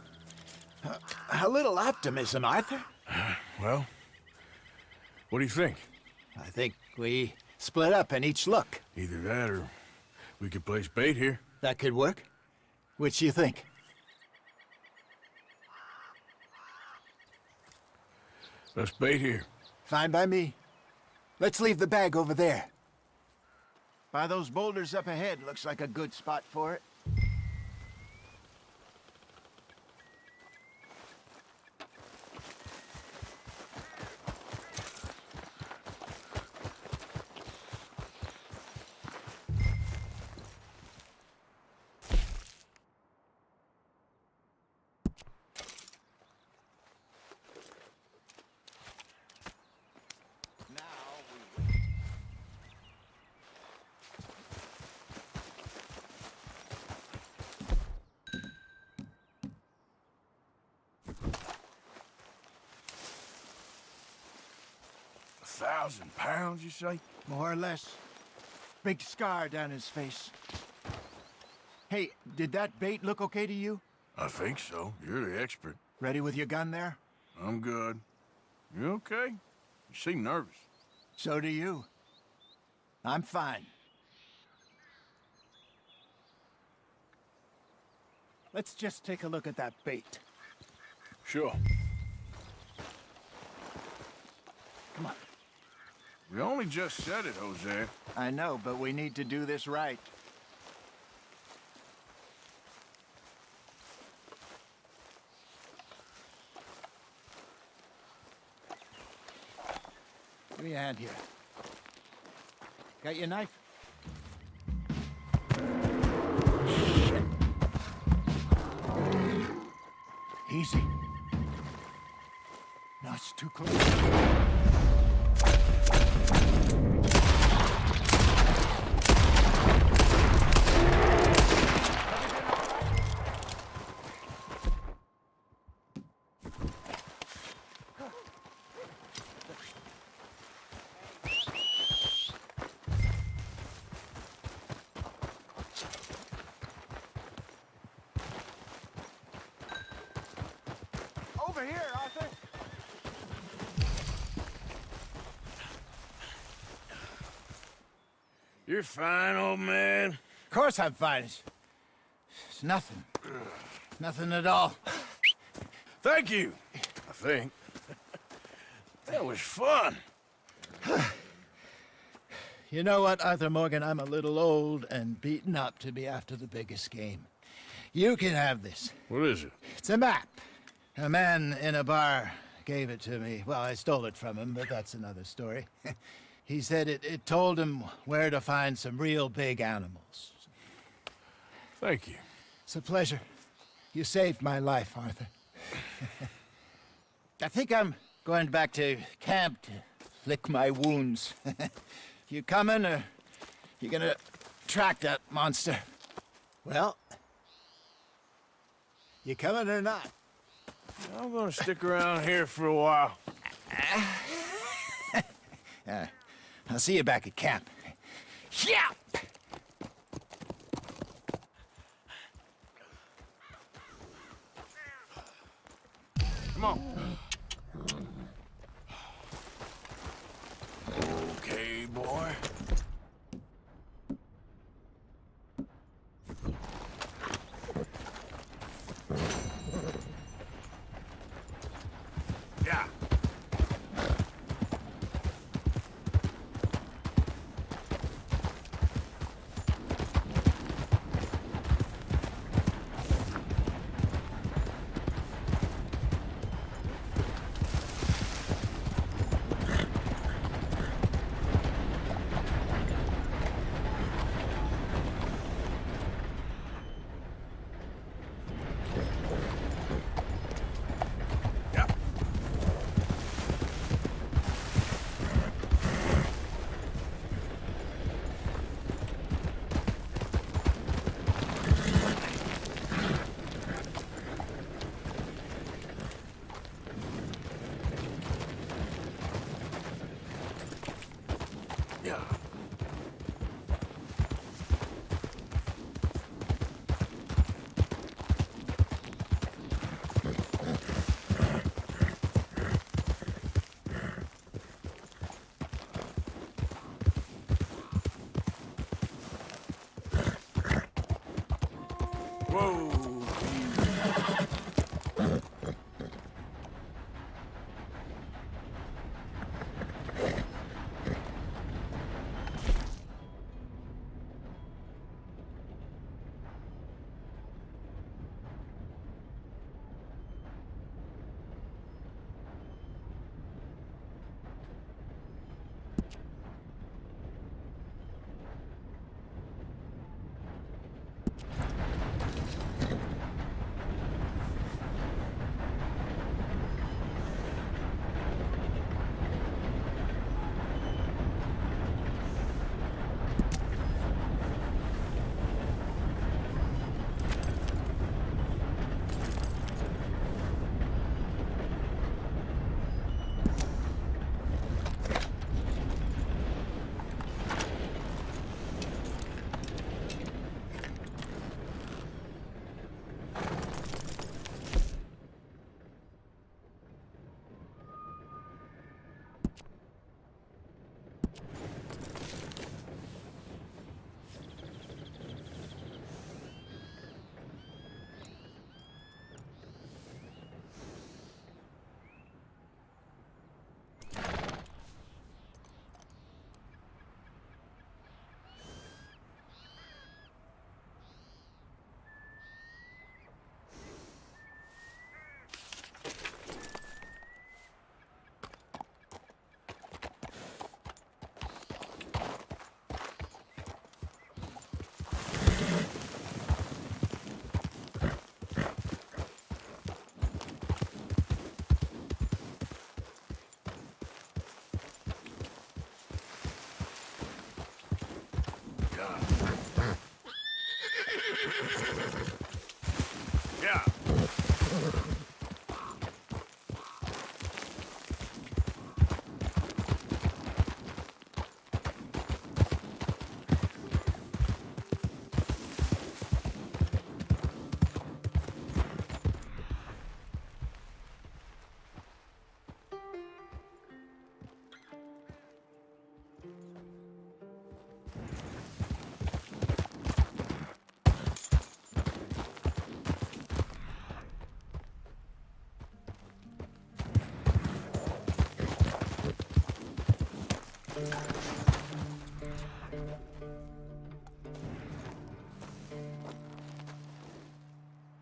A little optimism, Arthur. Well, what do you think? I think we split up and each look. Either that or we could place bait here. That could work. Which do you think? Let's bait here. Fine by me. Let's leave the bag over there. By those boulders up ahead, looks like a good spot for it. £1,000, you say? More or less. Big scar down his face. Hey, did that bait look okay to you? I think so. You're the expert. Ready with your gun there? I'm good. You okay? You seem nervous. So do you. I'm fine. Let's just take a look at that bait. Sure. Come on. We only just said it, Jose. I know, but we need to do this right. Give me a hand here. Got your knife? Shit. Easy. No, it's too close. Over here, Arthur. You're fine, old man. Of course I'm fine. It's nothing. Nothing at all. Thank you, I think. That was fun. You know what, Arthur Morgan? I'm a little old and beaten up to be after the biggest game. You can have this. What is it? It's a map. A man in a bar gave it to me. Well, I stole it from him, but that's another story. He said it told him where to find some real big animals. Thank you. It's a pleasure. You saved my life, Arthur. I think I'm going back to camp to lick my wounds. You coming, or you gonna track that monster? Well, you coming or not? I'm gonna stick around here for a while. I'll see you back at camp. Yeah! Come on. Okay, boy.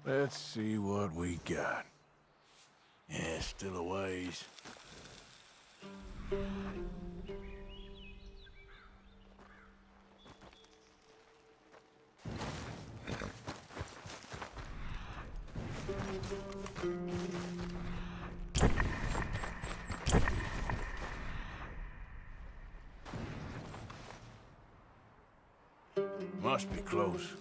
Let's see what we got. Yeah, still a ways. Must be close.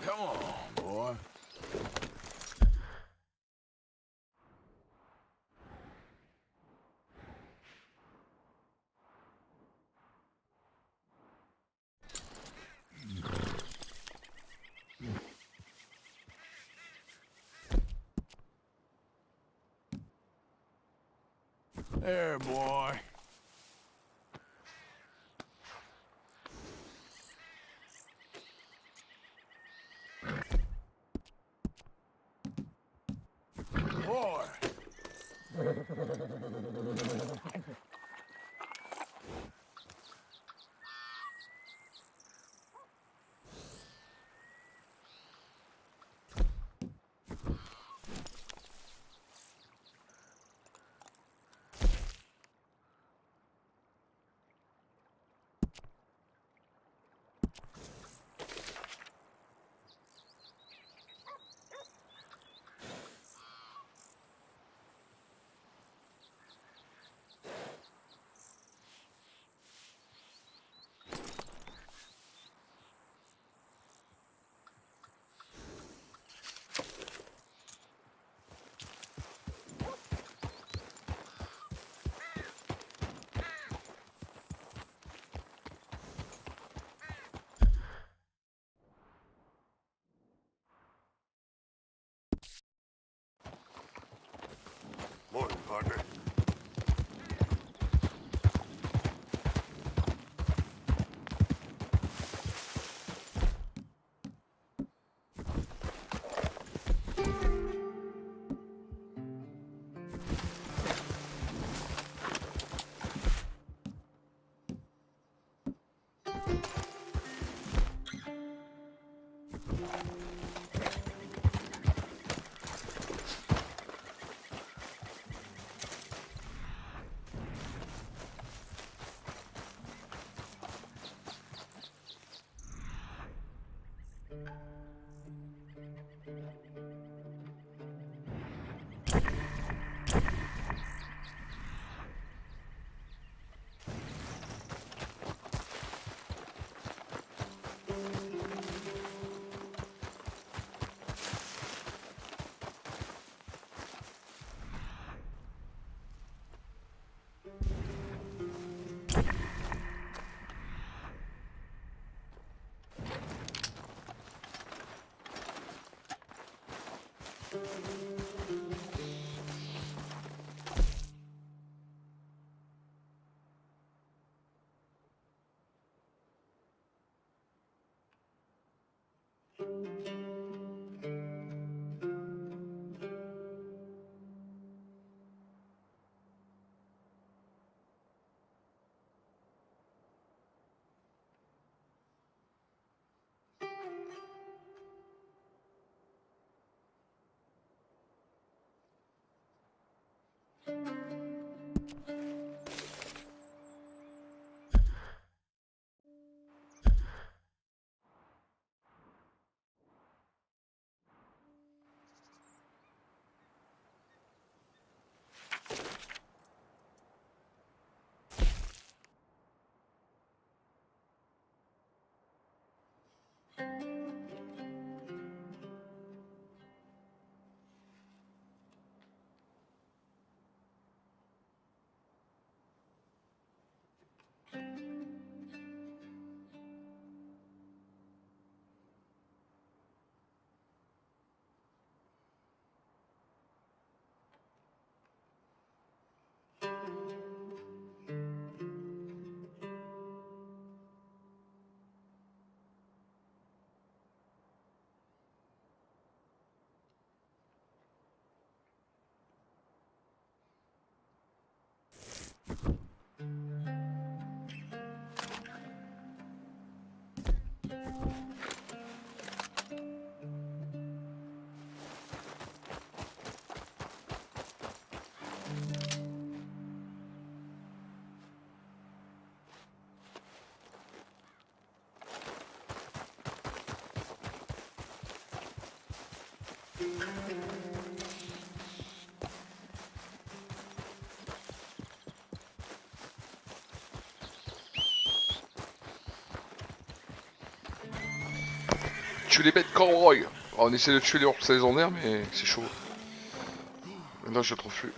Come on, boy. There, boy. Boy. Morning, partner. Tuer les bêtes cowboy. On essaie de tuer les ours légendaires, mais c'est chaud. Là, je le trouve plus.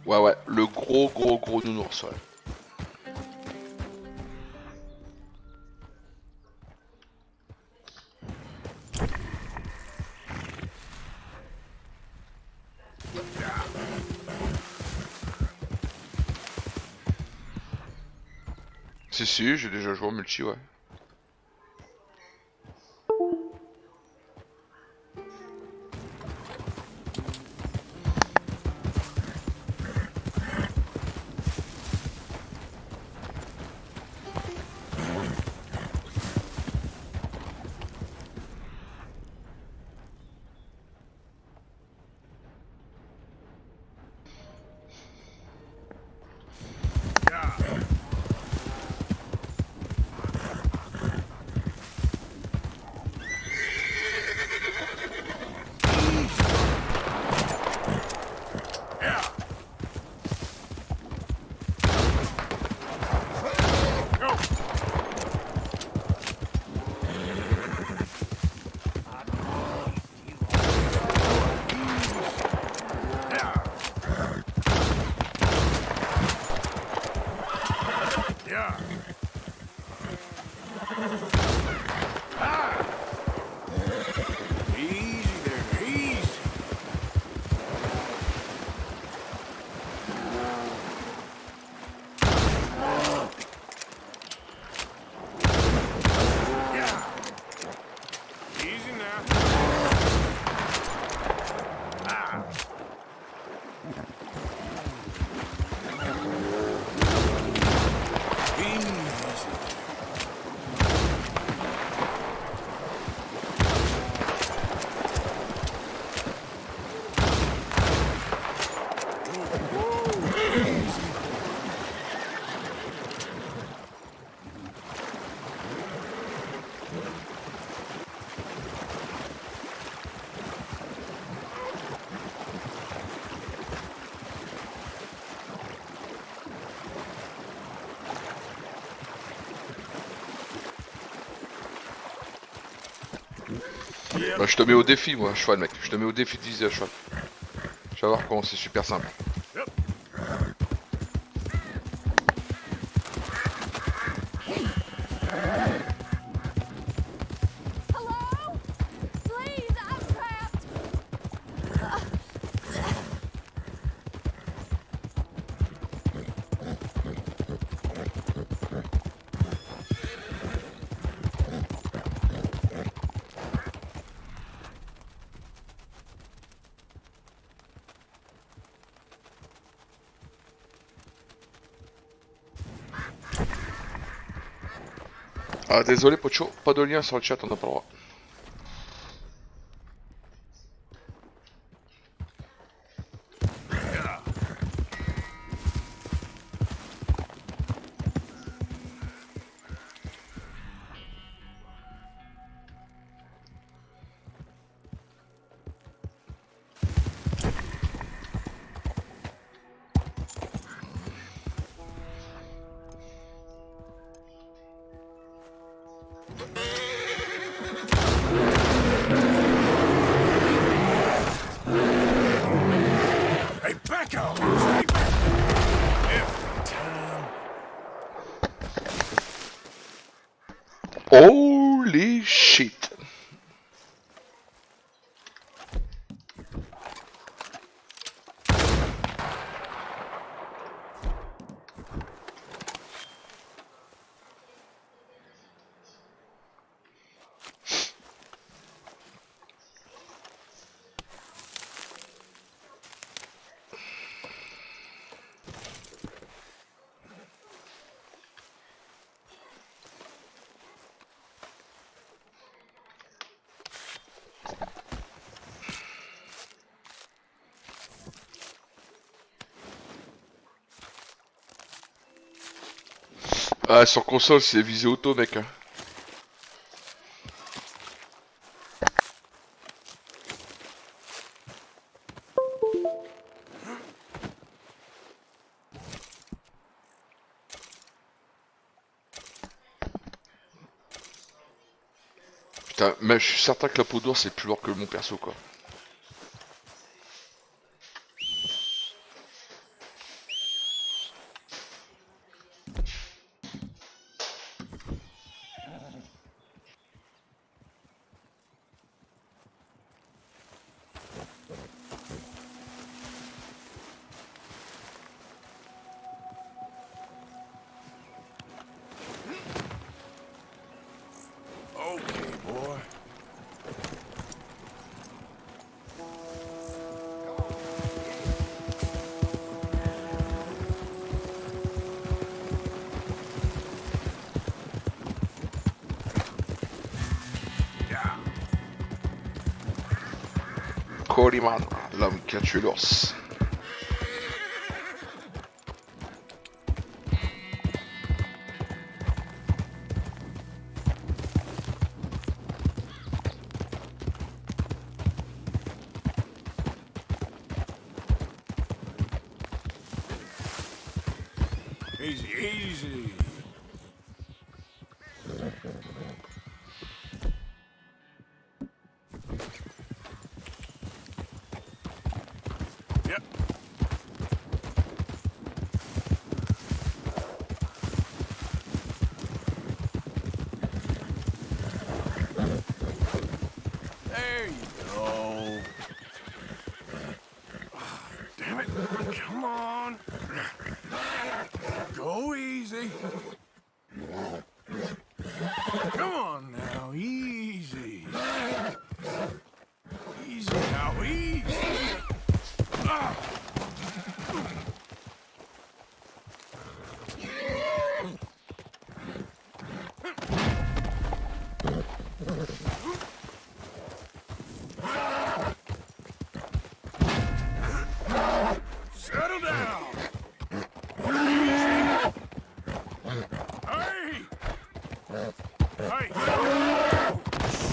Ouais, le gros nounours, ouais. Si, j'ai déjà joué en multi, ouais. Bah, je te mets au défi, moi, cheval, mec. Je te mets au défi de viser à cheval. Tu vas voir comment c'est super simple. Ah, désolé, Pocho, pas de lien sur le chat, on n'a pas le droit. Hey, back up! Holy shit. Ah, sur console, c'est visé auto, mec. Putain, mais je suis certain que la peau d'ours c'est plus lourd que mon perso, quoi. Okay, boy. Coryman, l'homme qui a tué l'ours. Easy, easy. Yep. There you go. Damn it. Come on. Go easy. Come on now, easy. Easy now, easy. Ah. Settle down. Hey! Hey! Oh,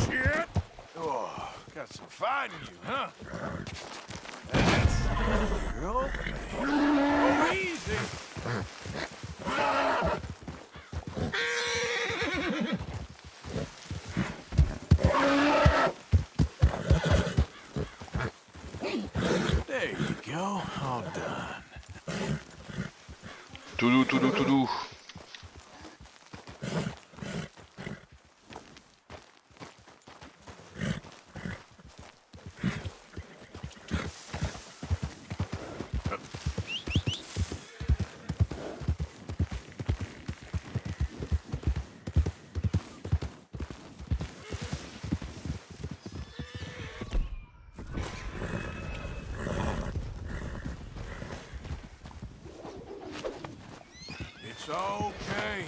shit! Oh, got some fight in you, huh? That's real. Oh, easy! There you go, all done. Tout doux, tout doux, tout doux. It's okay.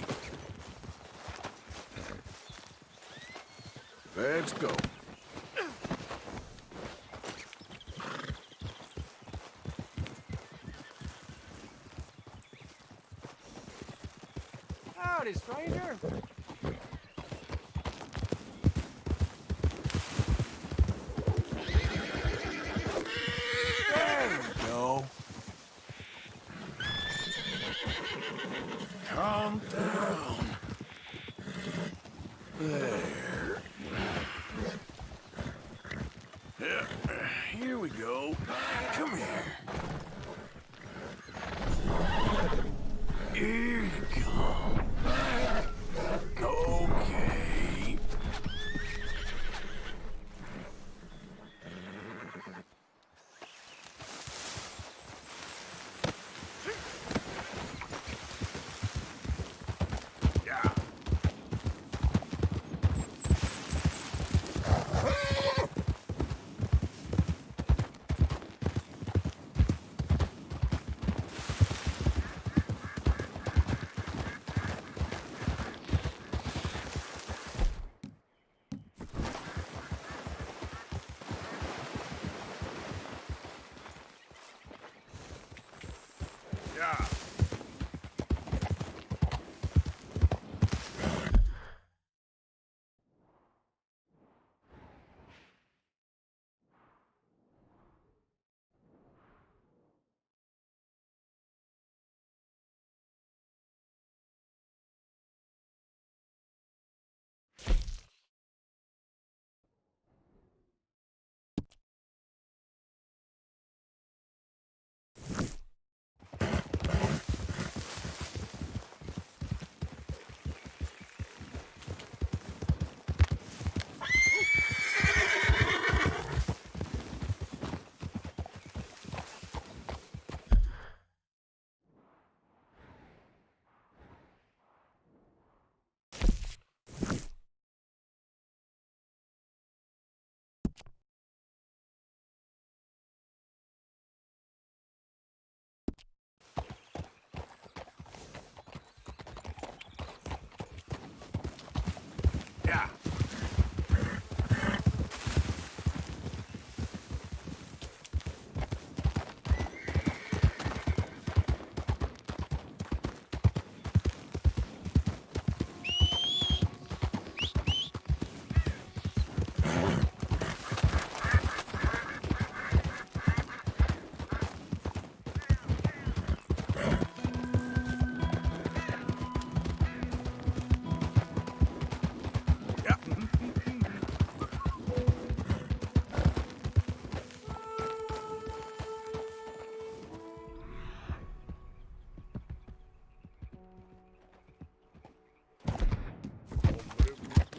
Let's go. Howdy, stranger. There we go. Calm down. There. Yeah, here we go. Come here. Here you go. Okay. Yeah. Yeah. Yeah.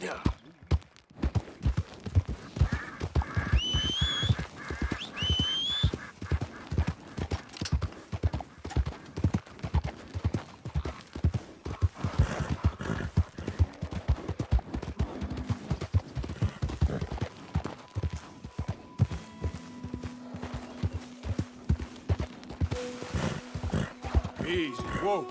Yeah. Easy. Whoa.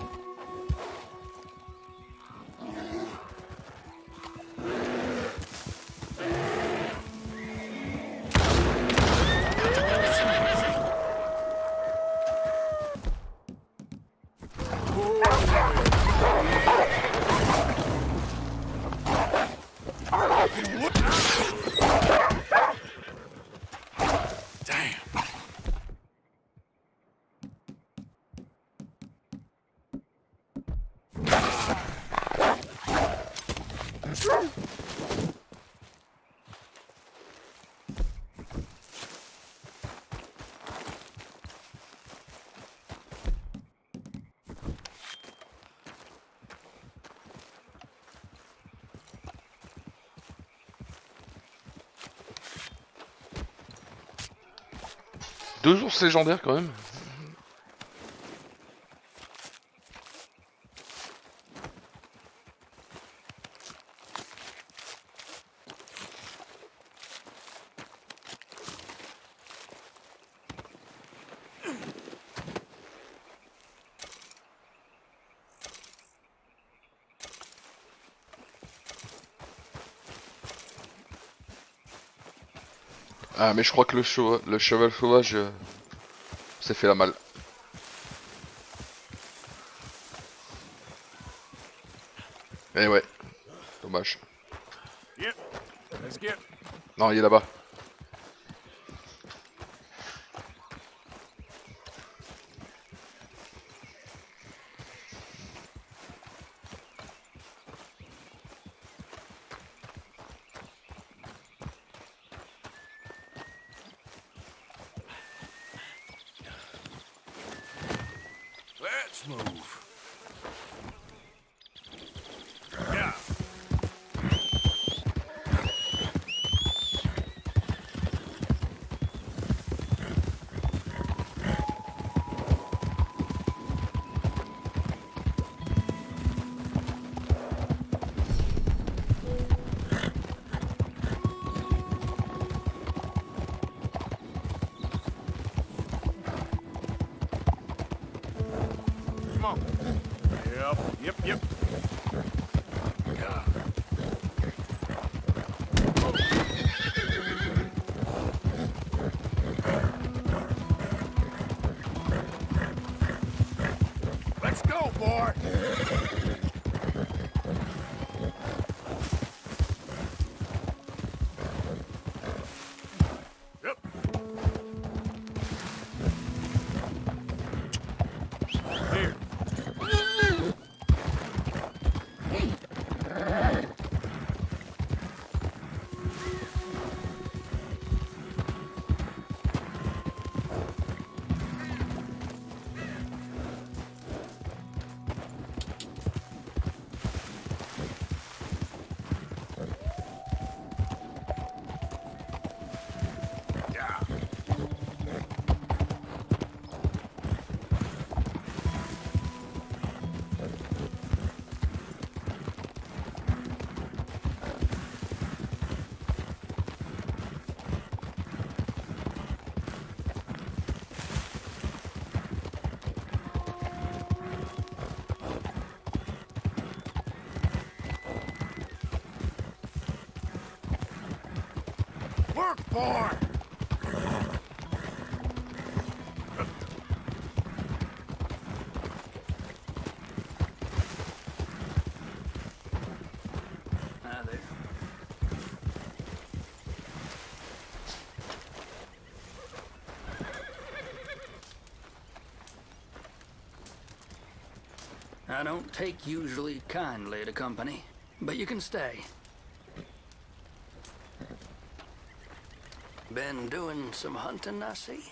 Deux ours légendaires quand même. Ah, mais je crois que le cheval sauvage s'est fait la malle. Eh ouais, dommage. Yep. Let's get. Non, il est là-bas. Let's move. Yeah. Come on. Yep. Yeah. Let's go, boy. Yep. Here. Work, boy! Hi there. I don't take usually kindly to company, but you can stay. Been doing some hunting, I see.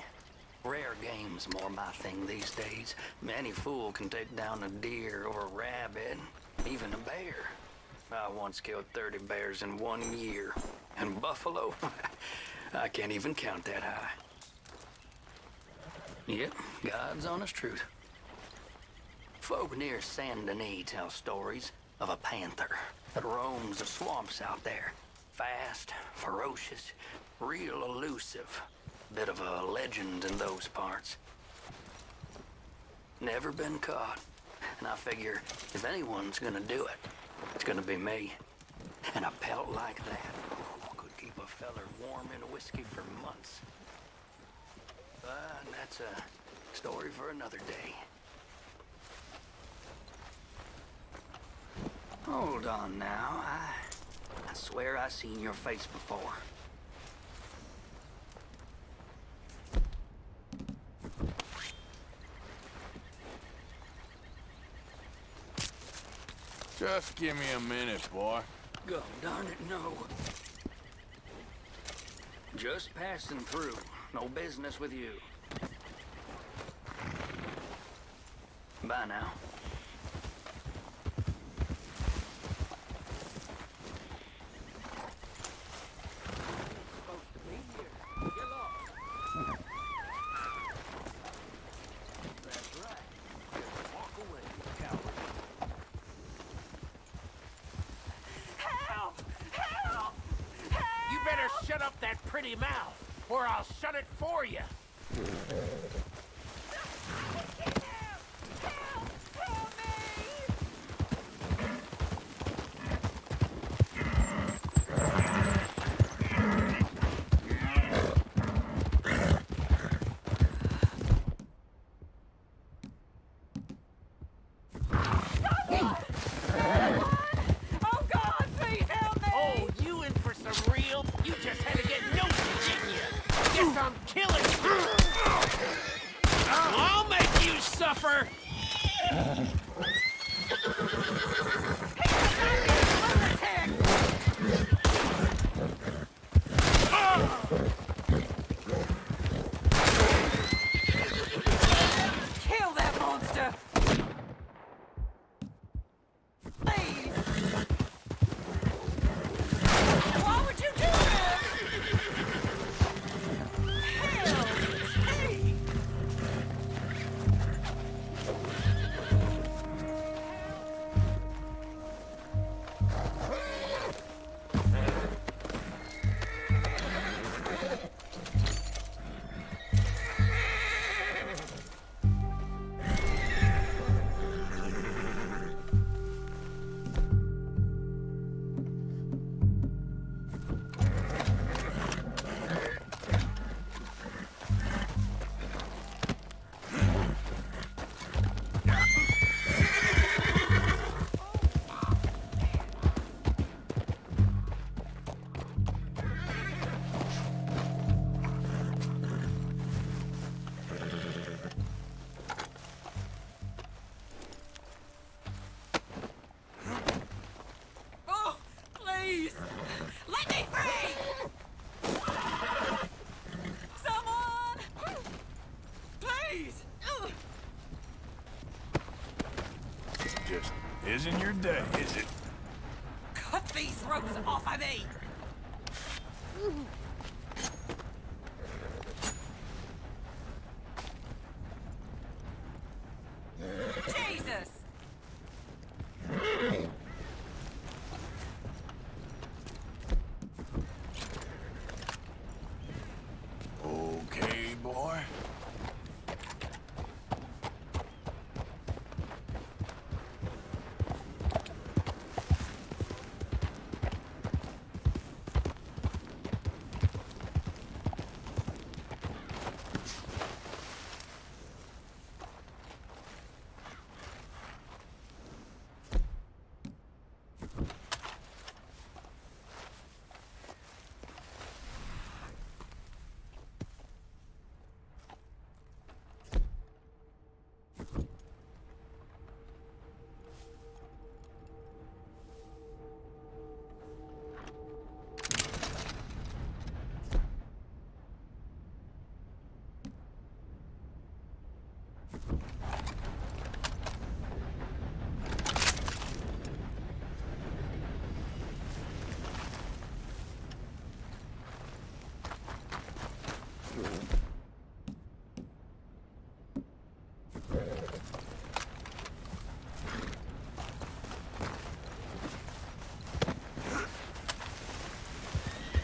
Rare game's more my thing these days. Any fool can take down a deer or a rabbit, even a bear. I once killed 30 bears in 1 year. And buffalo, I can't even count that high. Yep, God's honest truth. Folk near Saint Denis tell stories of a panther that roams the swamps out there. Fast, ferocious, real elusive. Bit of a legend in those parts. Never been caught. And I figure if anyone's gonna do it, it's gonna be me. And a pelt like that could keep a feller warm in whiskey for months. But that's a story for another day. Hold on now. I swear I seen your face before. Just give me a minute, boy. Go, darn it, no. Just passing through. No business with you. Bye now. Shut up that pretty mouth, or I'll shut it for you. suffer! Kill that monster! Please! Why would you do this? Hell! Hey! Just isn't your day, is it? Cut these ropes off of me! Jesus! Okay, boy.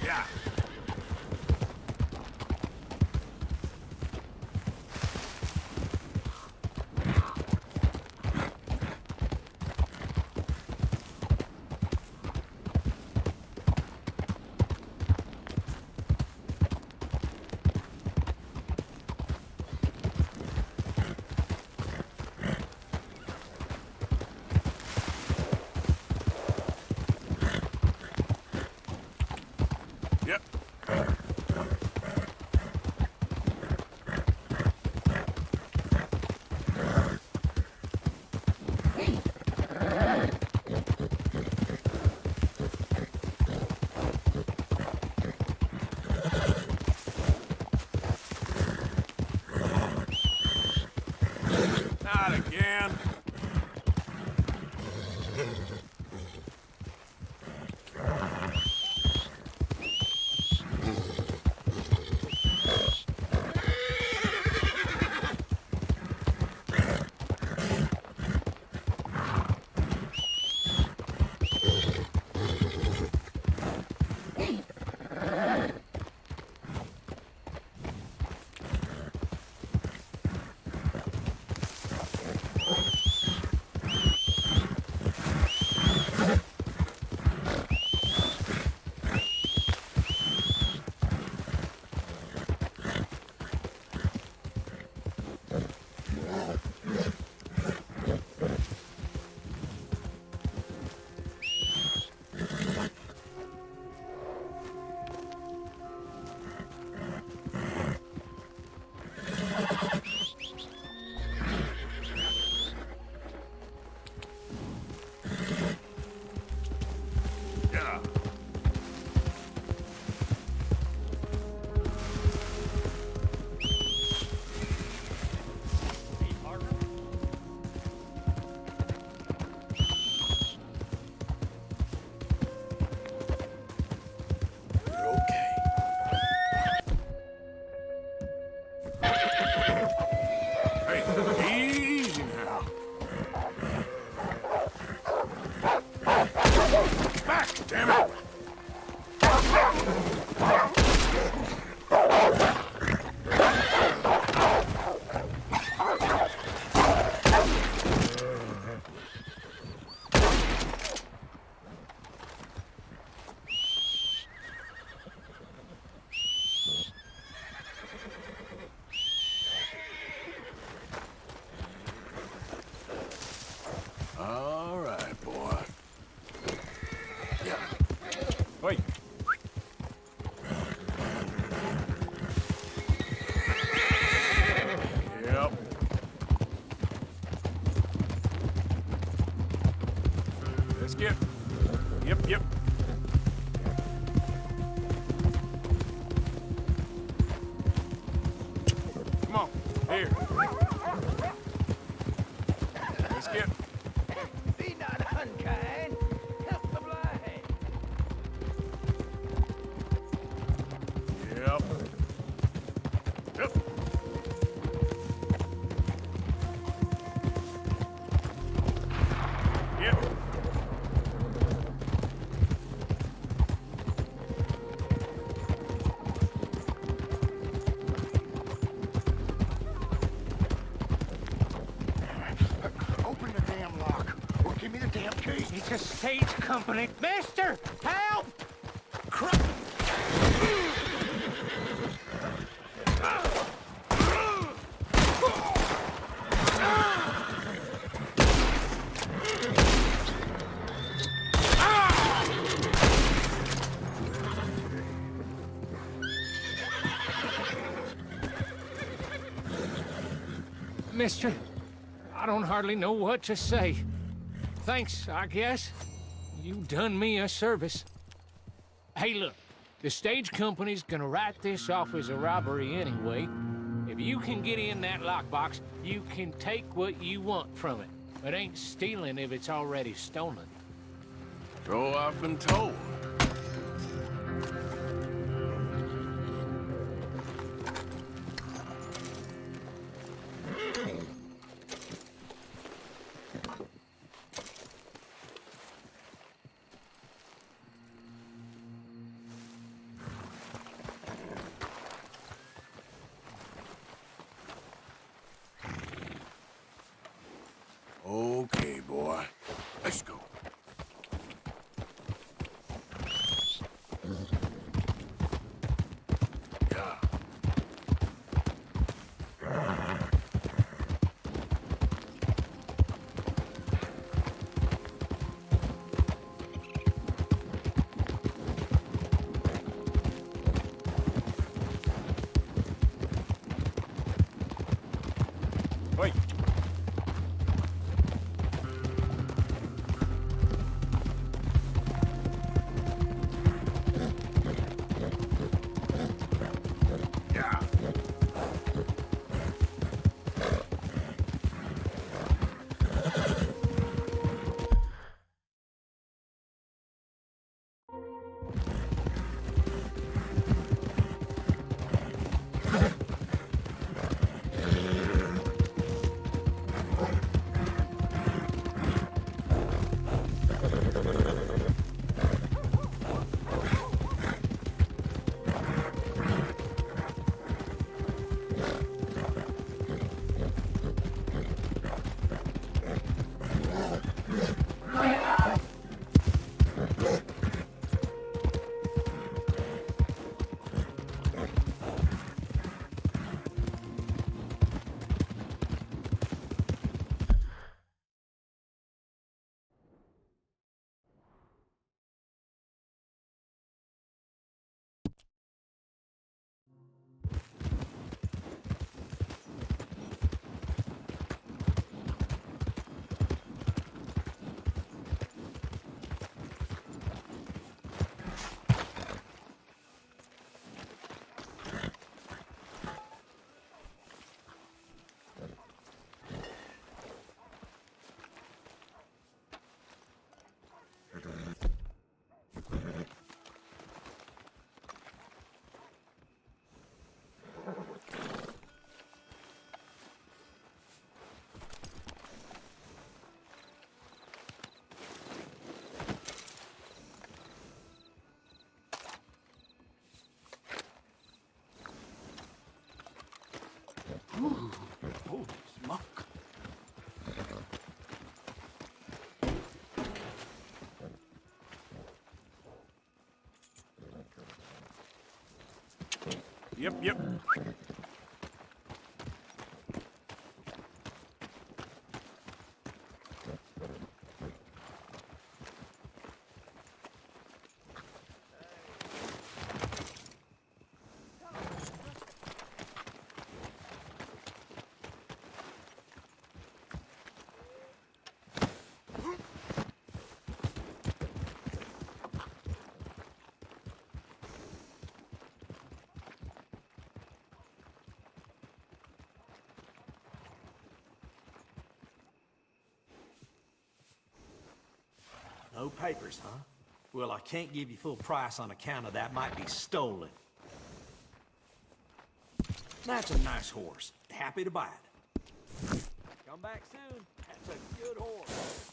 Yeah. Yep. Not again. Here. Let's get... Be not unkind. Help the blind. Yep. Yep. Yep. Open the damn lock, or give me the damn key. It's a stage company. Mister, help! Mister, I don't hardly know what to say. Thanks, I guess. You done me a service. Hey, look, the stage company's gonna write this off as a robbery anyway. If you can get in that lockbox, you can take what you want from it. It ain't stealing if it's already stolen. So I've been told. Okay, boy. Let's go. Yeah. Wait. Ooh, holy smoke. Yep. No papers, huh? Well, I can't give you full price on account of that. Might be stolen. That's a nice horse. Happy to buy it. Come back soon. That's a good horse.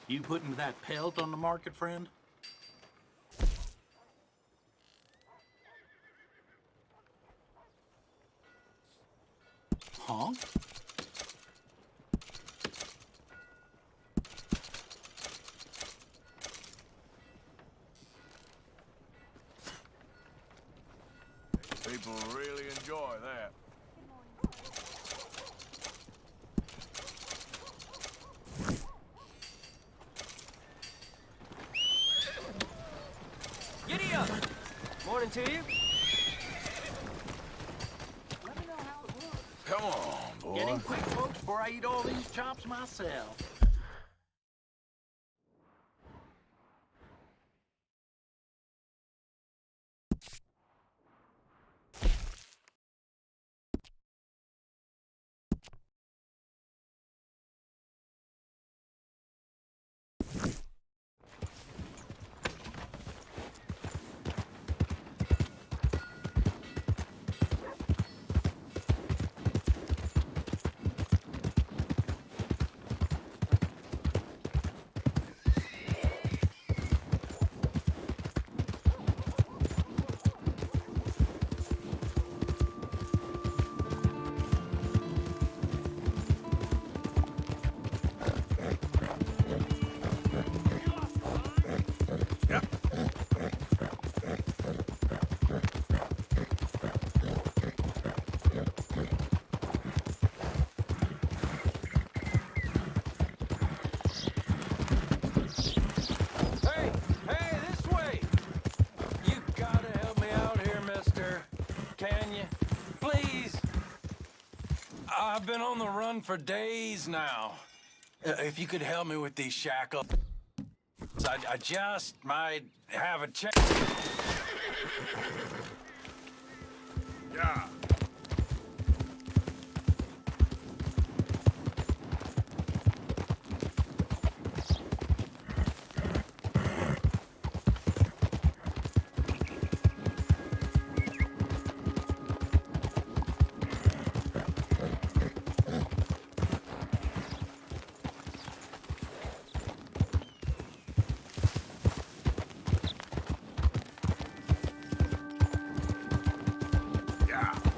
You putting that pelt on the market, friend? Huh? People really enjoy that. Giddy up! Morning to you. Come on, boy. Get in quick, folks, before I eat all these chops myself. I've been on the run for days now. If you could help me with these shackles, I just might have a chance. Yeah. Yeah.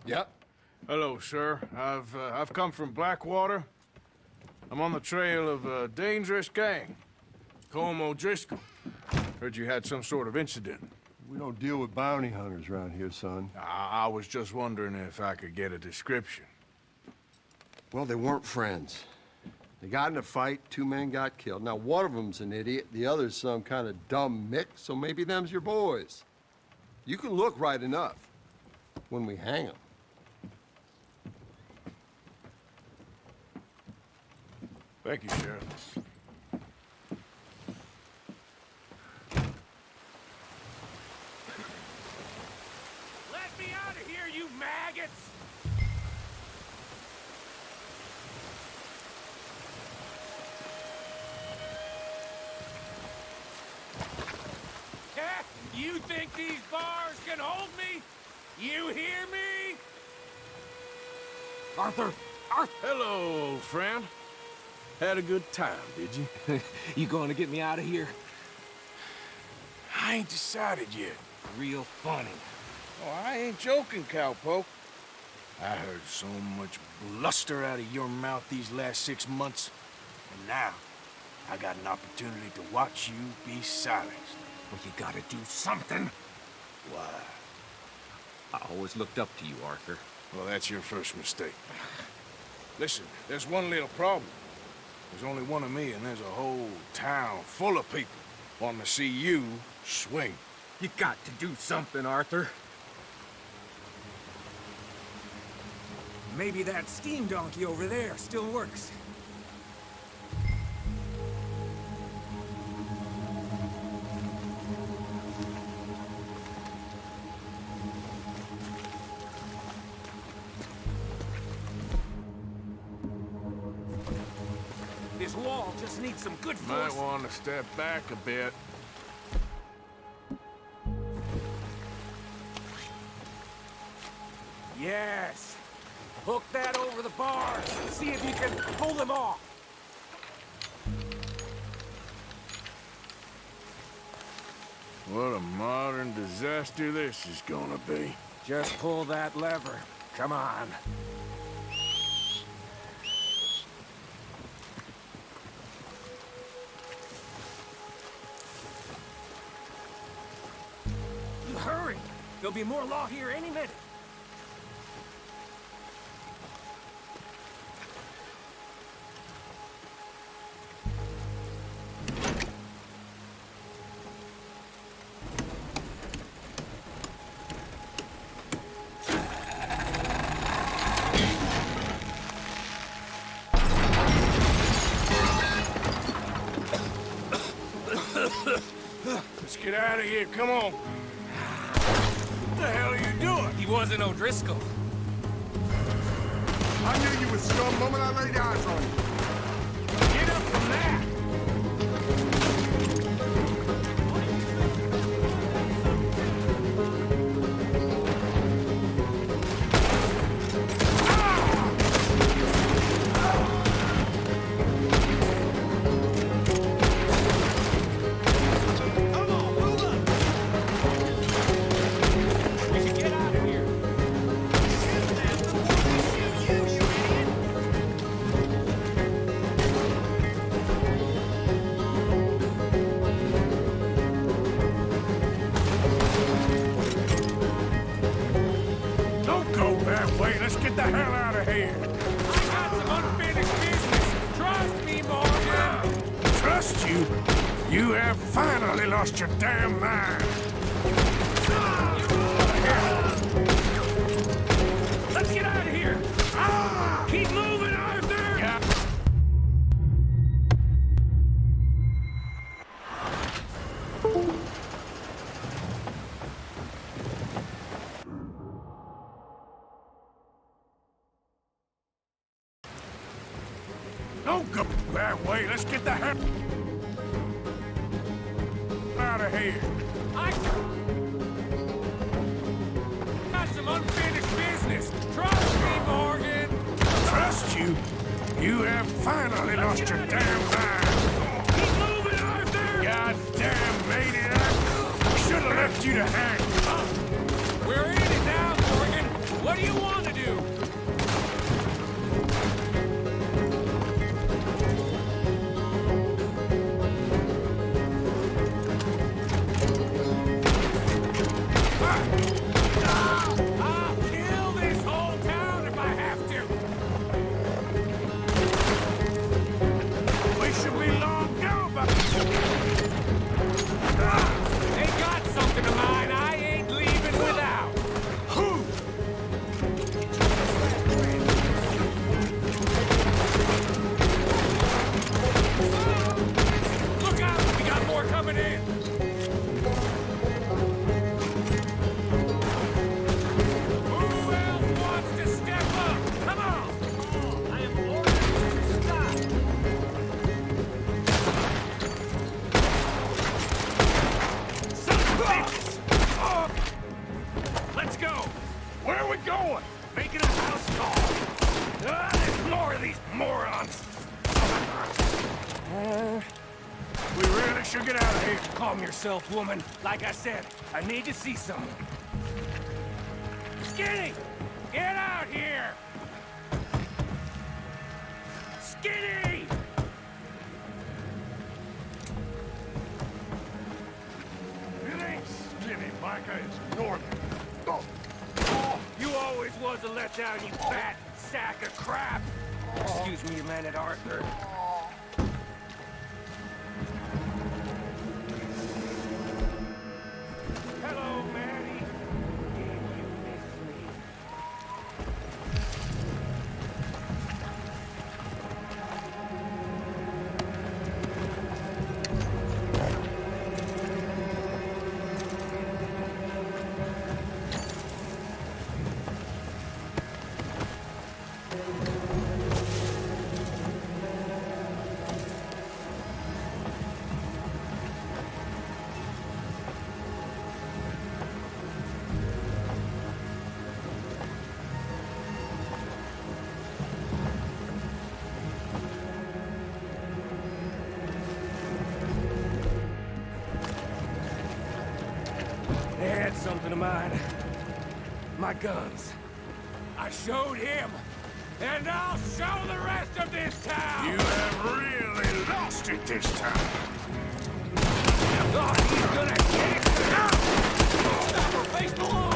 Yep. Hello, sir. I've come from Blackwater. I'm on the trail of a dangerous gang. Colm O'Driscoll. Heard you had some sort of incident. We don't deal with bounty hunters around here, son. I was just wondering if I could get a description. Well, they weren't friends. They got in a fight, 2 men got killed. Now, one of them's an idiot, the other's some kind of dumb mick, so maybe them's your boys. You can look right enough when we hang them. Thank you, Sheriff. Let me out of here, you maggots! You think these bars can hold me? You hear me? Arthur! Arthur! Hello, old friend. Had a good time, did you? You going to get me out of here? I ain't decided yet. Real funny. Oh, I ain't joking, cowpoke. I heard so much bluster out of your mouth these last 6 months. And now, I got an opportunity to watch you be silenced. Well, you gotta do something. Why? I always looked up to you, Arthur. Well, that's your first mistake. Listen, there's one little problem. There's only one of me, and there's a whole town full of people wanting to see you swing. You got to do something, Arthur. Maybe that steam donkey over there still works. This wall just needs some good force. Might want to step back a bit. Yes. Hook that over the bars. See if you can pull them off. What a modern disaster this is gonna be. Just pull that lever. Come on. You hurry. There'll be more law here any minute. Let's get out of here, come on. What the hell are you doing? He wasn't O'Driscoll. I knew you was scum the moment I laid eyes on you. Get up from that! Let's get the hell out of here. I got some unfinished business. Trust me, Morgan. Trust you? You have finally lost your damn mind. Let's get out of here. Keep moving, Arthur. Yeah. Don't go that way. Let's get the hell out of here. I got some unfinished business. Trust me, Morgan. Trust you? You have finally lost your damn mind. Keep moving, Arthur. Goddamn maniac. Should have left you to hang. We're in it now, Morgan. What do you want to do? I'll kill this whole town if I have to. We should be long gone, but... They got something of mine I ain't leaving without. Who? Look out! We got more coming in. Who else wants to step up? Come on! I am ordering you to stop. Son of bitches! Oh. Let's go. Where are we going? Making a house call. There's more of these morons. We really should get out of here. Calm yourself, woman. Like I said, I need to see someone. Skinny! Get out here! Skinny! It ain't Skinny, Micah. It's Norman. Oh, you always was a letdown, you fat sack of crap! Excuse me, man at Arthur. Hello, Manny. You miss me. They had something of mine. My guns. I showed him, and I'll show the rest of this town! You have really lost it this time. God, he's gonna get it! Stop her, face the law!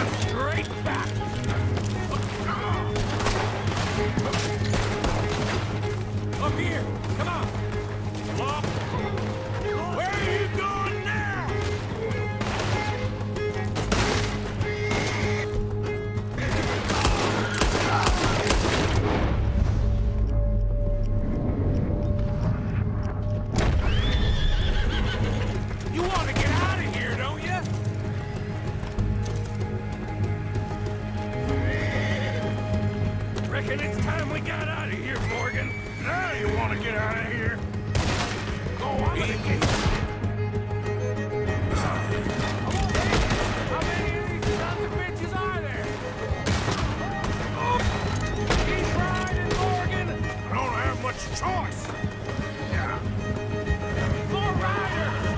That's right. Up here! Come on! Up! Where are you going now? You want to get out of here, don't you? Reckon it's time we got out of here, Morgan. Now you want to get out of here? Oh, I'm gonna get How many of these sons of bitches are there? Keep riding, Morgan! I don't have much choice. Yeah. More riders!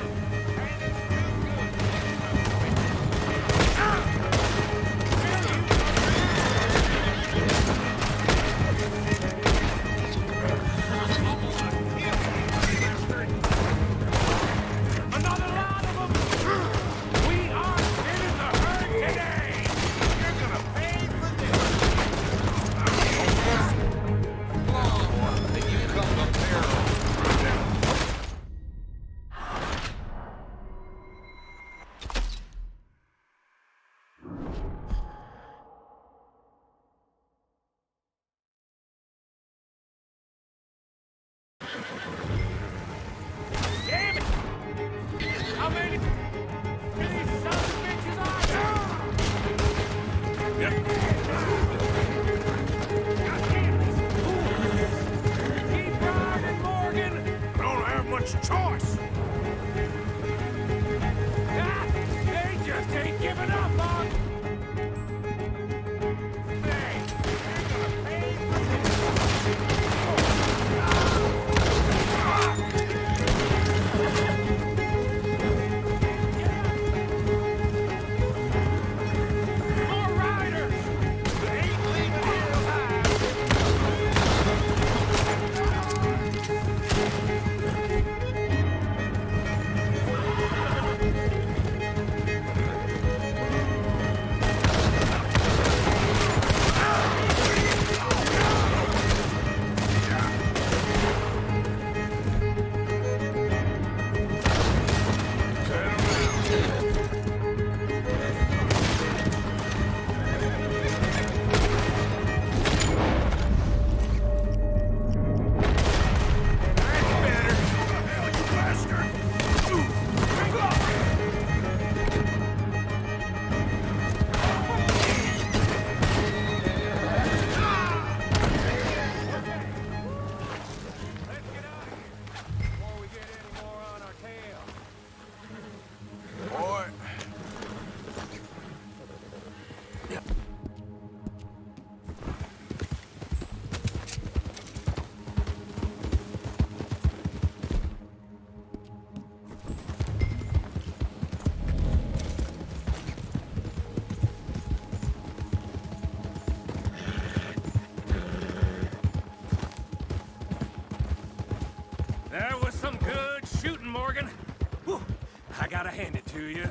I gotta hand it to you.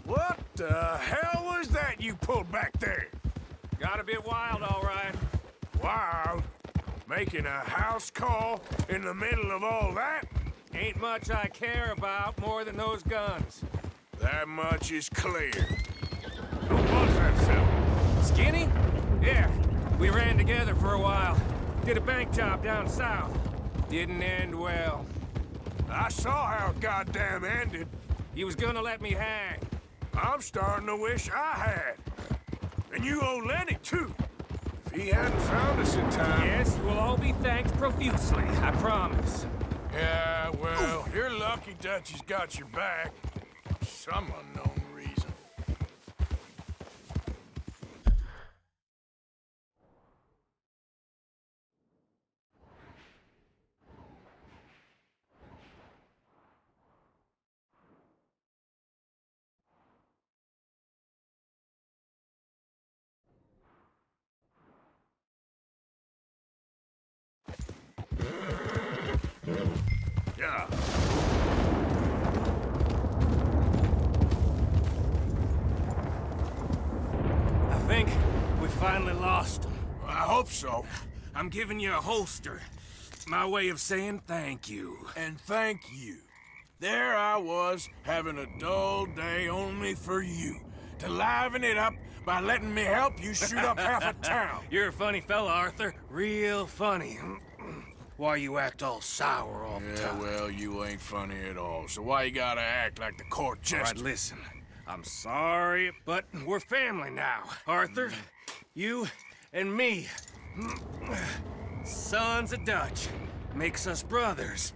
What the hell was that you pulled back there? Got a bit wild, all right. Wild? Making a house call in the middle of all that? Ain't much I care about more than those guns. That much is clear. Who was that fella? Skinny? Yeah, we ran together for a while. Did a bank job down south. Didn't end well. I saw how it goddamn ended. He was gonna let me hang. I'm starting to wish I had. And you owe Lenny, too. If he hadn't found us in time... Yes, you will all be thanked profusely, I promise. Yeah, well, you're lucky Dutchie's got your back. Some unknown reason. Yeah. I think we finally lost him. I hope so. I'm giving you a holster. My way of saying thank you. And thank you. There I was, having a dull day only for you. To liven it up by letting me help you shoot up half a town. You're a funny fella, Arthur. Real funny. Why you act all sour all the time? Yeah, well, you ain't funny at all, so why you gotta act like the court jester? All right, listen. I'm sorry, but we're family now. Arthur, you and me. Sons of Dutch. Makes us brothers.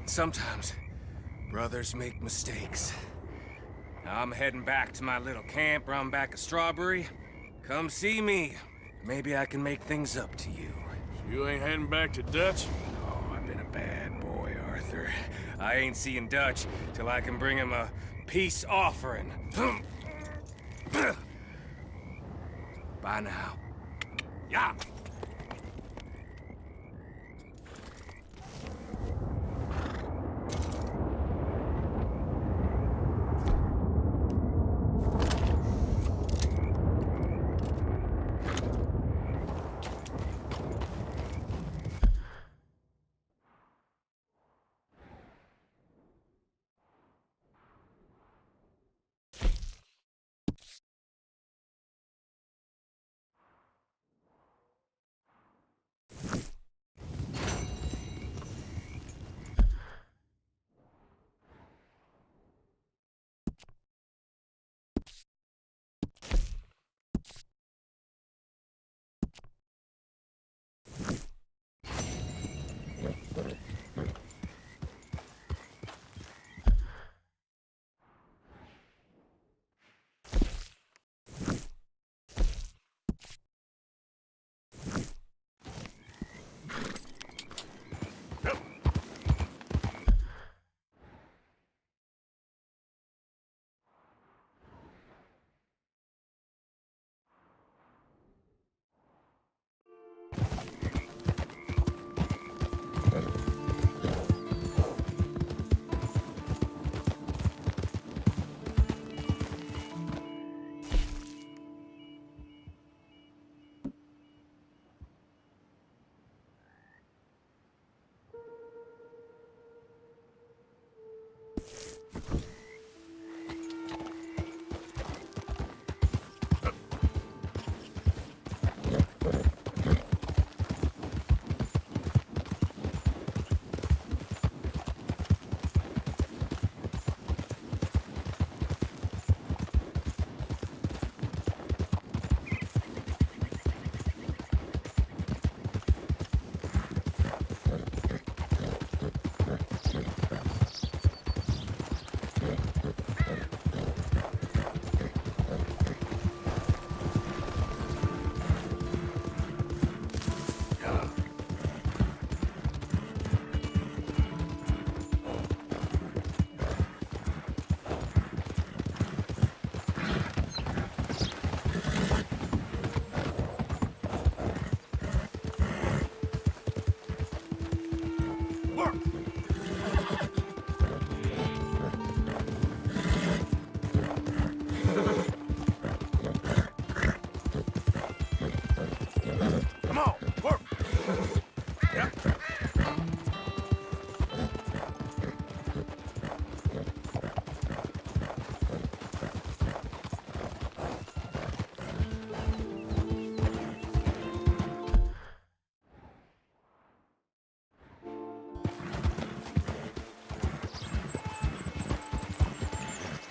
Sometimes, brothers make mistakes. I'm heading back to my little camp round back of Strawberry. Come see me. Maybe I can make things up to you. You ain't heading back to Dutch? Oh, I've been a bad boy, Arthur. I ain't seeing Dutch till I can bring him a peace offering. Bye now. Yeah.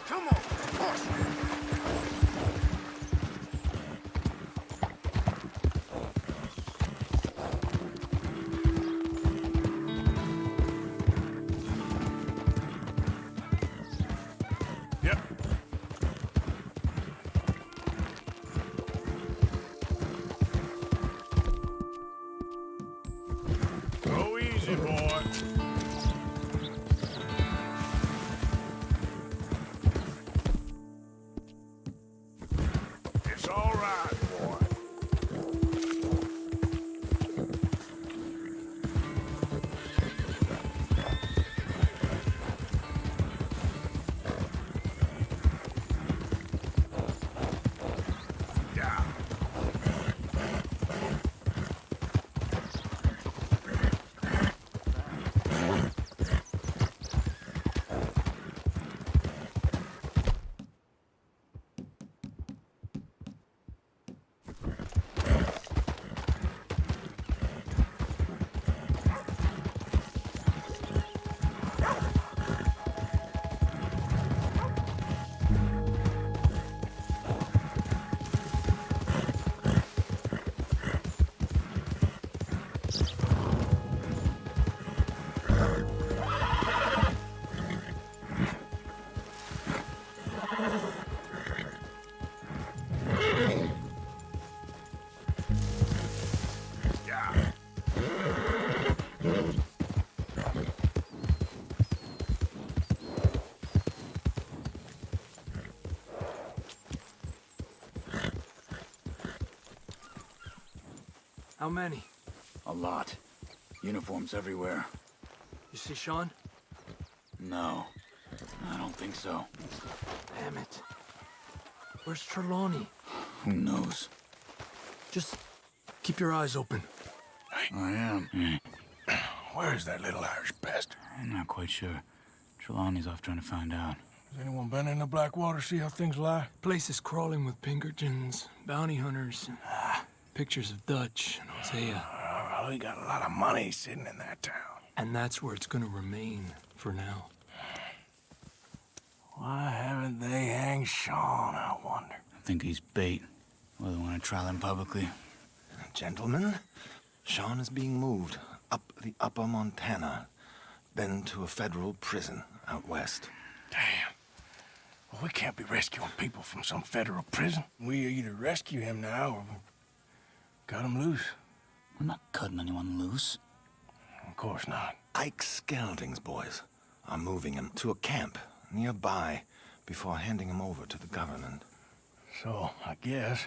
Come on, push. Yep. Go easy, boy. It's all right, boy. Yeah. How many? A lot. Uniforms everywhere. You see Sean? No, I don't think so. Damn it. Where's Trelawney? Who knows? Just keep your eyes open. I am. Where's that little Irish bastard? I'm not quite sure. Trelawney's off trying to find out. Has anyone been in the Blackwater, see how things lie? Place is crawling with Pinkertons, bounty hunters, and pictures of Dutch and Hosea. We got a lot of money sitting in that town. And that's where it's gonna remain for now. Why haven't they hanged Sean, I wonder? I think he's bait. Well, they want to trial him publicly. Gentlemen, Sean is being moved up the upper Montana, then to a federal prison out west. Damn. Well, we can't be rescuing people from some federal prison. We either rescue him now or cut him loose. We're not cutting anyone loose. Of course not. Ike Skelding's boys are moving him to a camp nearby before handing him over to the government. So, I guess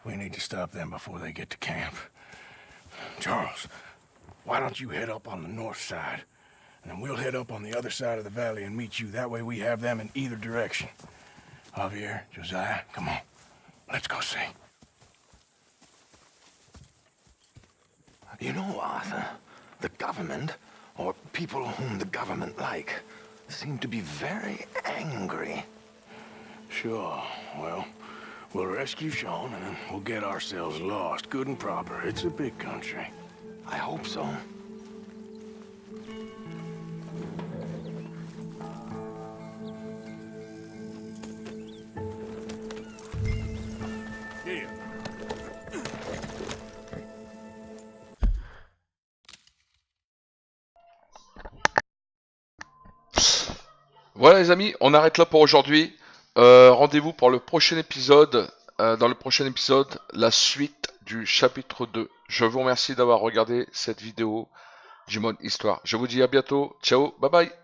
we need to stop them before they get to camp. Charles, why don't you head up on the north side, and then we'll head up on the other side of the valley and meet you. That way we have them in either direction. Javier, Josiah, come on. Let's go see. You know, Arthur, the government, or people whom the government like, seem to be very angry. Sure. Well, we'll rescue Sean, and then we'll get ourselves lost, good and proper. It's a big country. I hope so. Here. Voilà les amis, on arrête là pour aujourd'hui. Rendez-vous pour le prochain épisode. Dans le prochain épisode, la suite du chapitre 2. Je vous remercie d'avoir regardé cette vidéo du mode Histoire. Je vous dis à bientôt. Ciao, bye bye.